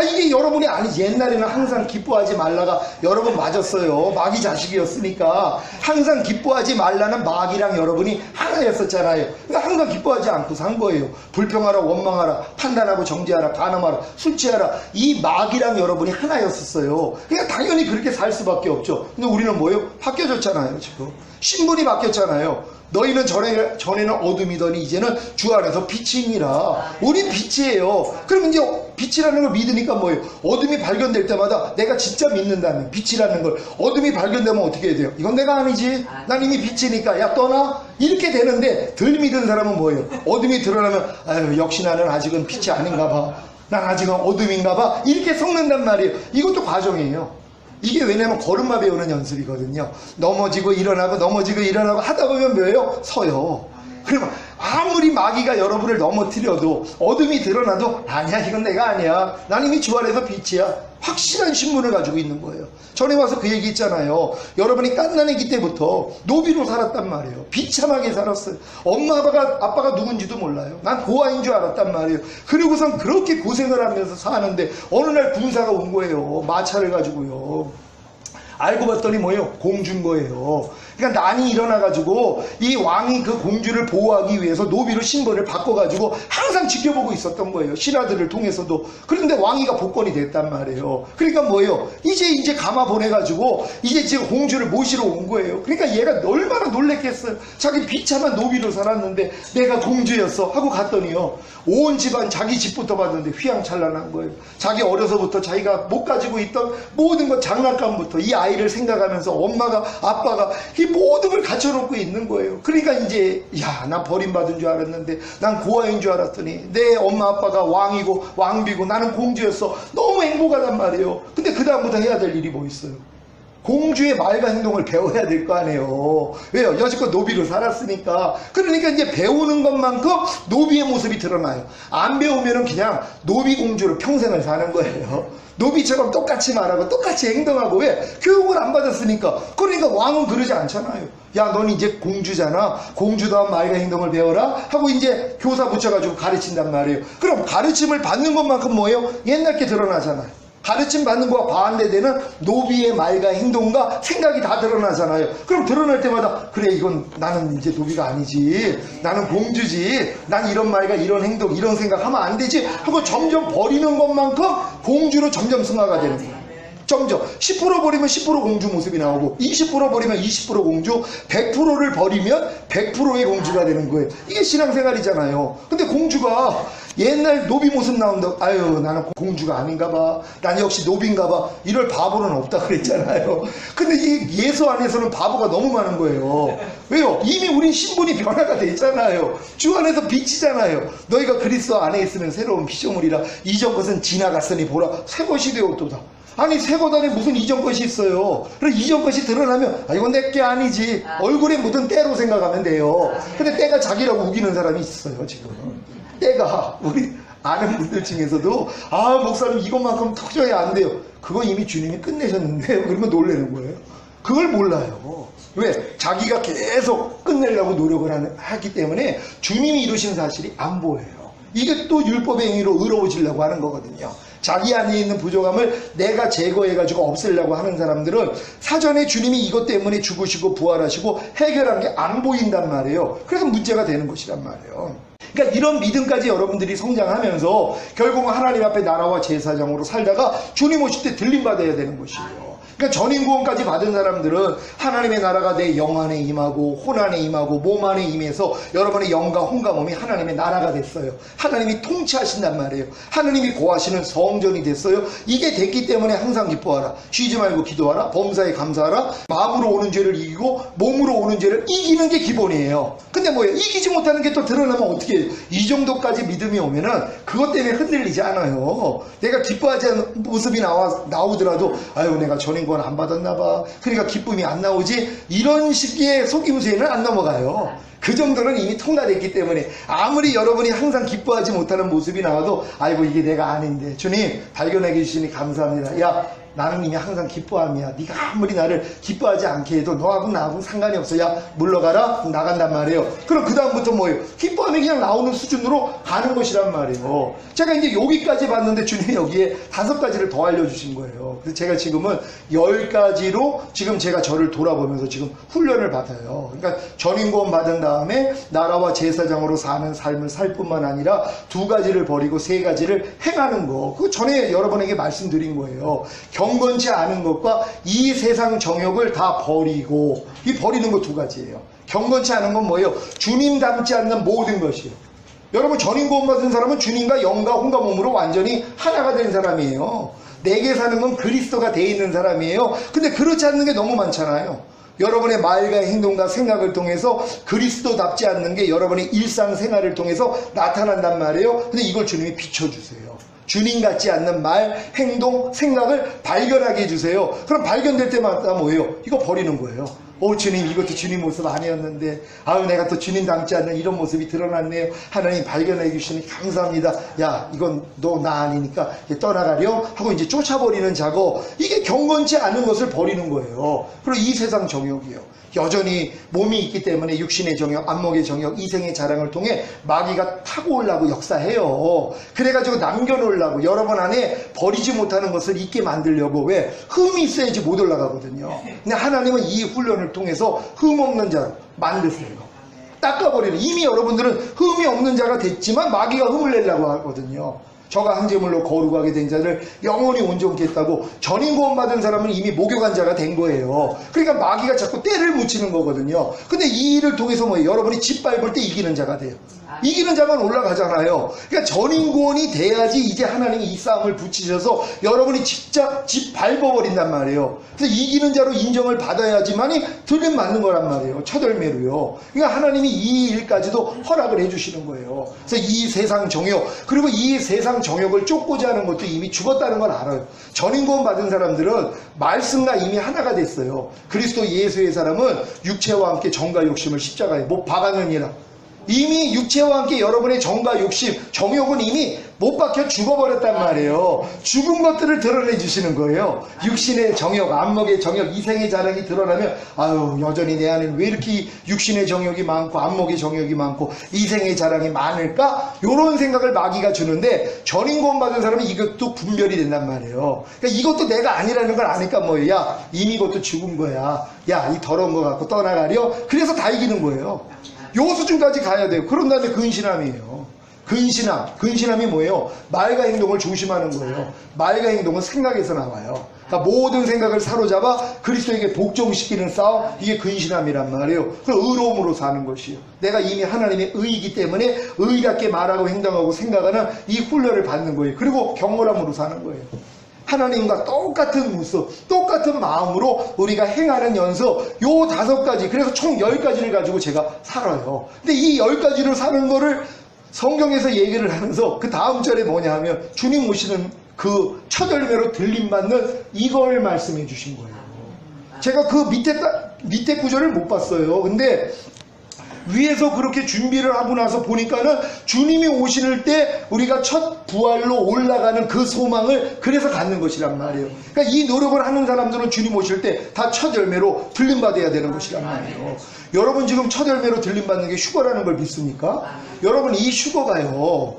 이게 여러분이 아니지. 옛날에는 항상 기뻐하지 말라가 여러분 맞았어요. 마귀 자식이었으니까 항상 기뻐하지 말라는 마귀랑 여러분이 하나였었잖아요. 그러니까 항상 기뻐하지 않고 산 거예요. 불평하라, 원망하라, 판단하고 정죄하라, 간음하라, 술 취하라. 이 마귀랑 여러분이 하나였었어요. 그러니까 당연히 그렇게 살 수밖에 없죠. 근데 우리는 뭐예요? 바뀌어졌잖아요. 지금 신분이 바뀌었잖아요. 너희는 전에는 어둠이더니 이제는 주 안에서 빛이니라. 우린 빛이에요. 그럼 이제 빛이라는 걸 믿으니까 뭐예요? 어둠이 발견될 때마다 내가 진짜 믿는다면, 빛이라는 걸 어둠이 발견되면 어떻게 해야 돼요? 이건 내가 아니지. 난 이미 빛이니까 야 떠나. 이렇게 되는데 덜 믿은 사람은 뭐예요? 어둠이 드러나면 아유, 역시 나는 아직은 빛이 아닌가 봐. 난 아직은 어둠인가 봐. 이렇게 섞는단 말이에요. 이것도 과정이에요. 이게 왜냐면 걸음마 배우는 연습이거든요. 넘어지고 일어나고 넘어지고 일어나고 하다 보면 뭐예요? 서요. 그러면 아무리 마귀가 여러분을 넘어뜨려도 어둠이 드러나도 아니야, 이건 내가 아니야. 난 이미 주 안에서 빛이야. 확실한 신분을 가지고 있는 거예요. 전에 와서 그 얘기 있잖아요. 여러분이 갓난아기 때부터 노비로 살았단 말이에요. 비참하게 살았어요. 엄마 아빠가 누군지도 몰라요. 난 고아인 줄 알았단 말이에요. 그리고선 그렇게 고생을 하면서 사는데 어느 날 군사가 온 거예요. 마차를 가지고요. 알고 봤더니 뭐예요? 공주인 거예요. 그러니까 난이 일어나가지고 이 왕이 그 공주를 보호하기 위해서 노비로 신분을 바꿔가지고 항상 지켜보고 있었던 거예요. 신하들을 통해서도. 그런데 왕위가 복권이 됐단 말이에요. 그러니까 뭐예요? 이제 감아 보내가지고 이제 지금 공주를 모시러 온 거예요. 그러니까 얘가 얼마나 놀랬겠어요. 자기 비참한 노비로 살았는데 내가 공주였어 하고 갔더니요, 온 집안 자기 집부터 봤는데 휘황찬란한 거예요. 자기 어려서부터 자기가 못 가지고 있던 모든 것, 장난감부터 이 아이를 생각하면서 엄마가 아빠가 이 모든 걸 갖춰놓고 있는 거예요. 그러니까 이제 난 버림받은 줄 알았는데, 난 고아인 줄 알았더니 내 엄마 아빠가 왕이고 왕비고 나는 공주였어. 너무 행복하단 말이에요. 근데 그 다음부터 해야 될 일이 뭐 있어요? 공주의 말과 행동을 배워야 될 거 아니에요. 왜요? 여지껏 노비로 살았으니까. 그러니까 이제 배우는 것만큼 노비의 모습이 드러나요. 안 배우면은 그냥 노비 공주로 평생을 사는 거예요. 노비처럼 똑같이 말하고 똑같이 행동하고. 왜? 교육을 안 받았으니까. 그러니까 왕은 그러지 않잖아요. 야, 넌 이제 공주잖아. 공주다운 말과 행동을 배워라 하고 이제 교사 붙여가지고 가르친단 말이에요. 그럼 가르침을 받는 것만큼 뭐예요? 옛날 게 드러나잖아요. 가르침 받는 거와 반대되는 노비의 말과 행동과 생각이 다 드러나잖아요. 그럼 드러날 때마다 그래, 이건 나는 이제 노비가 아니지, 나는 공주지, 난 이런 말과 이런 행동 이런 생각 하면 안 되지 하고 점점 버리는 것만큼 공주로 점점 승화가 되는 거예요. 점점 10% 버리면 10% 공주 모습이 나오고, 20% 버리면 20% 공주, 100%를 버리면 100%의 공주가 되는 거예요. 이게 신앙생활이잖아요. 근데 공주가 옛날 노비 모습 나온다고 아유 나는 공주가 아닌가 봐, 난 역시 노비인가 봐, 이럴 바보는 없다 그랬잖아요. 근데 이 예수 안에서는 바보가 너무 많은 거예요. 왜요? 이미 우린 신분이 변화가 됐잖아요. 주 안에서 빛이잖아요. 너희가 그리스도 안에 있으면 새로운 피조물이라 이전 것은 지나갔으니 보라 새 것이 되었도다. 아니 새 것 안에 무슨 이전 것이 있어요. 그래서 이전 것이 드러나면 이건 내게 아니지, 얼굴에 묻은 때로 생각하면 돼요. 근데 때가 자기라고 우기는 사람이 있어요. 지금 때가 우리 아는 분들 중에서도 목사님 이것만큼 터져야 안 돼요. 그거 이미 주님이 끝내셨는데요. 그러면 놀라는 거예요. 그걸 몰라요. 왜? 자기가 계속 끝내려고 노력을 하기 때문에 주님이 이루신 사실이 안 보여요. 이게 또 율법의 행위로 의로워지려고 하는 거거든요. 자기 안에 있는 부족함을 내가 제거해가지고 없애려고 하는 사람들은 사전에 주님이 이것 때문에 죽으시고 부활하시고 해결한 게 안 보인단 말이에요. 그래서 문제가 되는 것이란 말이에요. 그러니까 이런 믿음까지 여러분들이 성장하면서 결국은 하나님 앞에 나라와 제사장으로 살다가 주님 오실 때 들림받아야 되는 것이에요. 그러니까 전인구원까지 받은 사람들은 하나님의 나라가 내 영 안에 임하고 혼 안에 임하고 몸 안에 임해서 여러분의 영과 혼과 몸이 하나님의 나라가 됐어요. 하나님이 통치하신단 말이에요. 하나님이 고하시는 성전이 됐어요. 이게 됐기 때문에 항상 기뻐하라, 쉬지 말고 기도하라, 범사에 감사하라, 마음으로 오는 죄를 이기고 몸으로 오는 죄를 이기는 게 기본이에요. 근데 뭐예요? 이기지 못하는 게 또 드러나면 어떻게 해요? 이 정도까지 믿음이 오면은 그것 때문에 흔들리지 않아요. 내가 기뻐하지 않는 모습이 나오더라도 아유 내가 전인구원 안 받았나 봐, 그러니까 기쁨이 안 나오지, 이런 식의 속임수에는 안 넘어가요. 그 정도는 이미 통과됐기 때문에 아무리 여러분이 항상 기뻐하지 못하는 모습이 나와도 아이고 이게 내가 아닌데 주님 발견해 주시니 감사합니다. 야 나는 이미 항상 기뻐함이야. 네가 아무리 나를 기뻐하지 않게 해도 너하고 나하고는 상관이 없어. 야 물러가라, 나간단 말이에요. 그럼 그 다음부터 뭐예요? 기뻐함이 그냥 나오는 수준으로 가는 것이란 말이에요. 제가 이제 여기까지 봤는데 주님이 여기에 5가지를 더 알려주신 거예요. 그래서 제가 지금은 10가지로 지금 제가 저를 돌아보면서 지금 훈련을 받아요. 그러니까 전인구원 받은 다음에 나라와 제사장으로 사는 삶을 살 뿐만 아니라 2가지를 버리고 3가지를 행하는 거. 그거 전에 여러분에게 말씀드린 거예요. 경건치 않은 것과 이 세상 정욕을 다 버리고, 이 버리는 거 2가지예요. 경건치 않은 건 뭐예요? 주님 닮지 않는 모든 것이에요. 여러분 전인구원 받은 사람은 주님과 영과 혼과 몸으로 완전히 하나가 된 사람이에요. 내게 사는 건 그리스도가 돼 있는 사람이에요. 근데 그렇지 않는 게 너무 많잖아요. 여러분의 말과 행동과 생각을 통해서 그리스도답지 않는 게 여러분의 일상생활을 통해서 나타난단 말이에요. 근데 이걸 주님이 비춰주세요. 주님 같지 않는 말, 행동, 생각을 발견하게 해주세요. 그럼 발견될 때마다 뭐예요? 이거 버리는 거예요. 주님 이것도 주님 모습 아니었는데 아유 내가 또 주님 닮지 않는 이런 모습이 드러났네요. 하나님 발견해 주시니 감사합니다. 야 이건 너 나 아니니까 떠나가려 하고 이제 쫓아버리는 작업. 이게 경건치 않은 것을 버리는 거예요. 그리고 이 세상 정욕이에요. 여전히 몸이 있기 때문에 육신의 정욕, 안목의 정욕, 이생의 자랑을 통해 마귀가 타고 오려고 역사해요. 그래가지고 남겨놓으려고 여러분 안에 버리지 못하는 것을 있게 만들려고. 왜? 흠이 있어야지 못 올라가거든요. 근데 하나님은 이 훈련을 훈련을 통해서 흠없는 자로 만드세요. 닦아버리는. 이미 여러분들은 흠이 없는 자가 됐지만 마귀가 흠을 내려고 하거든요. 저가 한 제물로 거룩하게 된 자를 영원히 온전케 했다고. 전인 구원 받은 사람은 이미 목욕한 자가 된 거예요. 그러니까 마귀가 자꾸 때를 묻히는 거거든요. 근데 이 일을 통해서 뭐예요? 여러분이 집 밟을 때 이기는 자가 돼요. 이기는 자만 올라가잖아요. 그러니까 전인 구원이 돼야지 이제 하나님이 이 싸움을 붙이셔서 여러분이 직접 집 밟아버린단 말이에요. 그래서 이기는 자로 인정을 받아야지만이 들림 맞는 거란 말이에요. 첫 열매로요. 그러니까 하나님이 이 일까지도 허락을 해주시는 거예요. 그래서 이 세상 정욕, 그리고 이 세상 정욕을 쫓고자 하는 것도 이미 죽었다는 걸 알아요. 전인 구원 받은 사람들은 말씀과 이미 하나가 됐어요. 그리스도 예수의 사람은 육체와 함께 정과 욕심을 십자가에 못 박았느니라. 이미 육체와 함께 여러분의 정과 욕심, 정욕은 이미 못 박혀 죽어버렸단 말이에요. 죽은 것들을 드러내 주시는 거예요. 육신의 정욕, 안목의 정욕, 이생의 자랑이 드러나면 아유 여전히 내 안에는 왜 이렇게 육신의 정욕이 많고 안목의 정욕이 많고 이생의 자랑이 많을까? 이런 생각을 마귀가 주는데 전인 구원 받은 사람은 이것도 분별이 된단 말이에요. 그러니까 이것도 내가 아니라는 걸 아니까 뭐예요? 야 이미 이것도 죽은 거야. 야 이 더러운 거 갖고 떠나가려. 그래서 다 이기는 거예요. 요 수준까지 가야 돼요. 그런 다음에 근신함이에요. 근신함이 뭐예요? 말과 행동을 조심하는 거예요. 말과 행동은 생각에서 나와요. 그러니까 모든 생각을 사로잡아 그리스도에게 복종시키는 싸움, 이게 근신함이란 말이에요. 그 의로움으로 사는 것이에요. 내가 이미 하나님의 의이기 때문에 의답게 말하고 행동하고 생각하는 이 훈련을 받는 거예요. 그리고 경건함으로 사는 거예요. 하나님과 똑같은 모습, 똑같은 마음으로 우리가 행하는 연습, 요 5가지, 그래서 총 10가지를 가지고 제가 살아요. 근데 이 10가지를 사는 거를 성경에서 얘기를 하면서 그 다음 절에 뭐냐 하면 주님 오시는 그 첫 열매로 들림받는 이걸 말씀해 주신 거예요. 제가 그 밑에 구절을 못 봤어요. 근데 위에서 그렇게 준비를 하고 나서 보니까는 주님이 오실 때 우리가 첫 부활로 올라가는 그 소망을 그래서 갖는 것이란 말이에요. 그러니까 이 노력을 하는 사람들은 주님 오실 때 다 첫 열매로 들림받아야 되는 것이란 말이에요. 여러분 지금 첫 열매로 들림받는 게 휴거라는 걸 믿습니까? 여러분 이 휴거가요,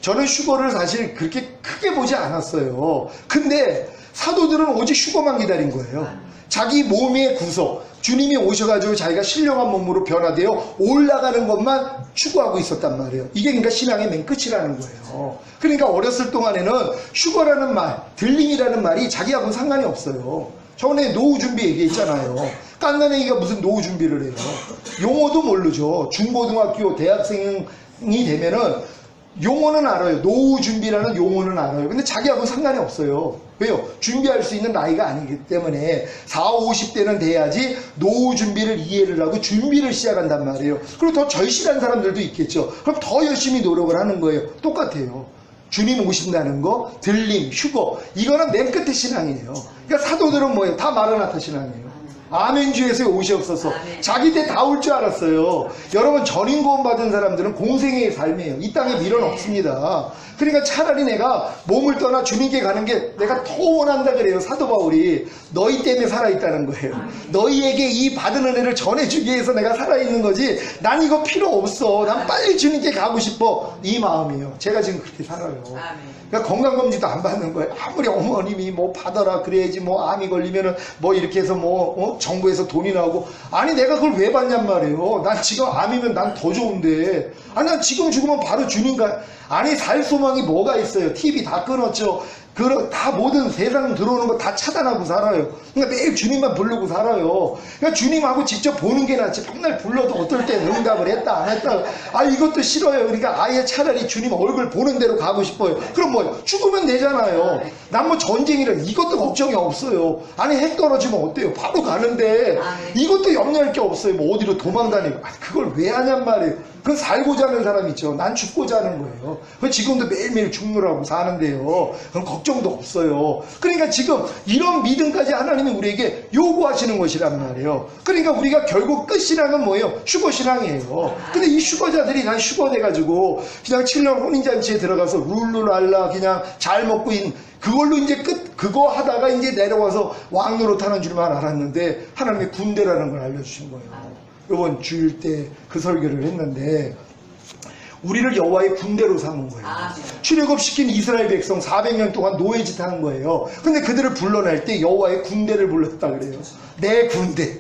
저는 휴거를 사실 그렇게 크게 보지 않았어요. 근데 사도들은 오직 휴거만 기다린 거예요. 자기 몸의 구속, 주님이 오셔가지고 자기가 신령한 몸으로 변화되어 올라가는 것만 추구하고 있었단 말이에요. 이게 그러니까 신앙의 맨 끝이라는 거예요. 그러니까 어렸을 동안에는 휴거라는 말, 들림이라는 말이 자기하고는 상관이 없어요. 저번에 노후 준비 얘기했잖아요. 깐난애기가 무슨 노후 준비를 해요. 용어도 모르죠. 중고등학교 대학생이 되면은 용어는 알아요. 노후 준비라는 용어는 알아요. 근데 자기하고는 상관이 없어요. 왜요? 준비할 수 있는 나이가 아니기 때문에 40, 50대는 돼야지 노후 준비를 이해를 하고 준비를 시작한단 말이에요. 그리고 더 절실한 사람들도 있겠죠. 그럼 더 열심히 노력을 하는 거예요. 똑같아요. 주님 오신다는 거, 들림, 휴거, 이거는 맨 끝의 신앙이에요. 그러니까 사도들은 뭐예요? 다 마라나타 신앙이에요. 아멘 주에서 오시옵소서. 자기 때 다 올 줄 알았어요. 여러분 전인 구원 받은 사람들은 공생의 삶이에요. 이 땅에 미련 없습니다. 그러니까 차라리 내가 몸을 떠나 주님께 가는 게 내가 더 원한다 그래요. 사도 바울이 너희 때문에 살아있다는 거예요. 너희에게 이 받은 은혜를 전해주기 위해서 내가 살아있는 거지. 난 이거 필요 없어. 난 빨리 주님께 가고 싶어. 이 마음이에요. 제가 지금 그렇게 살아요. 그러니까 건강검진도 안 받는 거예요. 아무리 어머님이 뭐 받아라 그래야지 뭐 암이 걸리면은 뭐 이렇게 해서 뭐 정부에서 돈이 나오고, 아니 내가 그걸 왜 받냔 말이에요. 난 지금 암이면 난 더 좋은데, 아니 난 지금 죽으면 바로 주님과, 아니 살 소망이 뭐가 있어요. TV 다 끊었죠. 다 모든 세상 들어오는 거 다 차단하고 살아요. 그러니까 매일 주님만 부르고 살아요. 그러니까 주님하고 직접 보는 게 낫지. 맨날 불러도 어떨 땐 응답을 했다 안 했다. 아 이것도 싫어요. 그러니까 아예 차라리 주님 얼굴 보는 대로 가고 싶어요. 그럼 뭐요? 죽으면 되잖아요. 난 뭐 전쟁이라 이것도 걱정이 없어요. 아니 핵 떨어지면 어때요? 바로 가는데 이것도 염려할 게 없어요. 뭐 어디로 도망다니고. 그걸 왜 하냔 말이에요. 그건 살고자 하는 사람 있죠. 난 죽고자 하는 거예요. 지금도 매일매일 죽느라고 사는데요. 그럼 걱정도 없어요. 그러니까 지금 이런 믿음까지 하나님이 우리에게 요구하시는 것이란 말이에요. 그러니까 우리가 결국 끝신앙은 뭐예요? 휴거신앙이에요. 근데 이 휴거자들이 난 휴거돼가지고 그냥 7년 혼인잔치에 들어가서 룰루랄라 그냥 잘 먹고 그걸로 이제 그거 하다가 이제 내려와서 왕노릇 하는 줄만 알았는데 하나님의 군대라는 걸 알려주신 거예요. 이번 주일 때 그 설교를 했는데 우리를 여호와의 군대로 삼은 거예요. 출애굽시킨 이스라엘 백성 400년 동안 노예짓 하는 거예요. 근데 그들을 불러낼 때 여호와의 군대를 불렀다 그래요. 내 군대.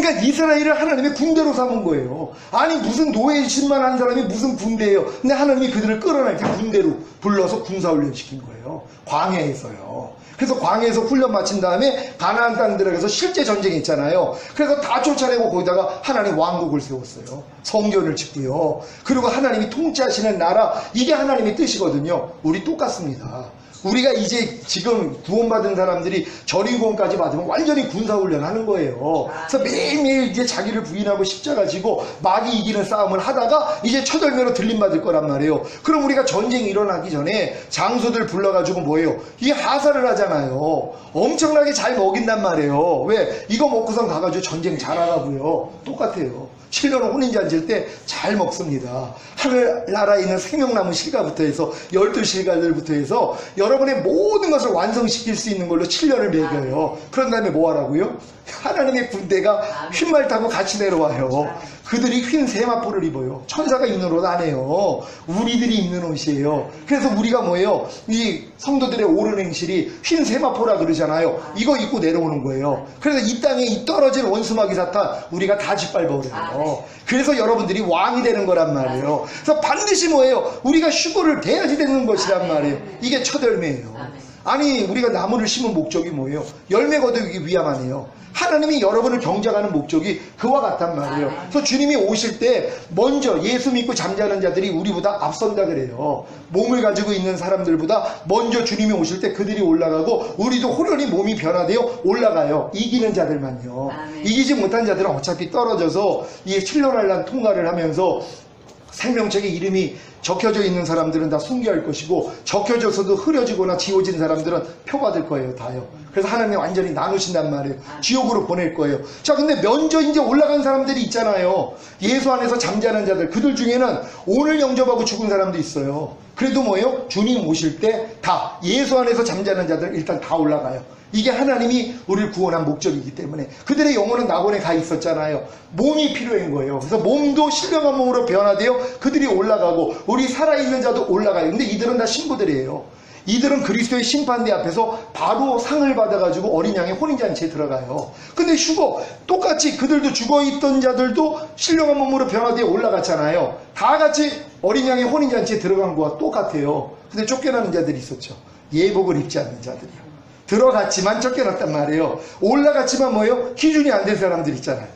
그러니까 이스라엘을 하나님의 군대로 삼은 거예요. 아니 무슨 노예짓만 한 사람이 무슨 군대예요. 근데 하나님이 그들을 끌어낼 때 군대로 불러서 군사훈련 시킨 거예요. 광야에서요. 그래서 광야에서 훈련 마친 다음에 가나안 땅 들어가서 실제 전쟁했잖아요. 그래서 다 쫓아내고 거기다가 하나님 왕국을 세웠어요. 성전을 짓고요. 그리고 하나님이 통치하시는 나라, 이게 하나님의 뜻이거든요. 우리 똑같습니다. 우리가 이제 지금 구원받은 사람들이 저리구원까지 받으면 완전히 군사훈련 하는 거예요. 그래서 매일매일 이제 자기를 부인하고 십자가 지고 마귀 이기는 싸움을 하다가 이제 첫열매로 들림받을 거란 말이에요. 그럼 우리가 전쟁이 일어나기 전에 장소들 불러가지고 뭐예요? 이게 하사를 하잖아요. 엄청나게 잘 먹인단 말이에요. 왜? 이거 먹고선 가가지고 전쟁 잘하라고요. 똑같아요. 신령은 혼인잔치일 때 잘 먹습니다. 하늘나라에 있는 생명나무 실과부터 해서 12실과들부터 해서 여러분의 모든 것을 완성시킬 수 있는 걸로 7년을 먹여요. 그런 다음에 뭐 하라고요? 하나님의 군대가 휜말 타고 같이 내려와요. 그들이 휜 세마포를 입어요. 천사가 입는 옷 아니에요. 우리들이 입는 옷이에요. 그래서 우리가 뭐예요? 이 성도들의 옳은 행실이 휜 세마포라 그러잖아요. 이거 입고 내려오는 거예요. 그래서 이 땅에 이 떨어진 원수마귀 사탄 우리가 다 짓밟아버려요. 그래서 여러분들이 왕이 되는 거란 말이에요. 그래서 반드시 뭐예요? 우리가 휴거를 돼야지 되는 것이란 말이에요. 이게 첫 열매예요. 아니 우리가 나무를 심은 목적이 뭐예요? 열매 거두기 위함 아니에요. 하나님이 여러분을 경작하는 목적이 그와 같단 말이에요. 그래서 주님이 오실 때 먼저 예수 믿고 잠자는 자들이 우리보다 앞선다 그래요. 몸을 가지고 있는 사람들보다 먼저 주님이 오실 때 그들이 올라가고 우리도 호련히 몸이 변화되어 올라가요. 이기는 자들만요. 이기지 못한 자들은 어차피 떨어져서 이 칠년환란 통과를 하면서 생명책에 이름이 적혀져 있는 사람들은 다 순교할 것이고 적혀져서도 흐려지거나 지워진 사람들은 표받을 거예요. 다요. 그래서 하나님이 완전히 나누신단 말이에요. 지옥으로 보낼 거예요. 자, 근데 먼저 이제 올라간 사람들이 있잖아요. 예수 안에서 잠자는 자들. 그들 중에는 오늘 영접하고 죽은 사람도 있어요. 그래도 뭐예요? 주님 오실 때 다 예수 안에서 잠자는 자들 일단 다 올라가요. 이게 하나님이 우리를 구원한 목적이기 때문에 그들의 영혼은 낙원에 가 있었잖아요. 몸이 필요한 거예요. 그래서 몸도 신령한 몸으로 변화되어 그들이 올라가고 우리 살아있는 자도 올라가요. 근데 이들은 다 신부들이에요. 이들은 그리스도의 심판대 앞에서 바로 상을 받아가지고 어린 양의 혼인잔치에 들어가요. 근데 휴거 똑같이 그들도 죽어있던 자들도 신령한 몸으로 변화되어 올라갔잖아요. 다 같이 어린 양의 혼인잔치에 들어간 거와 똑같아요. 근데 쫓겨나는 자들이 있었죠. 예복을 입지 않는 자들이요. 들어갔지만 쫓겨났단 말이에요. 올라갔지만 뭐예요? 기준이 안 된 사람들 있잖아요.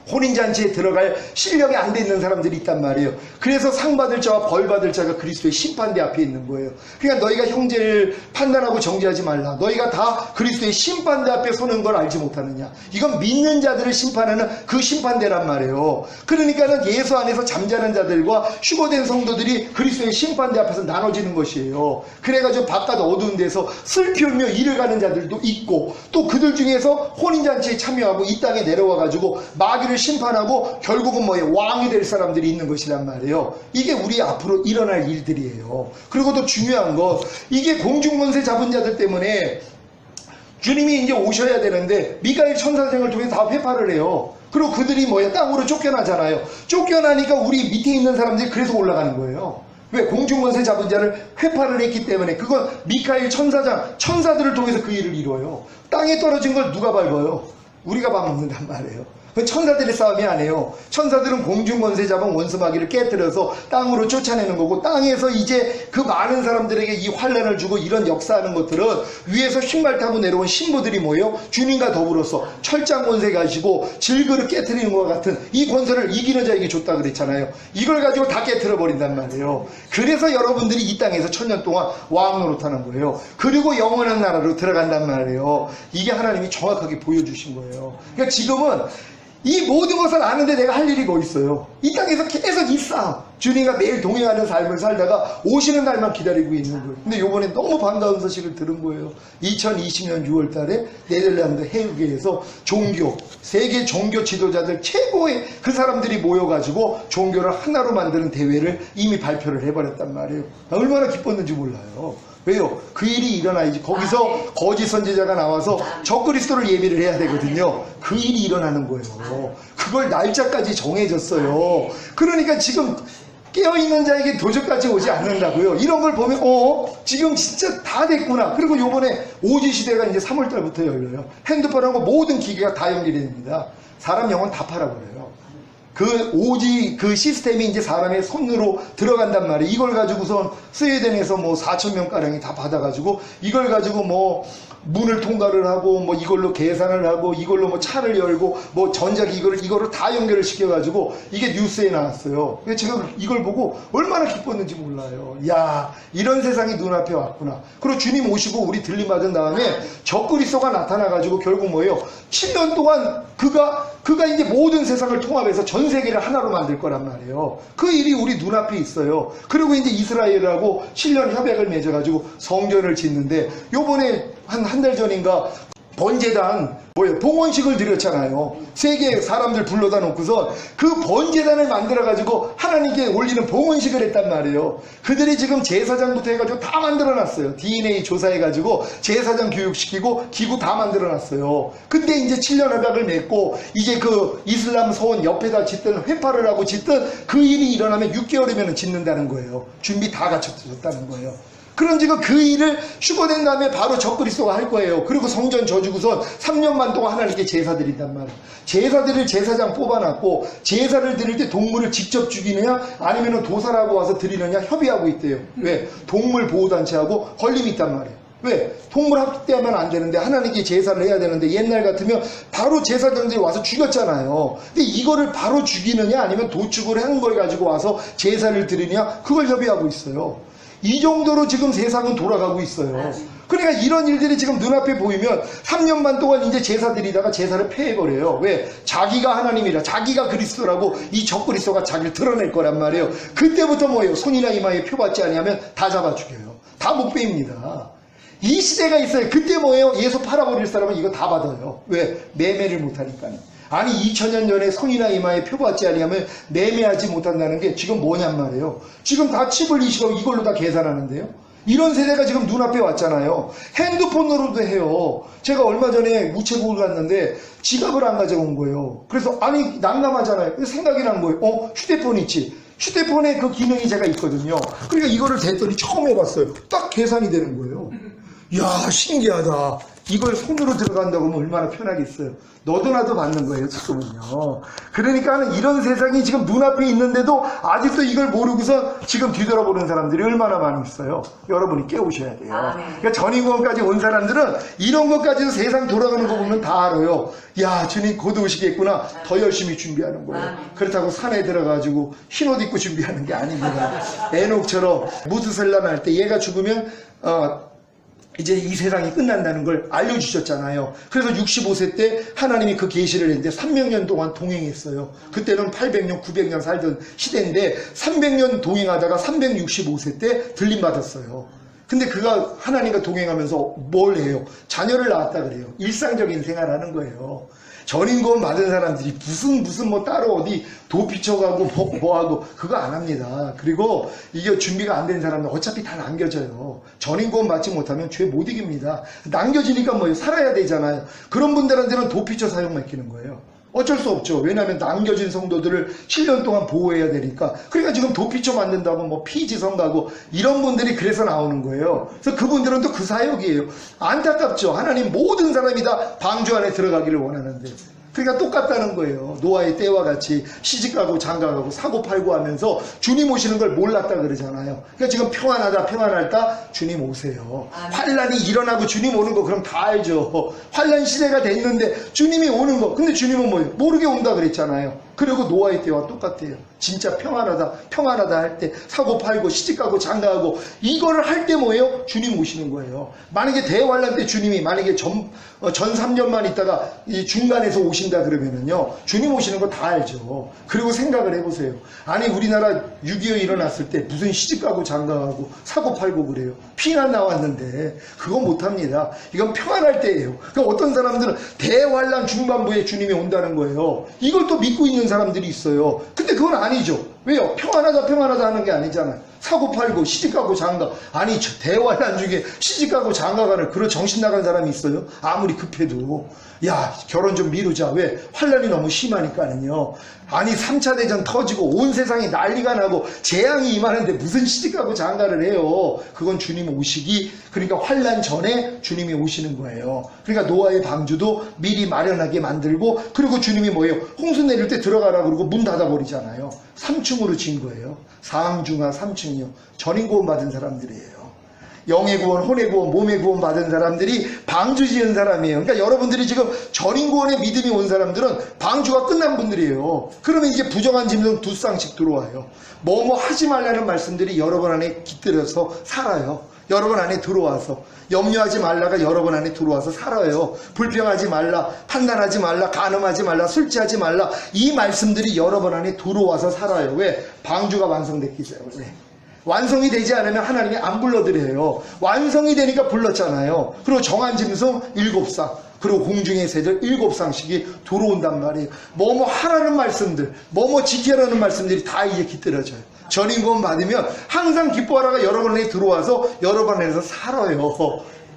혼인잔치에 들어갈 실력이 안 돼 있는 사람들이 있단 말이에요. 그래서 상 받을 자와 벌 받을 자가 그리스도의 심판대 앞에 있는 거예요. 그러니까 너희가 형제를 판단하고 정죄하지 말라. 너희가 다 그리스도의 심판대 앞에 서는 걸 알지 못하느냐. 이건 믿는 자들을 심판하는 그 심판대란 말이에요. 그러니까는 예수 안에서 잠자는 자들과 휴거된 성도들이 그리스도의 심판대 앞에서 나눠지는 것이에요. 그래가지고 바깥 어두운 데서 슬피 울며 이를 가는 자들도 있고 또 그들 중에서 혼인잔치에 참여하고 이 땅에 내려와가지고 마귀를 심판하고 결국은 뭐예요? 왕이 될 사람들이 있는 것이란 말이에요. 이게 우리 앞으로 일어날 일들이에요. 그리고 또 중요한 거 이게 공중권세 잡은 자들 때문에 주님이 이제 오셔야 되는데 미가엘 천사장을 통해 다 회파를 해요. 그리고 그들이 뭐예요? 땅으로 쫓겨나잖아요. 쫓겨나니까 우리 밑에 있는 사람들이 그래서 올라가는 거예요. 왜? 공중권세 잡은 자를 회파를 했기 때문에. 그건 미카엘 천사장, 천사들을 통해서 그 일을 이루어요. 땅에 떨어진 걸 누가 밟아요? 우리가 밟는단 말이에요. 천사들의 싸움이 아니에요. 천사들은 공중권세 잡은 원수마귀를 깨뜨려서 땅으로 쫓아내는 거고 땅에서 이제 그 많은 사람들에게 이 환란을 주고 이런 역사하는 것들은 위에서 흰말 타고 내려온 신부들이 뭐예요? 주님과 더불어서 철장 권세 가지고 질그릇 깨뜨리는 것 같은 이 권세를 이기는 자에게 줬다 그랬잖아요. 이걸 가지고 다 깨뜨려 버린단 말이에요. 그래서 여러분들이 이 땅에서 1000년 동안 왕 노릇하는 거예요. 그리고 영원한 나라로 들어간단 말이에요. 이게 하나님이 정확하게 보여주신 거예요. 그러니까 지금은 이 모든 것을 아는데 내가 할 일이 뭐 있어요? 이 땅에서 계속 있어. 주님과 매일 동행하는 삶을 살다가 오시는 날만 기다리고 있는 거예요. 근데 요번에 너무 반가운 소식을 들은 거예요. 2020년 6월 달에 네덜란드 해외에서 세계 종교 지도자들 최고의 그 사람들이 모여가지고 종교를 하나로 만드는 대회를 이미 발표를 해버렸단 말이에요. 얼마나 기뻤는지 몰라요. 왜요? 그 일이 일어나야지. 거기서 거짓 선지자가 나와서 적그리스도를 예비를 해야 되거든요. 그 일이 일어나는 거예요. 그걸 날짜까지 정해졌어요. 그러니까 지금 깨어있는 자에게 도적같이 오지 않는다고요. 이런 걸 보면 지금 진짜 다 됐구나. 그리고 요번에 오지 시대가 이제 3월달부터 열려요. 핸드폰하고 모든 기계가 다 연결이 됩니다. 사람 영혼 다 팔아버려요. 그 오지 그 시스템이 이제 사람의 손으로 들어간단 말이에요. 이걸 가지고선 스웨덴에서 뭐 4,000명 가량이 다 받아가지고 이걸 가지고 뭐 문을 통과를 하고 뭐 이걸로 계산을 하고 이걸로 뭐 차를 열고 뭐 전자기 이거를 다 연결을 시켜가지고 이게 뉴스에 나왔어요. 제가 이걸 보고 얼마나 기뻤는지 몰라요. 야, 이런 세상이 눈앞에 왔구나. 그리고 주님 오시고 우리 들림받은 다음에 적그리스도가 나타나가지고 결국 뭐예요? 7년 동안 그가 이제 모든 세상을 통합해서 전 세계를 하나로 만들 거란 말이에요. 그 일이 우리 눈앞에 있어요. 그리고 이제 이스라엘하고 7년 협약을 맺어가지고 성전을 짓는데 요번에 한 달 전인가 번제단 봉헌식을 드렸잖아요. 세계 사람들 불러다 놓고서 그 번제단을 만들어가지고 하나님께 올리는 봉헌식을 했단 말이에요. 그들이 지금 제사장부터 해가지고 다 만들어놨어요. DNA 조사해가지고 제사장 교육시키고 기구 다 만들어놨어요. 근데 이제 7년 협약을 맺고 이제 그 이슬람 서원 옆에다 짓든 회파를 하고 짓든 그 일이 일어나면 6개월이면 짓는다는 거예요. 준비 다 갖춰졌다는 거예요. 그런 지금 그 일을 휴거된 다음에 바로 적그리스도가 할 거예요. 그리고 성전 져주고선 3년만 동안 하나님께 제사 드린단 말이에요. 제사들을 제사장 뽑아놨고 제사를 드릴 때 동물을 직접 죽이느냐 아니면 도살하고 와서 드리느냐 협의하고 있대요. 왜? 동물 보호단체하고 걸림이 있단 말이에요. 왜? 동물 학대하면 안 되는데 하나님께 제사를 해야 되는데 옛날 같으면 바로 제사장들이 와서 죽였잖아요. 근데 이거를 바로 죽이느냐 아니면 도축을 한 걸 가지고 와서 제사를 드리느냐 그걸 협의하고 있어요. 이 정도로 지금 세상은 돌아가고 있어요. 그러니까 이런 일들이 지금 눈앞에 보이면 3년만 동안 이제 제사 드리다가 제사를 폐해버려요. 왜? 자기가 하나님이라 자기가 그리스도라고 이 적그리스도가 자기를 드러낼 거란 말이에요. 그때부터 뭐예요? 손이나 이마에 표받지 아니하면 다 잡아 죽여요. 다 못 빼입니다. 이 시대가 있어요. 그때 뭐예요? 예수 팔아버릴 사람은 이거 다 받아요. 왜? 매매를 못하니까요. 아니 2000년 전에 손이나 이마에 표받지 아니하면 매매하지 못한다는 게 지금 뭐냔 말이에요. 지금 다 칩을 이걸로 다 계산하는데요. 이런 세대가 지금 눈앞에 왔잖아요. 핸드폰으로도 해요. 제가 얼마 전에 우체국을 갔는데 지갑을 안 가져온 거예요. 그래서 아니 난감하잖아요. 생각이 난 거예요. 휴대폰 있지. 휴대폰에 그 기능이 제가 있거든요. 그러니까 이거를 댔더니 처음 해봤어요. 딱 계산이 되는 거예요. 이야 신기하다. 이걸 손으로 들어간다고 하면 얼마나 편하겠어요. 너도 나도 받는 거예요 지금은요. 그러니까 이런 세상이 지금 눈앞에 있는데도 아직도 이걸 모르고서 지금 뒤돌아보는 사람들이 얼마나 많이 있어요. 여러분이 깨우셔야 돼요. 그러니까 전인권까지 온 사람들은 이런 것까지도 세상 돌아가는 거 보면 다 알아요. 야 주님 곧 오시겠구나. 더 열심히 준비하는 거예요. 그렇다고 산에 들어가지고 흰옷 입고 준비하는 게 아닙니다. 에녹처럼 무드셀라 날 때 얘가 죽으면 이제 이 세상이 끝난다는 걸 알려주셨잖아요. 그래서 65세 때 하나님이 그 계시를 했는데 300년 동안 동행했어요. 그때는 800년, 900년 살던 시대인데 300년 동행하다가 365세 때 들림받았어요. 근데 그가 하나님과 동행하면서 뭘 해요? 자녀를 낳았다 그래요. 일상적인 생활하는 거예요. 전인권 받은 사람들이 무슨 뭐 따로 어디 도 비춰가고 뭐하고 그거 안 합니다. 그리고 이게 준비가 안 된 사람은 어차피 다 남겨져요. 전인권 받지 못하면 죄 못 이깁니다. 남겨지니까 뭐예요? 살아야 되잖아요. 그런 분들한테는 도 비춰 사용 맡기는 거예요. 어쩔 수 없죠. 왜냐하면 남겨진 성도들을 7년 동안 보호해야 되니까. 그러니까 지금 도피처 만든다고 뭐 피지성 가고 이런 분들이 그래서 나오는 거예요. 그래서 그분들은 또 그 사역이에요. 안타깝죠. 하나님 모든 사람이 다 방주 안에 들어가기를 원하는데. 그러니까 똑같다는 거예요. 노아의 때와 같이 시집가고 장가가고 사고팔고 하면서 주님 오시는 걸 몰랐다 그러잖아요. 그러니까 지금 평안하다 주님 오세요. 환란이 일어나고 주님 오는 거 그럼 다 알죠. 환란 시대가 됐는데 주님이 오는 거. 근데 주님은 뭐예요? 모르게 온다 그랬잖아요. 그리고 노아의 때와 똑같아요. 진짜 평안하다 할 때 사고팔고 시집가고 장가가고 이거를 할 때 뭐예요? 주님 오시는 거예요. 만약에 대환란 때 주님이 만약에 전 3년만 있다가 이 중간에서 오신다 그러면은요 주님 오시는 거 다 알죠. 그리고 생각을 해보세요. 아니 우리나라 6.25 일어났을 때 무슨 시집가고 장가가고 사고팔고 그래요. 피난 나왔는데 그거 못합니다. 이건 평안할 때예요. 그러니까 어떤 사람들은 대환란 중반부에 주님이 온다는 거예요. 이걸 또 믿고 있는 사람들이 있어요. 근데 그건 아니죠. 왜요? 평안하다 하는 게 아니잖아요. 사고팔고 시집가고 장가. 아니 대환란 중에 시집가고 장가가는 그런 정신 나간 사람이 있어요? 아무리 급해도. 야 결혼 좀 미루자. 왜? 환란이 너무 심하니까는요. 아니 3차 대전 터지고 온 세상이 난리가 나고 재앙이 임하는데 무슨 시집가고 장가를 해요. 그건 주님 오시기, 그러니까 환난 전에 주님이 오시는 거예요. 그러니까 노아의 방주도 미리 마련하게 만들고, 그리고 주님이 뭐예요? 홍수 내릴 때 들어가라 그러고 문 닫아버리잖아요. 3층으로 지은 거예요. 상중하 3층이요. 전인 구원 받은 사람들이에요. 영의 구원, 혼의 구원, 몸의 구원 받은 사람들이 방주 지은 사람이에요. 그러니까 여러분들이 지금 전인 구원의 믿음이 온 사람들은 방주가 끝난 분들이에요. 그러면 이제 부정한 짐승 2쌍씩 들어와요. 뭐뭐 하지 말라는 말씀들이 여러분 안에 깃들여서 살아요. 여러분 안에 들어와서. 염려하지 말라가 여러분 안에 들어와서 살아요. 불평하지 말라, 판단하지 말라, 간음하지 말라, 술 취하지 말라, 이 말씀들이 여러분 안에 들어와서 살아요. 왜? 방주가 완성됐기 때문에. 완성이 되지 않으면 하나님이 안 불러드려요. 완성이 되니까 불렀잖아요. 그리고 정한 짐승 7쌍, 그리고 공중의 새들 7쌍씩이 들어온단 말이에요. 뭐뭐 하라는 말씀들, 뭐뭐 지켜라는 말씀들이 다 이제 깃들어져요. 전인 구원 받으면 항상 기뻐하라가 여러분 안에 들어와서 여러분 안에서 살아요.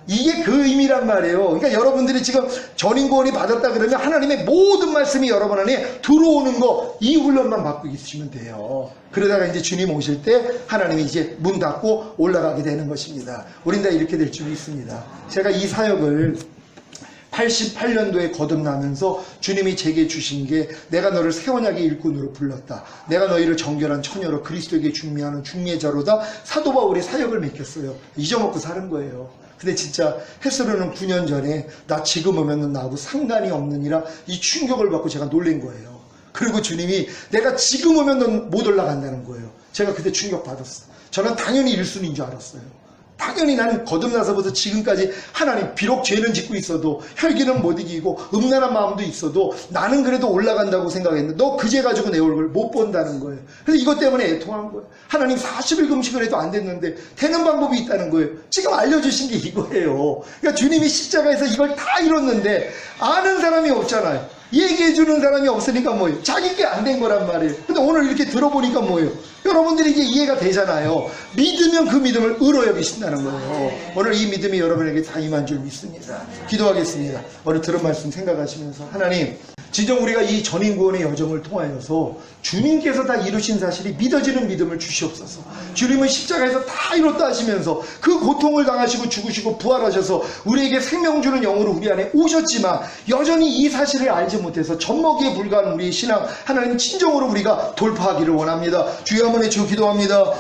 이게 그 의미란 말이에요. 그러니까 여러분들이 지금 전인 구원이 받았다 그러면 하나님의 모든 말씀이 여러분 안에 들어오는 거, 이 훈련만 받고 있으시면 돼요. 그러다가 이제 주님 오실 때 하나님이 이제 문 닫고 올라가게 되는 것입니다. 우린 다 이렇게 될 줄 믿습니다. 제가 이 사역을 88년도에 거듭나면서 주님이 제게 주신 게, 내가 너를 새 언약의 일꾼으로 불렀다. 내가 너희를 정결한 처녀로 그리스도에게 중미하는 중매자로다. 사도 바울이 사역을 맡겼어요. 잊어먹고 사는 거예요. 근데 진짜 헤스로는 9년 전에 나 지금 오면은 나하고 상관이 없느니라 이 충격을 받고 제가 놀란 거예요. 그리고 주님이 내가 지금 오면 넌 못 올라간다는 거예요. 제가 그때 충격받았어. 저는 당연히 1순위인 줄 알았어요. 당연히 나는 거듭나서부터 지금까지 하나님, 비록 죄는 짓고 있어도, 혈기는 못 이기고 음란한 마음도 있어도 나는 그래도 올라간다고 생각했는데 너 그 죄 가지고 내 얼굴 못 본다는 거예요. 그래서 이것 때문에 애통한 거예요. 하나님 40일 금식을 해도 안 됐는데 되는 방법이 있다는 거예요. 지금 알려주신 게 이거예요. 그러니까 주님이 십자가에서 이걸 다 이뤘는데 아는 사람이 없잖아요. 얘기해주는 사람이 없으니까 뭐예요? 자기 게 안 된 거란 말이에요. 근데 오늘 이렇게 들어보니까 뭐예요? 여러분들이 이제 이해가 되잖아요. 믿으면 그 믿음을 의로 여기신다는 거예요. 오늘 이 믿음이 여러분에게 다 임한 줄 믿습니다. 기도하겠습니다. 오늘 들은 말씀 생각하시면서, 하나님, 진정 우리가 이 전인 구원의 여정을 통하여서 주님께서 다 이루신 사실이 믿어지는 믿음을 주시옵소서. 주님은 십자가에서 다 이뤘다 하시면서 그 고통을 당하시고 죽으시고 부활하셔서 우리에게 생명 주는 영으로 우리 안에 오셨지만 여전히 이 사실을 알지 못해서 젖먹이에 불과한 우리의 신앙, 하나님 진정으로 우리가 돌파하기를 원합니다. 주여 한번 해주시고 기도합니다.